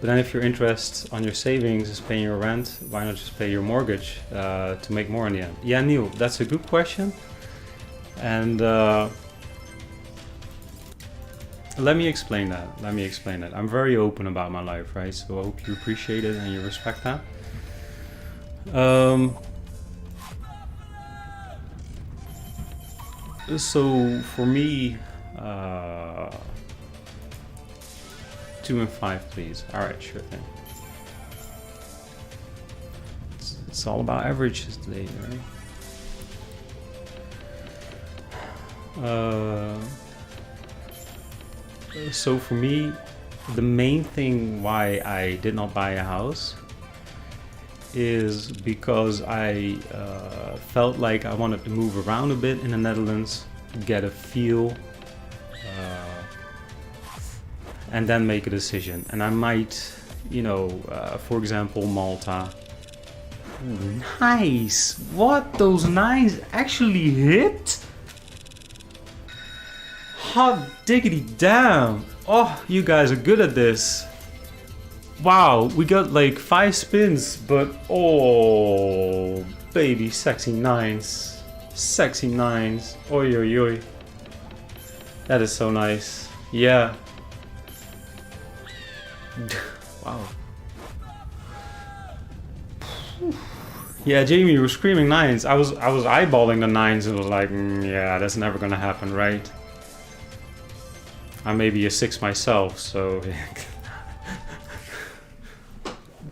But then if your interest on your savings is paying your rent, why not just pay your mortgage to make more in the end? Yeah, Neil, that's a good question. And let me explain that. I'm very open about my life, right? So I hope you appreciate it and you respect that. So for me, 2 and 5, please. All right, sure thing. It's all about averages today, right? So for me, the main thing why I did not buy a house is because I felt like I wanted to move around a bit in the Netherlands, get a feel, and then make a decision. And I might, for example, Malta. Ooh, nice! What? Those 9s actually hit? Hot diggity damn! Oh, you guys are good at this. Wow, we got like 5 spins, but oh, baby, sexy 9s. Sexy 9s. Oi, oi, oi. That is so nice. Yeah. Wow. Yeah, Jamie, you were screaming 9s. I was eyeballing the 9s and was like, yeah, that's never gonna happen, right? I may be a 6 myself, so.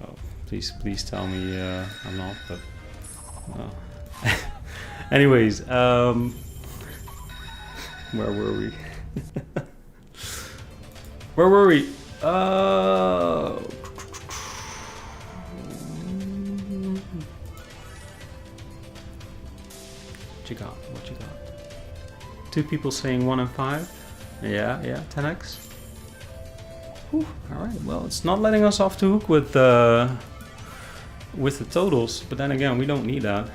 Oh, please tell me I'm not. But no. Anyways, where were we? Where were we? What you got? What you got? 2 people saying 1 and 5. Yeah, 10x. Whew, all right. Well, it's not letting us off the hook with the totals, but then again, we don't need that.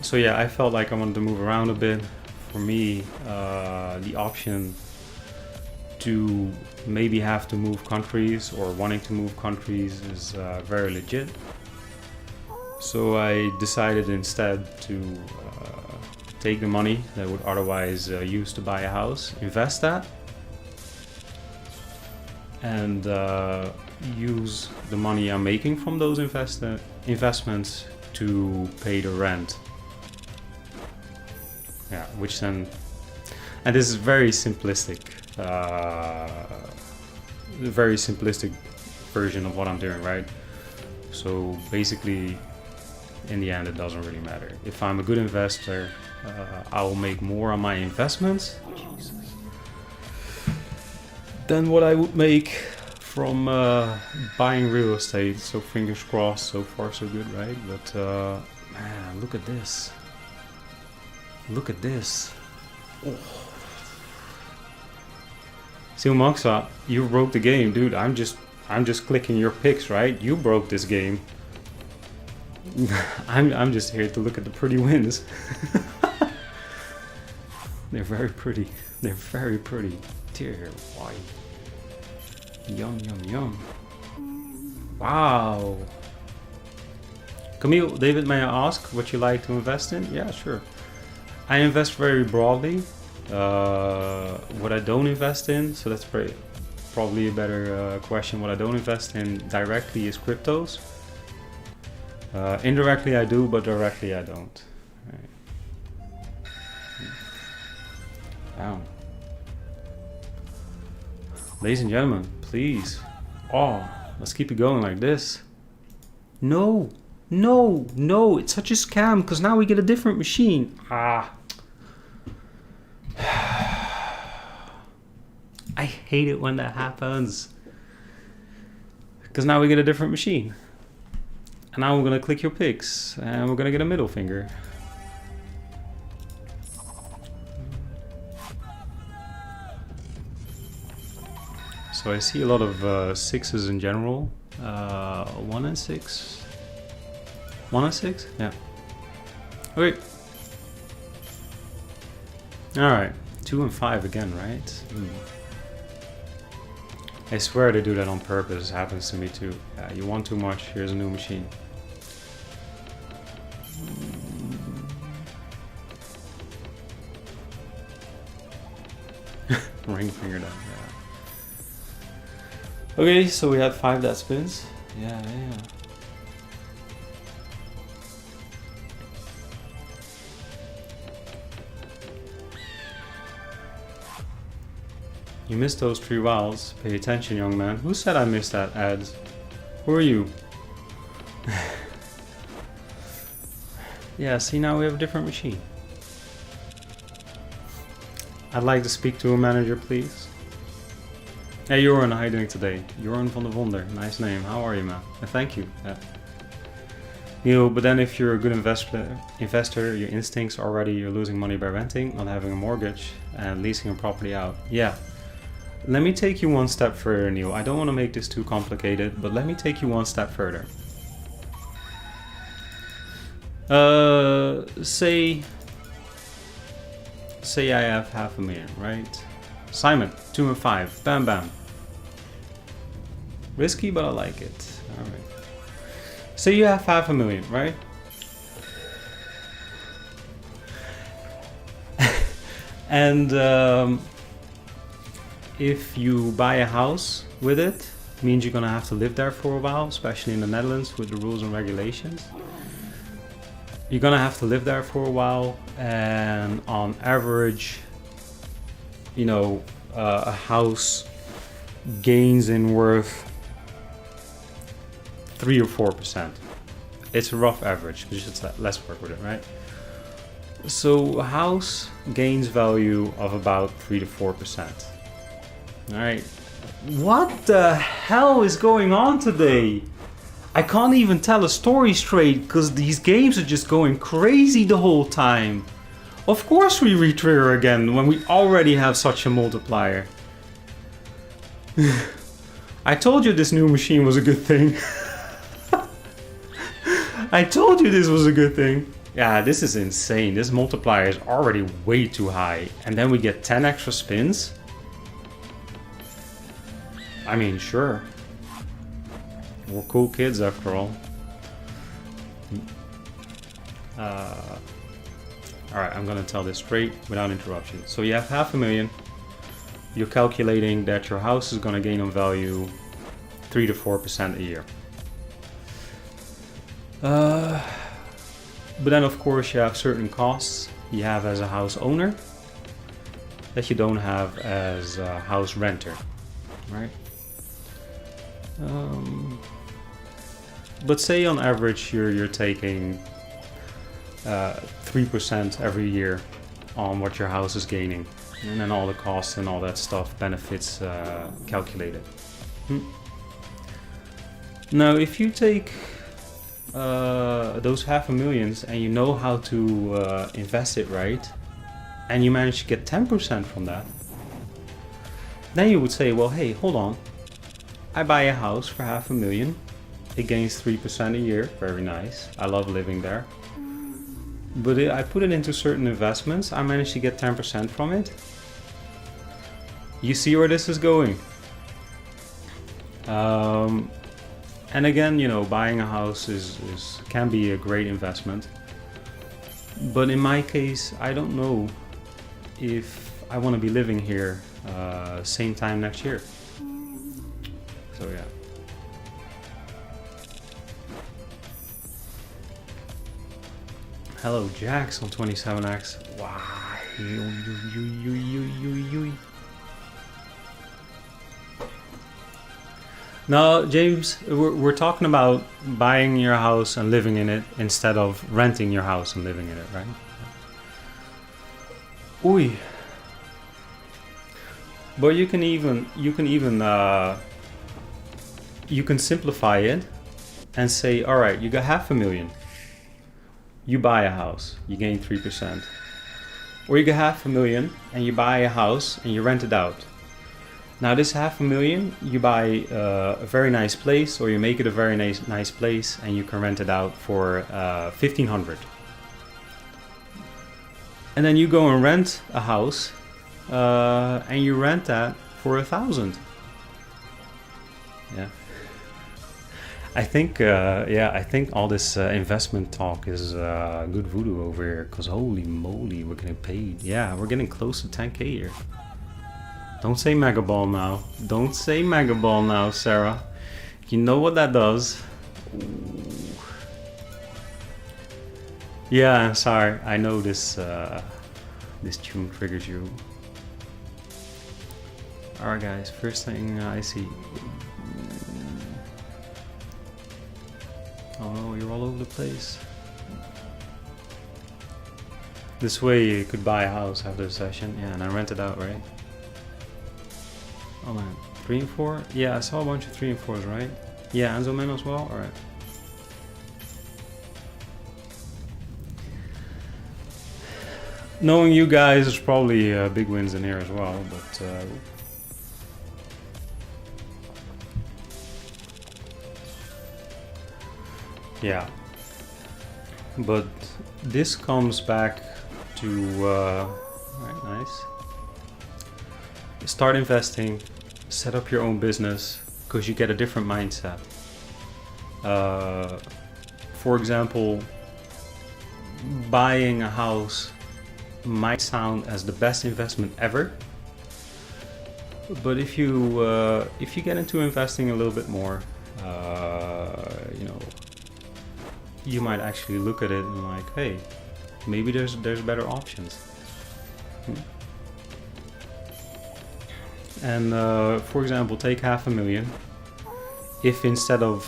So yeah, I felt like I wanted to move around a bit. For me, the option to maybe have to move countries or wanting to move countries is very legit. So I decided instead to take the money that I would otherwise use to buy a house, invest that, and use the money I'm making from those investments to pay the rent. Yeah, which then, and this is very simplistic, very simplistic version of what I'm doing, right? So basically, in the end, it doesn't really matter. If I'm a good investor, I will make more on my investments than what I would make from buying real estate. So fingers crossed, so far so good, right? But man, look at this. Look at this. Oh. Silmoxa, you broke the game, dude. I'm just clicking your picks, right? You broke this game. I'm just here to look at the pretty wins. They're very pretty. They're very pretty. Dear, why? Yum, yum, yum. Wow. Camille, David, may I ask what you like to invest in? Yeah, sure. I invest very broadly. What I don't invest in, so that's probably a better question. What I don't invest in directly is cryptos. Indirectly I do, but directly I don't. Right. Wow. Ladies and gentlemen, please. Oh, let's keep it going like this. No, no, no, it's such a scam because now we get a different machine. Ah. I hate it when that happens. Because now we get a different machine. And now we're gonna click your picks and we're gonna get a middle finger. So I see a lot of sixes in general. 1 and 6. 1 and 6? Yeah. Okay. Alright. 2 and 5 again, right? I swear they do that on purpose. It happens to me too. Yeah, you want too much, here's a new machine. Ring finger down, yeah. Okay, so we had 5 dead spins. Yeah. You missed those 3 wilds. Pay attention, young man. Who said I missed that ads? Who are you? Yeah, see, now we have a different machine. I'd like to speak to a manager, please. Hey, Joran, how are you doing today? Joran van der Wonder. Nice name. How are you, man? Thank you. Yeah. Neil, but then if you're a good investor, your instincts already, you're losing money by renting, not having a mortgage, and leasing a property out. Yeah. Let me take you one step further, Neil. I don't want to make this too complicated, but let me take you one step further. Say I have 500,000, right? Simon, 2 and 5, bam bam. Risky, but I like it. All right. Say you have 500,000, right? And if you buy a house with it, means you're gonna have to live there for a while, especially in the Netherlands with the rules and regulations. You're gonna have to live there for a while, and on average, you know, a house gains in worth 3 or 4%. It's a rough average, but just let's work with it, right? So a house gains value of about 3 to 4%. All right. What the hell is going on today? I can't even tell a story straight because these games are just going crazy the whole time. Of course we re-trigger again when we already have such a multiplier. I told you this new machine was a good thing. I told you this was a good thing. Yeah, this is insane. This multiplier is already way too high. And then we get 10 extra spins. I mean, sure. We're cool kids after all. Alright, I'm gonna tell this straight without interruption. So you have 500,000. You're calculating that your house is gonna gain on value 3 to 4% a year. But then of course you have certain costs you have as a house owner that you don't have as a house renter, right? But say on average you're taking 3% every year on what your house is gaining, and then all the costs and all that stuff, benefits calculated. Now if you take those 500,000 and you know how to invest it right, and you manage to get 10% from that, Then you would say, well, hey, hold on. I buy a house for $500,000. It gains 3% a year. Very nice. I love living there. But I put it into certain investments. I managed to get 10% from it. You see where this is going. And again, you know, buying a house can be a great investment. But in my case, I don't know if I want to be living here same time next year. So yeah. Hello, Jax on 27x. Wow. No, James, we're talking about buying your house and living in it instead of renting your house and living in it, right? Oei. But you can simplify it and say, all right, you got $500,000. You buy a house, you gain 3%. Or you get $500,000 and you buy a house and you rent it out. Now this $500,000, you buy a very nice place, or you make it a very nice place, and you can rent it out for $1,500. And then you go and rent a house, and you rent that for $1,000. Yeah. I think all this investment talk is good voodoo over here, because holy moly, we're getting paid. Yeah, we're getting close to 10K here. Don't say Mega Ball now. Don't say Mega Ball now, Sarah. You know what that does. Ooh. Yeah, I'm sorry. I know this this tune triggers you. Alright guys, first thing I see. Oh no, you're all over the place. This way you could buy a house after the session. Yeah, and I rent it out, right? Oh man, 3 and 4? Yeah, I saw a bunch of 3 and 4s, right? Yeah, Enzo Man as well? Alright. Knowing you guys, there's probably big wins in here as well, but... yeah. But this comes back to... right, nice. Start investing, set up your own business, because you get a different mindset. For example, buying a house might sound as the best investment ever, but if you get into investing a little bit more, you know, you might actually look at it and like, hey, maybe there's better options. And for example, take $500,000. If instead of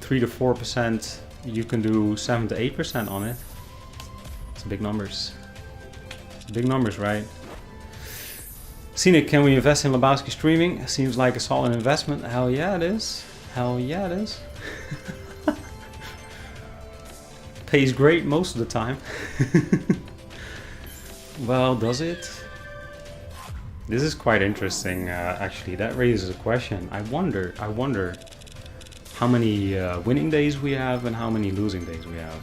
3 to 4%, you can do 7 to 8% on it, it's big numbers. It's big numbers, right? Scenic, can we invest in Lebowski streaming? Seems like a solid investment. Hell yeah, it is. Hell yeah, it is. Pays great most of the time. Well, does it? This is quite interesting, actually. That raises a question. I wonder how many winning days we have and how many losing days we have.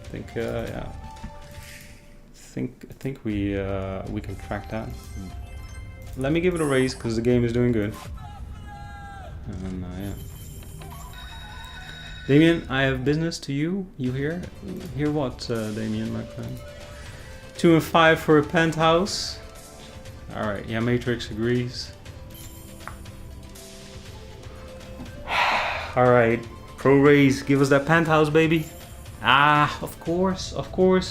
I think, yeah. I think we can track that. Let me give it a raise because the game is doing good. And yeah. Damien, I have business to you. You hear? Hear what, Damien, my friend? 2 and 5 for a penthouse. All right, yeah, Matrix agrees. All right, pro raise, give us that penthouse, baby. Ah, of course,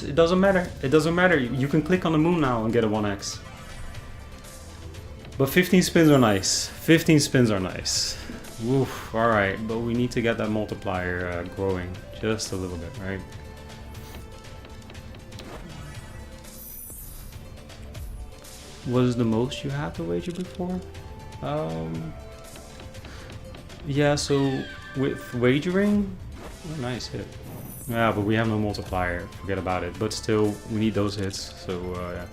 it doesn't matter. It doesn't matter. You can click on the moon now and get a 1x. But 15 spins are nice. 15 spins are nice. Oof, all right, but we need to get that multiplier growing just a little bit, right? What is the most you had to wager before? Yeah, so with wagering, oh, nice hit. Yeah, but we have no multiplier. Forget about it. But still, we need those hits. So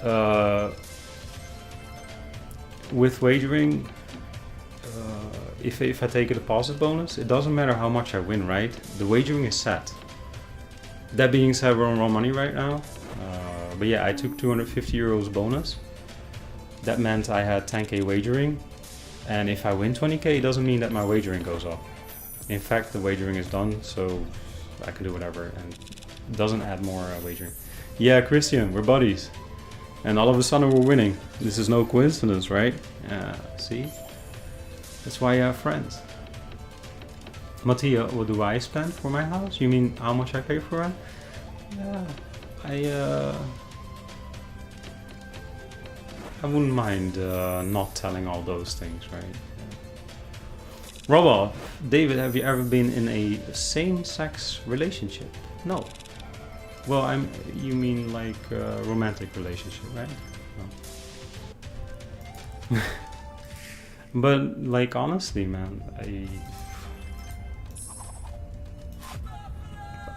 yeah. With wagering, if I take a deposit bonus, it doesn't matter how much I win, right? The wagering is set. That being said, we're on raw money right now. But yeah, I took 250 euros bonus. That meant I had 10k wagering. And if I win 20k, it doesn't mean that my wagering goes up. In fact, the wagering is done, so I can do whatever. And it doesn't add more wagering. Yeah, Christian, we're buddies. And all of a sudden we're winning. This is no coincidence, right? See? That's why you have friends. Mattia, what do I spend for my house? You mean how much I pay for it? Yeah, I wouldn't mind not telling all those things, right? Yeah. Robo, David, have you ever been in a same-sex relationship? No. Well, you mean like a romantic relationship, right? No. But like honestly, man,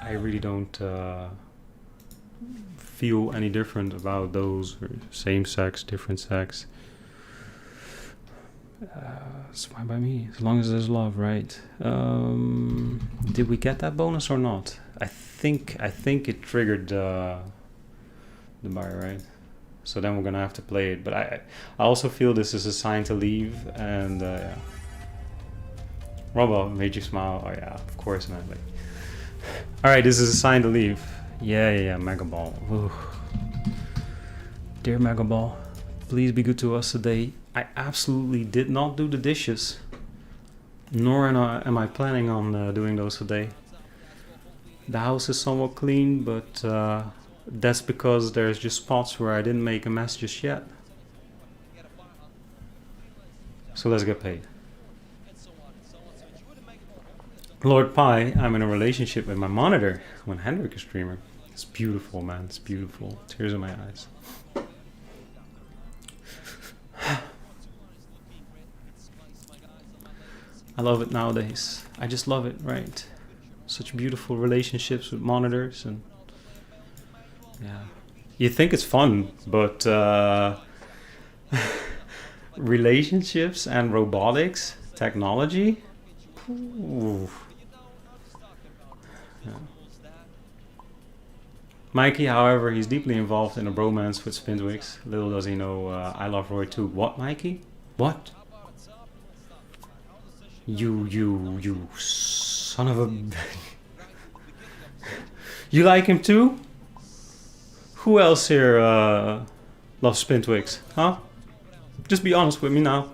I really don't feel any different about those same sex, different sex. It's fine by me, as long as there's love, right? Did we get that bonus or not? I think it triggered the buy, right? So then we're gonna have to play it. But I also feel this is a sign to leave, and yeah. Robo made you smile. Oh yeah, of course, man. Like, all right, this is a sign to leave. Yeah, Mega Ball. Ooh. Dear Mega Ball, please be good to us today. I absolutely did not do the dishes, nor am I planning on doing those today. The house is somewhat clean, but that's because there's just spots where I didn't make a mess just yet. So let's get paid. Lord Pi, I'm in a relationship with my monitor when Hendrik is streamer. It's beautiful, man. It's beautiful. Tears in my eyes. I love it nowadays. I just love it, right? Such beautiful relationships with monitors, and yeah. You think it's fun, but relationships and robotics, technology, ooh. Yeah. Mikey, however, he's deeply involved in a bromance with Spintwix. Little does he know, I love Roy too. What, Mikey? What? You son of a... You like him too? Who else here loves Spintwix? Huh? Just be honest with me now.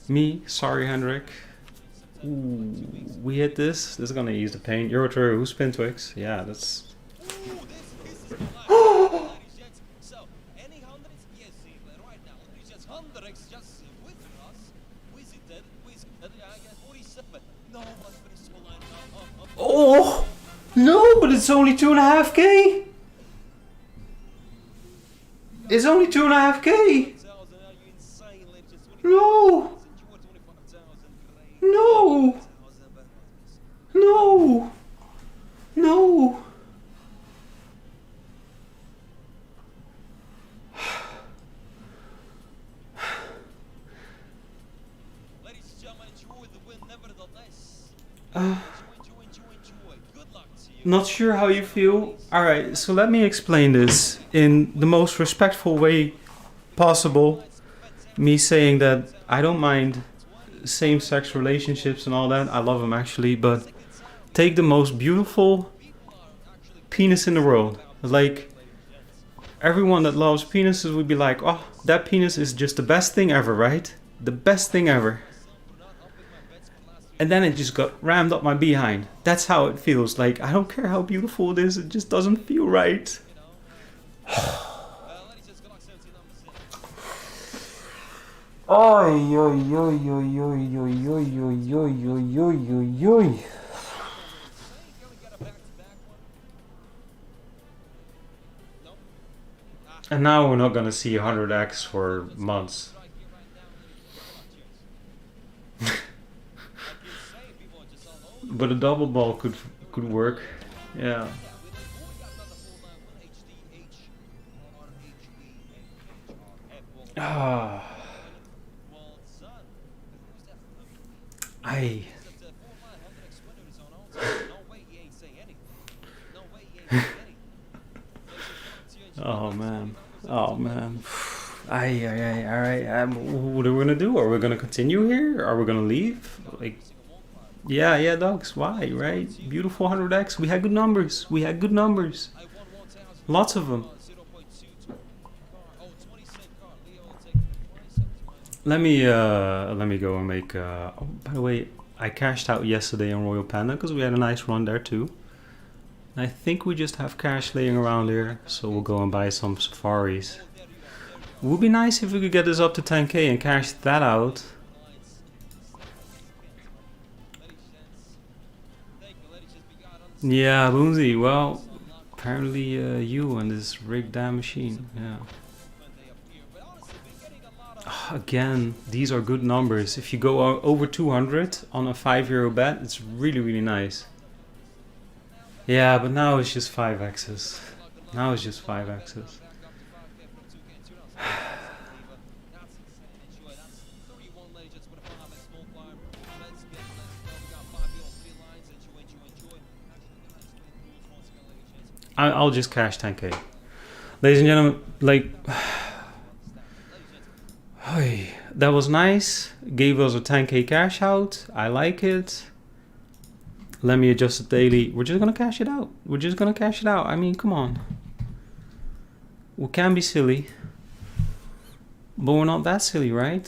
Me, sorry Hendrik. Ooh, we hit this. This is gonna ease the pain. Euro true, who's Spintwix? Yeah, that's... Oh no, but it's only 2.5k. It's only 2.5k. No. No. No. No. Ladies and gentlemen, enjoy the win nevertheless. Not sure how you feel. Alright, so let me explain this in the most respectful way possible. Me saying that I don't mind same-sex relationships and all that. I love them actually, but take the most beautiful penis in the world. Like, everyone that loves penises would be like, oh, that penis is just the best thing ever, right? The best thing ever. And then it just got rammed up my behind. That's how it feels. Like, I don't care how beautiful it is, it just doesn't feel right. Oi, oi, oi, oi, oi, oi, oi, oi, oi, oi, oi, oi. And now we're not gonna see 100x for months. But a double ball could work. Yeah. Ah. Oh man. Oh man. Alright. What are we gonna do? Are we gonna continue here? Are we gonna leave? Like, yeah, dogs. Why, right? Beautiful 100x. We had good numbers. Lots of them. Let me go and make. Oh, by the way, I cashed out yesterday on Royal Panda because we had a nice run there too. I think we just have cash laying around here, so we'll go and buy some safaris. It would be nice if we could get this up to 10k and cash that out. Yeah, Boomsy, well, apparently you and this rigged damn machine, yeah. Again, these are good numbers. If you go over 200 on a €5 bet, it's really, really nice. Yeah, but now it's just 5x's. I'll just cash 10k. Ladies and gentlemen, like, that was nice. Gave us a 10k cash out. I like it. Let me adjust the daily. We're just gonna cash it out. I mean, come on. We can be silly, but we're not that silly, right?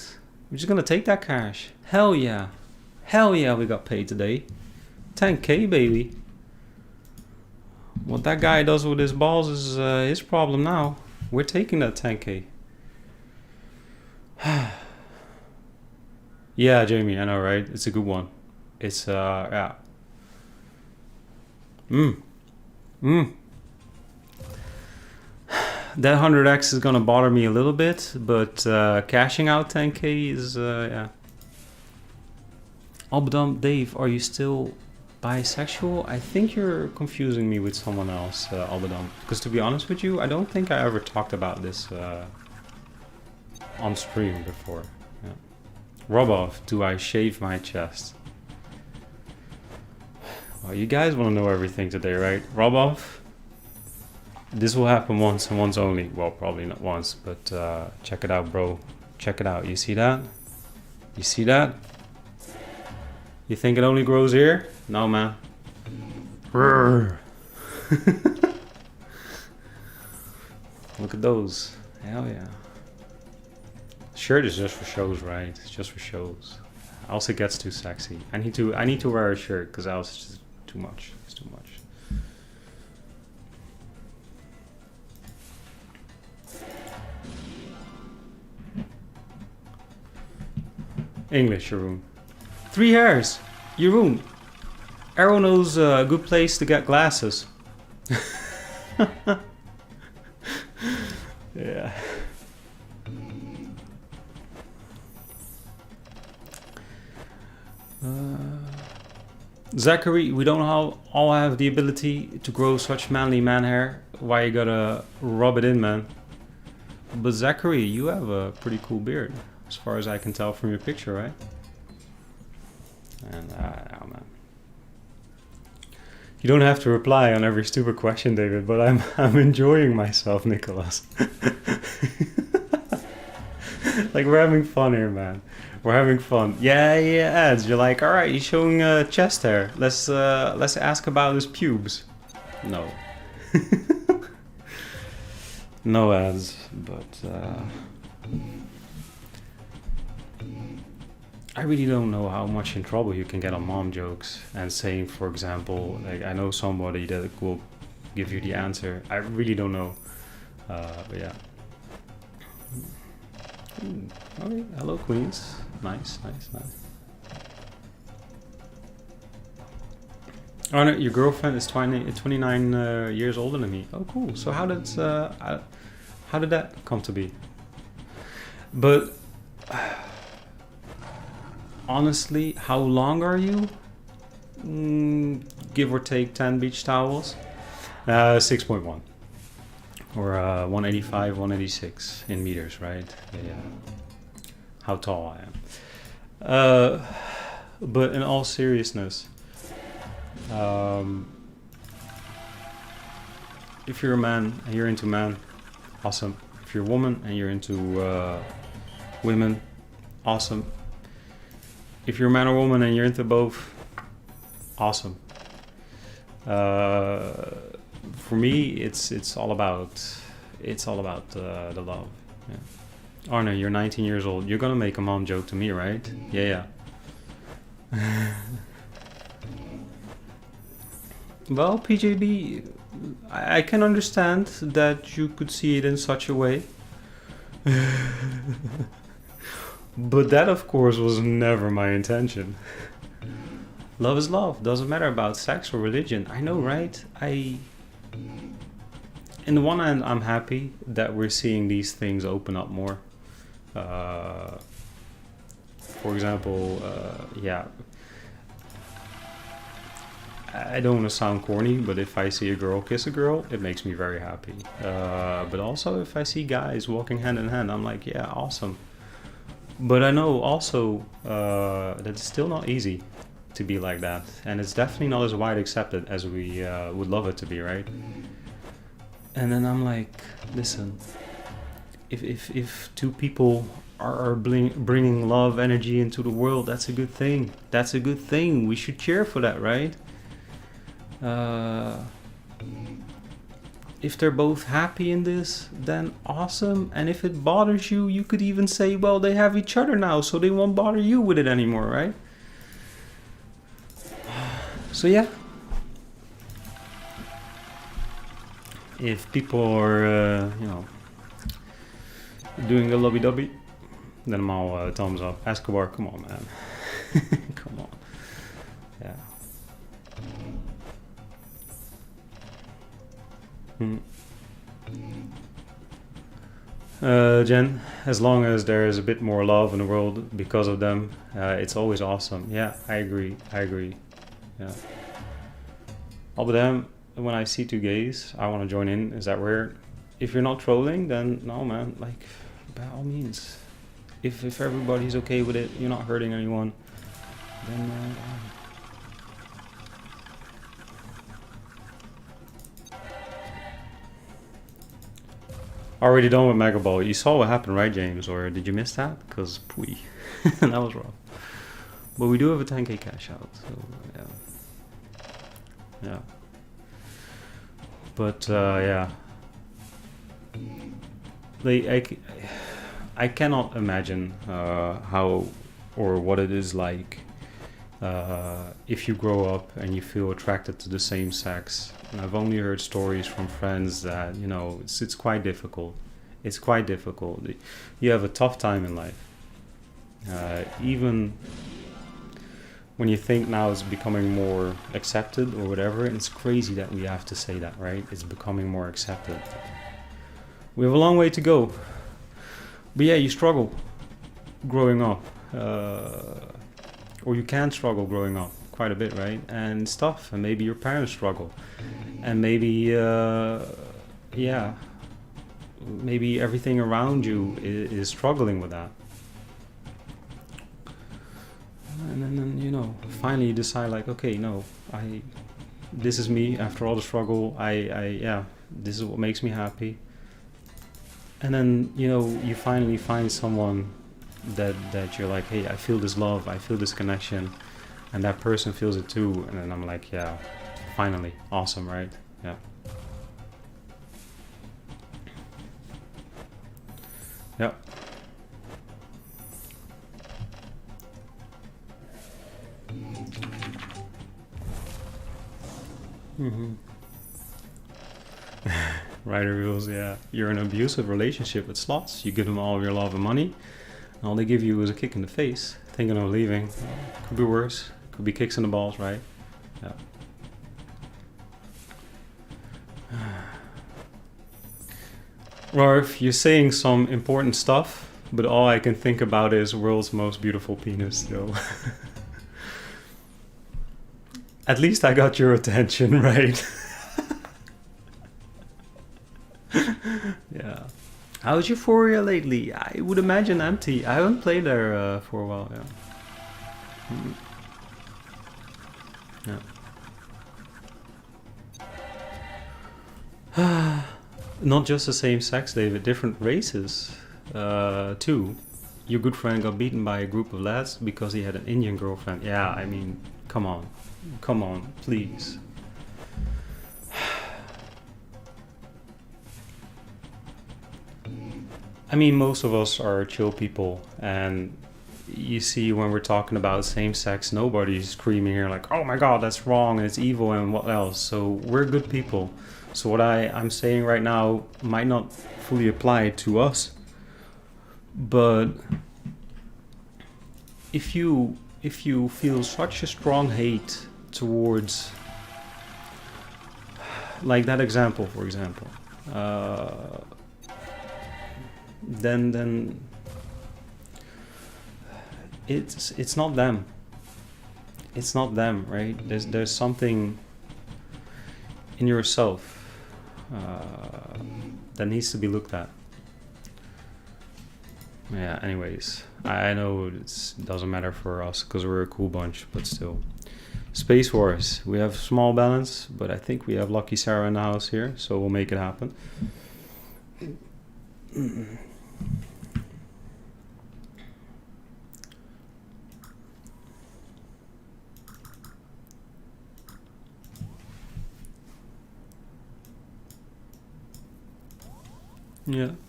We're just gonna take that cash. Hell yeah, we got paid today. 10k, baby. What that guy does with his balls is his problem now. We're taking that 10k. Yeah, Jamie, I know, right? It's a good one. It's yeah. That 100x is gonna bother me a little bit, but cashing out 10k is yeah. Albadum, Dave, are you still bisexual? I think you're confusing me with someone else, Albadum. Because to be honest with you, I don't think I ever talked about this on stream before. Yeah. Robov, do I shave my chest? Well, you guys want to know everything today, right? Robov, this will happen once and once only. Well, probably not once, but check it out, bro. Check it out. You see that? You see that? You think it only grows here? No, man. Look at those. Hell yeah. Shirt is just for shows, right? It's just for shows. Else it gets too sexy. I need to wear a shirt because else it's just too much. It's too much. English, Jeroen. 3 hairs. Jeroen. Arrow knows a good place to get glasses. Yeah. Zachary, we don't all have the ability to grow such manly man hair. Why you gotta rub it in, man? But Zachary, you have a pretty cool beard, as far as I can tell from your picture, right? And oh man, you don't have to reply on every stupid question, David. But I'm enjoying myself, Nicholas. Like, we're having fun here, man. We're having fun. Yeah, ads. You're like, all right, he's showing chest hair. Let's ask about his pubes. No. No ads, but I really don't know how much in trouble you can get on mom jokes and saying, for example, like, I know somebody that will give you the answer. I really don't know, but yeah. Okay, hello Queens. Nice. Oh no, your girlfriend is 29 years older than me. Oh cool. So how How did that come to be? But honestly, how long are you? Give or take 10 beach towels. 6.1 or 185, 186 in meters, right? Yeah. How tall I am. But in all seriousness, if you're a man and you're into men, awesome. If you're a woman and you're into women, awesome. If you're a man or woman and you're into both, awesome. For me, it's all about the love. Yeah. Arne, you're 19 years old. You're gonna make a mom joke to me, right? Yeah. Well, PJB, I can understand that you could see it in such a way. But that, of course, was never my intention. Love is love. Doesn't matter about sex or religion. I know, right? In the one hand, I'm happy that we're seeing these things open up more. For example, yeah. I don't want to sound corny, but if I see a girl kiss a girl, it makes me very happy. But also if I see guys walking hand in hand, I'm like, yeah, awesome. But I know also that it's still not easy to be like that. And it's definitely not as wide accepted as we would love it to be, right? And then I'm like, listen, if two people are bringing love, energy into the world, that's a good thing. That's a good thing. We should cheer for that, right? If they're both happy in this, then awesome. And if it bothers you, you could even say, well, they have each other now, so they won't bother you with it anymore, right? So yeah, if people are, doing a lovey-dovey, then I'm all thumbs up. Escobar, come on, man. Come on. Yeah. Jen, as long as there is a bit more love in the world because of them, it's always awesome. Yeah, I agree. Yeah. All but them, when I see two gays, I want to join in. Is that weird? If you're not trolling, then no, man. Like, by all means. If everybody's okay with it, you're not hurting anyone, then already done with Mega Ball. You saw what happened, right, James? Or did you miss that? Because, pooey. That was rough. But we do have a 10k cash out, so yeah. Yeah. But, yeah. I cannot imagine how or what it is like if you grow up and you feel attracted to the same sex. And I've only heard stories from friends that, it's quite difficult. It's quite difficult. You have a tough time in life. Even when you think now it's becoming more accepted or whatever, and it's crazy that we have to say that, right? It's becoming more accepted. We have a long way to go. But yeah, you struggle growing up. Or you can struggle growing up quite a bit, right? And it's tough. And maybe your parents struggle. And maybe, maybe everything around you is struggling with that. And then, finally you decide like, okay, no, this is me after all the struggle. This is what makes me happy. And then, you finally find someone that you're like, hey, I feel this love, I feel this connection, and that person feels it too. And then I'm like, yeah, finally, awesome, right? Yeah. Yeah. Rider rules, yeah. You're in an abusive relationship with slots. You give them all of your love and money, and all they give you is a kick in the face, thinking of leaving. Could be worse. Could be kicks in the balls, right? Yeah. Or if you're saying some important stuff, but all I can think about is world's most beautiful penis, though. At least I got your attention, right? Yeah. How's Euphoria lately? I would imagine empty. I haven't played there for a while, yeah. Yeah. Not just the same sex, David, different races too. Your good friend got beaten by a group of lads because he had an Indian girlfriend. Yeah, I mean, come on, please. I mean, most of us are chill people, and you see when we're talking about same sex, nobody's screaming here like, oh my god, that's wrong and it's evil and what else. So we're good people. So what I'm saying right now might not fully apply to us, but if you feel such a strong hate towards, like that example, for example, then it's not them. It's not them, right? There's something in yourself that needs to be looked at. Yeah, anyways, I know it doesn't matter for us because we're a cool bunch, but still. Space Wars, we have small balance, but I think we have Lucky Sarah in the house here, so we'll make it happen.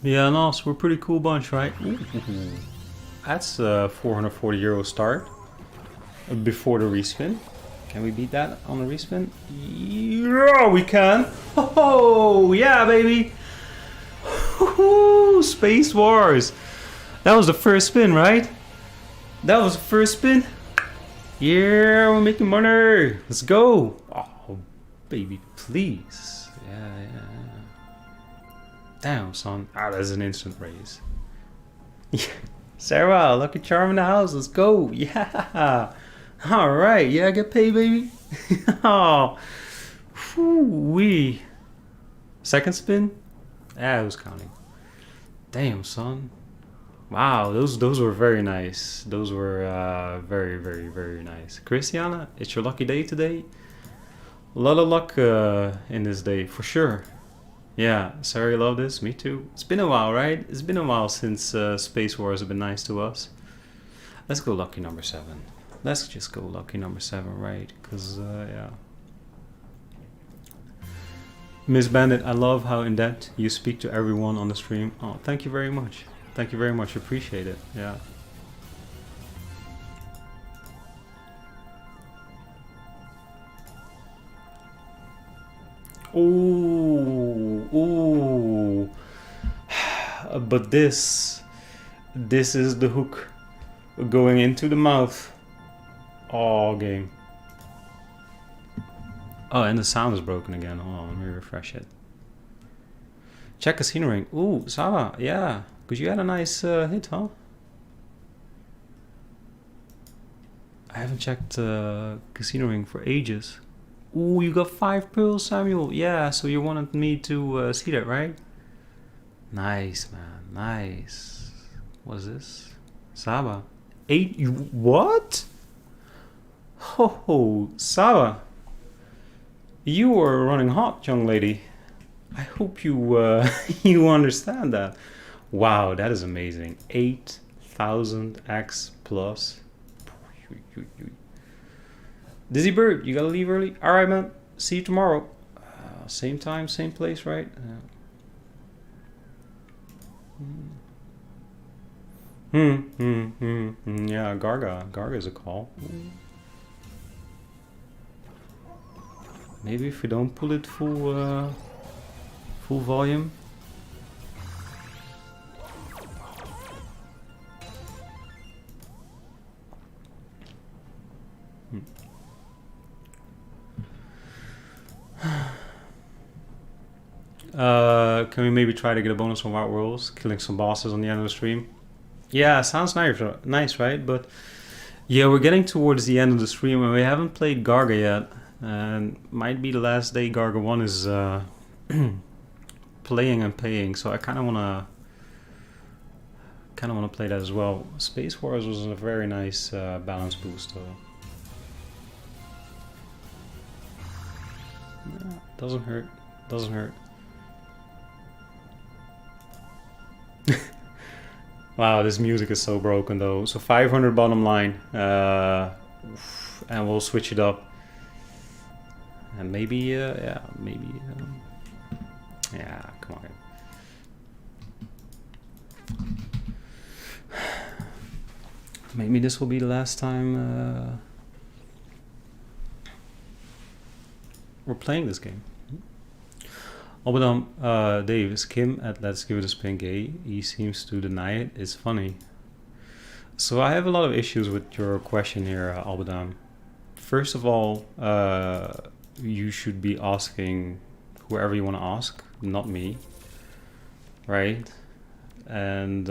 Yeah, Nos, we're a pretty cool bunch, right? Ooh. That's a 440 euro start before the respin. Can we beat that on the respin? Yeah, we can. Oh, yeah, baby. Space Wars. That was the first spin, right? That was the first spin. Yeah, we're making money. Let's go. Oh, baby, please. Yeah. Damn, son. Ah, that's an instant raise. Yeah. Sarah, Lucky Charm in the house. Let's go. Yeah. All right. Yeah, get paid, baby. Oh. Wee. Second spin? Yeah, I was counting. Damn, son. Wow, those were very nice. Those were very, very, very nice. Christiana, it's your lucky day today. A lot of luck in this day, for sure. Yeah, sorry, love this. Me too. It's been a while, right? It's been a while since Space Wars have been nice to us. Let's go lucky number 7. Let's just go lucky number 7, right? Because, yeah. Miss Bandit, I love how in depth you speak to everyone on the stream. Oh, thank you very much. Thank you very much. Appreciate it. Yeah. Ooh. But this is the hook going into the mouth. Oh, game. Oh, and the sound is broken again. Hold on, let me refresh it. Check Casino Ring. Ooh, Sava, yeah. Because you had a nice hit, huh? I haven't checked Casino Ring for ages. Ooh, you got 5 pearls, Samuel. Yeah, so you wanted me to see that, right? Nice, man. Nice. What is this? Saba. 8. You what? Oh, Saba. You are running hot, young lady. I hope you you understand that. Wow, that is amazing. 8,000x plus. Dizzy Bird, you gotta leave early. All right, man. See you tomorrow. Same time, same place, right? Yeah, Garga's a call. Maybe if we don't pull it full volume. Can we maybe try to get a bonus from Wild Worlds, killing some bosses on the end of the stream? Yeah, sounds nice, right? But yeah, we're getting towards the end of the stream and we haven't played Garga yet. And might be the last day Garga 1 is playing and paying, so I kind of wanna play that as well. Space Wars was a very nice balance boost though. Yeah, doesn't hurt. Doesn't hurt. Wow, this music is so broken though. So 500 bottom line, and we'll switch it up. And maybe, yeah, maybe, yeah, come on. Maybe this will be the last time we're playing this game. Dave, is Kim at Let's Give It a Spin gay? He seems to deny it. It's funny. So I have a lot of issues with your question here, Albadam. First of all, you should be asking whoever you want to ask, not me. Right? And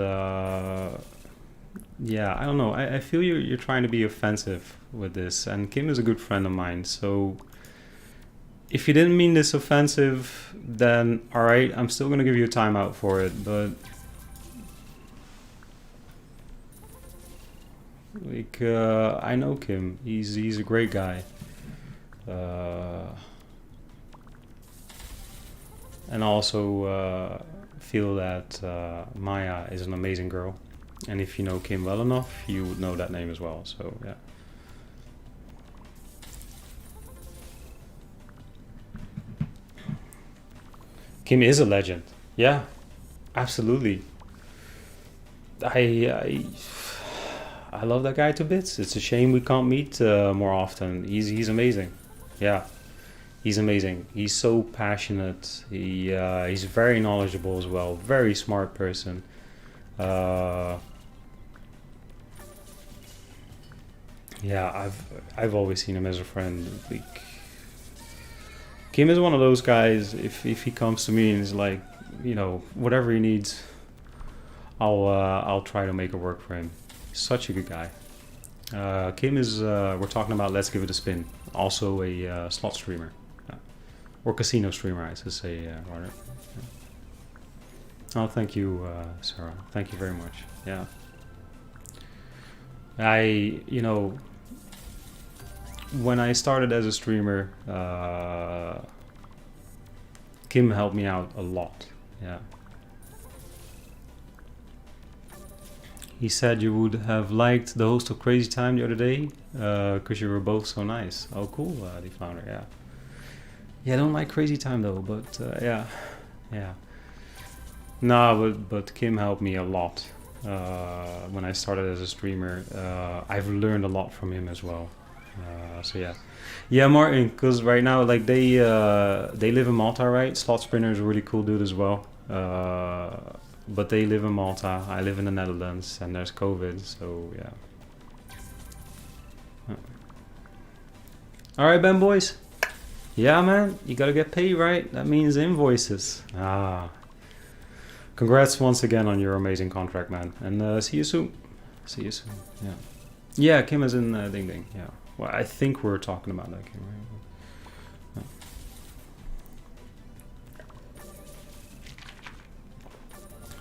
yeah, I don't know. I feel you're trying to be offensive with this. And Kim is a good friend of mine, so if you didn't mean this offensive, then alright, I'm still gonna give you a timeout for it, but like, I know Kim, he's a great guy. And also feel that Maya is an amazing girl. And if you know Kim well enough, you would know that name as well, so yeah. Kim is a legend. Yeah, absolutely. I love that guy to bits. It's a shame we can't meet more often. He's amazing. Yeah, he's amazing. He's so passionate. He's very knowledgeable as well. Very smart person. Yeah, I've always seen him as a friend. Like, Kim is one of those guys, if he comes to me and is like, you know, whatever he needs, I'll try to make it work for him. Such a good guy. Kim is, we're talking about Let's Give It a Spin. Also a slot streamer. Or casino streamer, I should say, rather. Oh, thank you, Sarah. Thank you very much. Yeah. You know, when I started as a streamer, Kim helped me out a lot. Yeah. He said you would have liked the host of Crazy Time the other day, because you were both so nice. Oh, cool, the founder. Yeah. Yeah, I don't like Crazy Time though, but yeah, yeah. No, but Kim helped me a lot when I started as a streamer. I've learned a lot from him as well. So yeah, Martin, because right now, like, they live in Malta, right? Slot Spinner is a really cool dude as well. But they live in Malta. I live in the Netherlands, and there's COVID, so yeah. All right, Ben boys. Yeah, man, you gotta get paid, right? That means invoices. Congrats once again on your amazing contract, man. And see you soon. See you soon. Yeah. Yeah, Kim is in Ding Ding. Yeah. Well, I think we're talking about that, Kim, right? Yeah.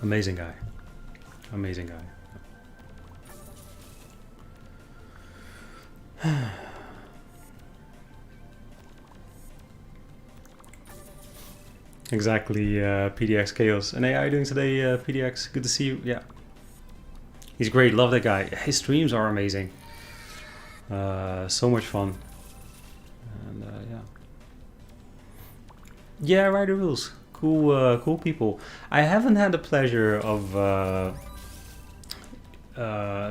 Amazing guy. Amazing guy. Exactly, PDX Chaos. And hey, how are you doing today, PDX? Good to see you. Yeah. He's great. Love that guy. His streams are amazing. So much fun. And yeah. Yeah, Rider Rules. Cool, cool people. I haven't had the pleasure of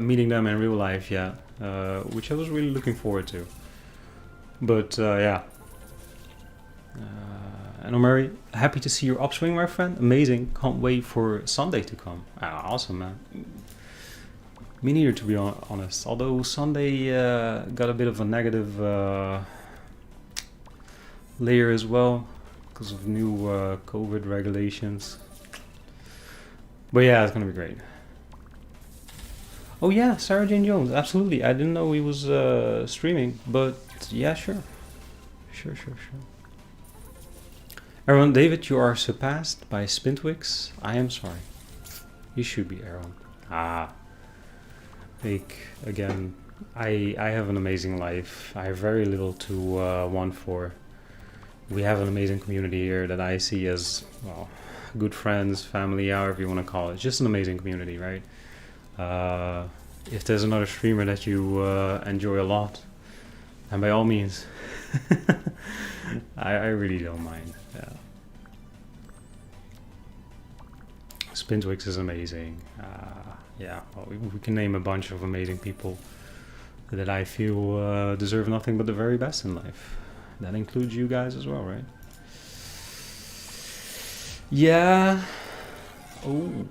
meeting them in real life yet, which I was really looking forward to. But yeah. And Omari, happy to see your upswing, my friend. Amazing. Can't wait for Sunday to come. Awesome, man. Me neither, to be honest. Although Sunday got a bit of a negative layer as well. because of new COVID regulations. But yeah, it's gonna be great. Oh yeah, Sarah Jane Jones, absolutely. I didn't know he was streaming, but yeah, sure. Sure. Aaron, David, you are surpassed by Spintwix. I am sorry. You should be Aaron. Again, I have an amazing life. I have very little to want for. We have an amazing community here that I see as, well, good friends, family, however you want to call it. Just an amazing community, right? If there's another streamer that you enjoy a lot, and by all means, I really don't mind. Yeah. Spintwix is amazing. Yeah, well, we can name a bunch of amazing people that I feel deserve nothing but the very best in life. That includes you guys as well, right? Yeah. Oh.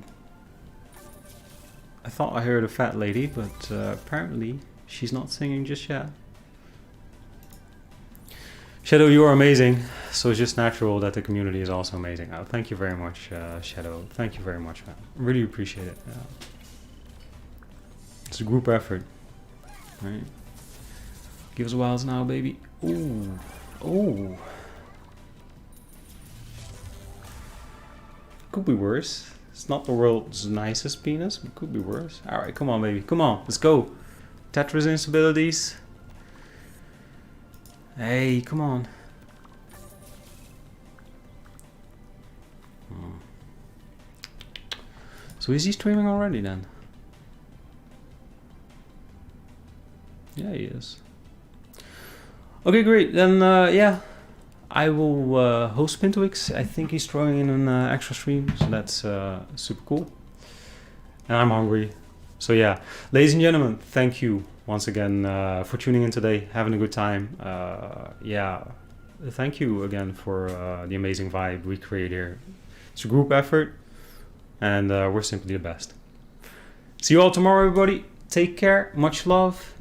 I thought I heard a fat lady, but apparently she's not singing just yet. Shadow, you are amazing. So it's just natural that the community is also amazing. Oh, thank you very much, Shadow. Thank you very much, man. Really appreciate it. Yeah. It's a group effort, right? Give us a whiles now, baby. Ooh. Oh. Could be worse. It's not the world's nicest penis, but could be worse. Alright, come on, baby. Come on, let's go. Tetris instabilities. Hey, come on. So is he streaming already then? Yeah, he is. Okay, great. Then, yeah. I will host Spintwix. I think he's throwing in an extra stream, so that's super cool. And I'm hungry. So yeah, ladies and gentlemen, thank you once again for tuning in today, having a good time. Yeah, thank you again for the amazing vibe we create here. It's a group effort, and we're simply the best. See you all tomorrow, everybody. Take care. Much love.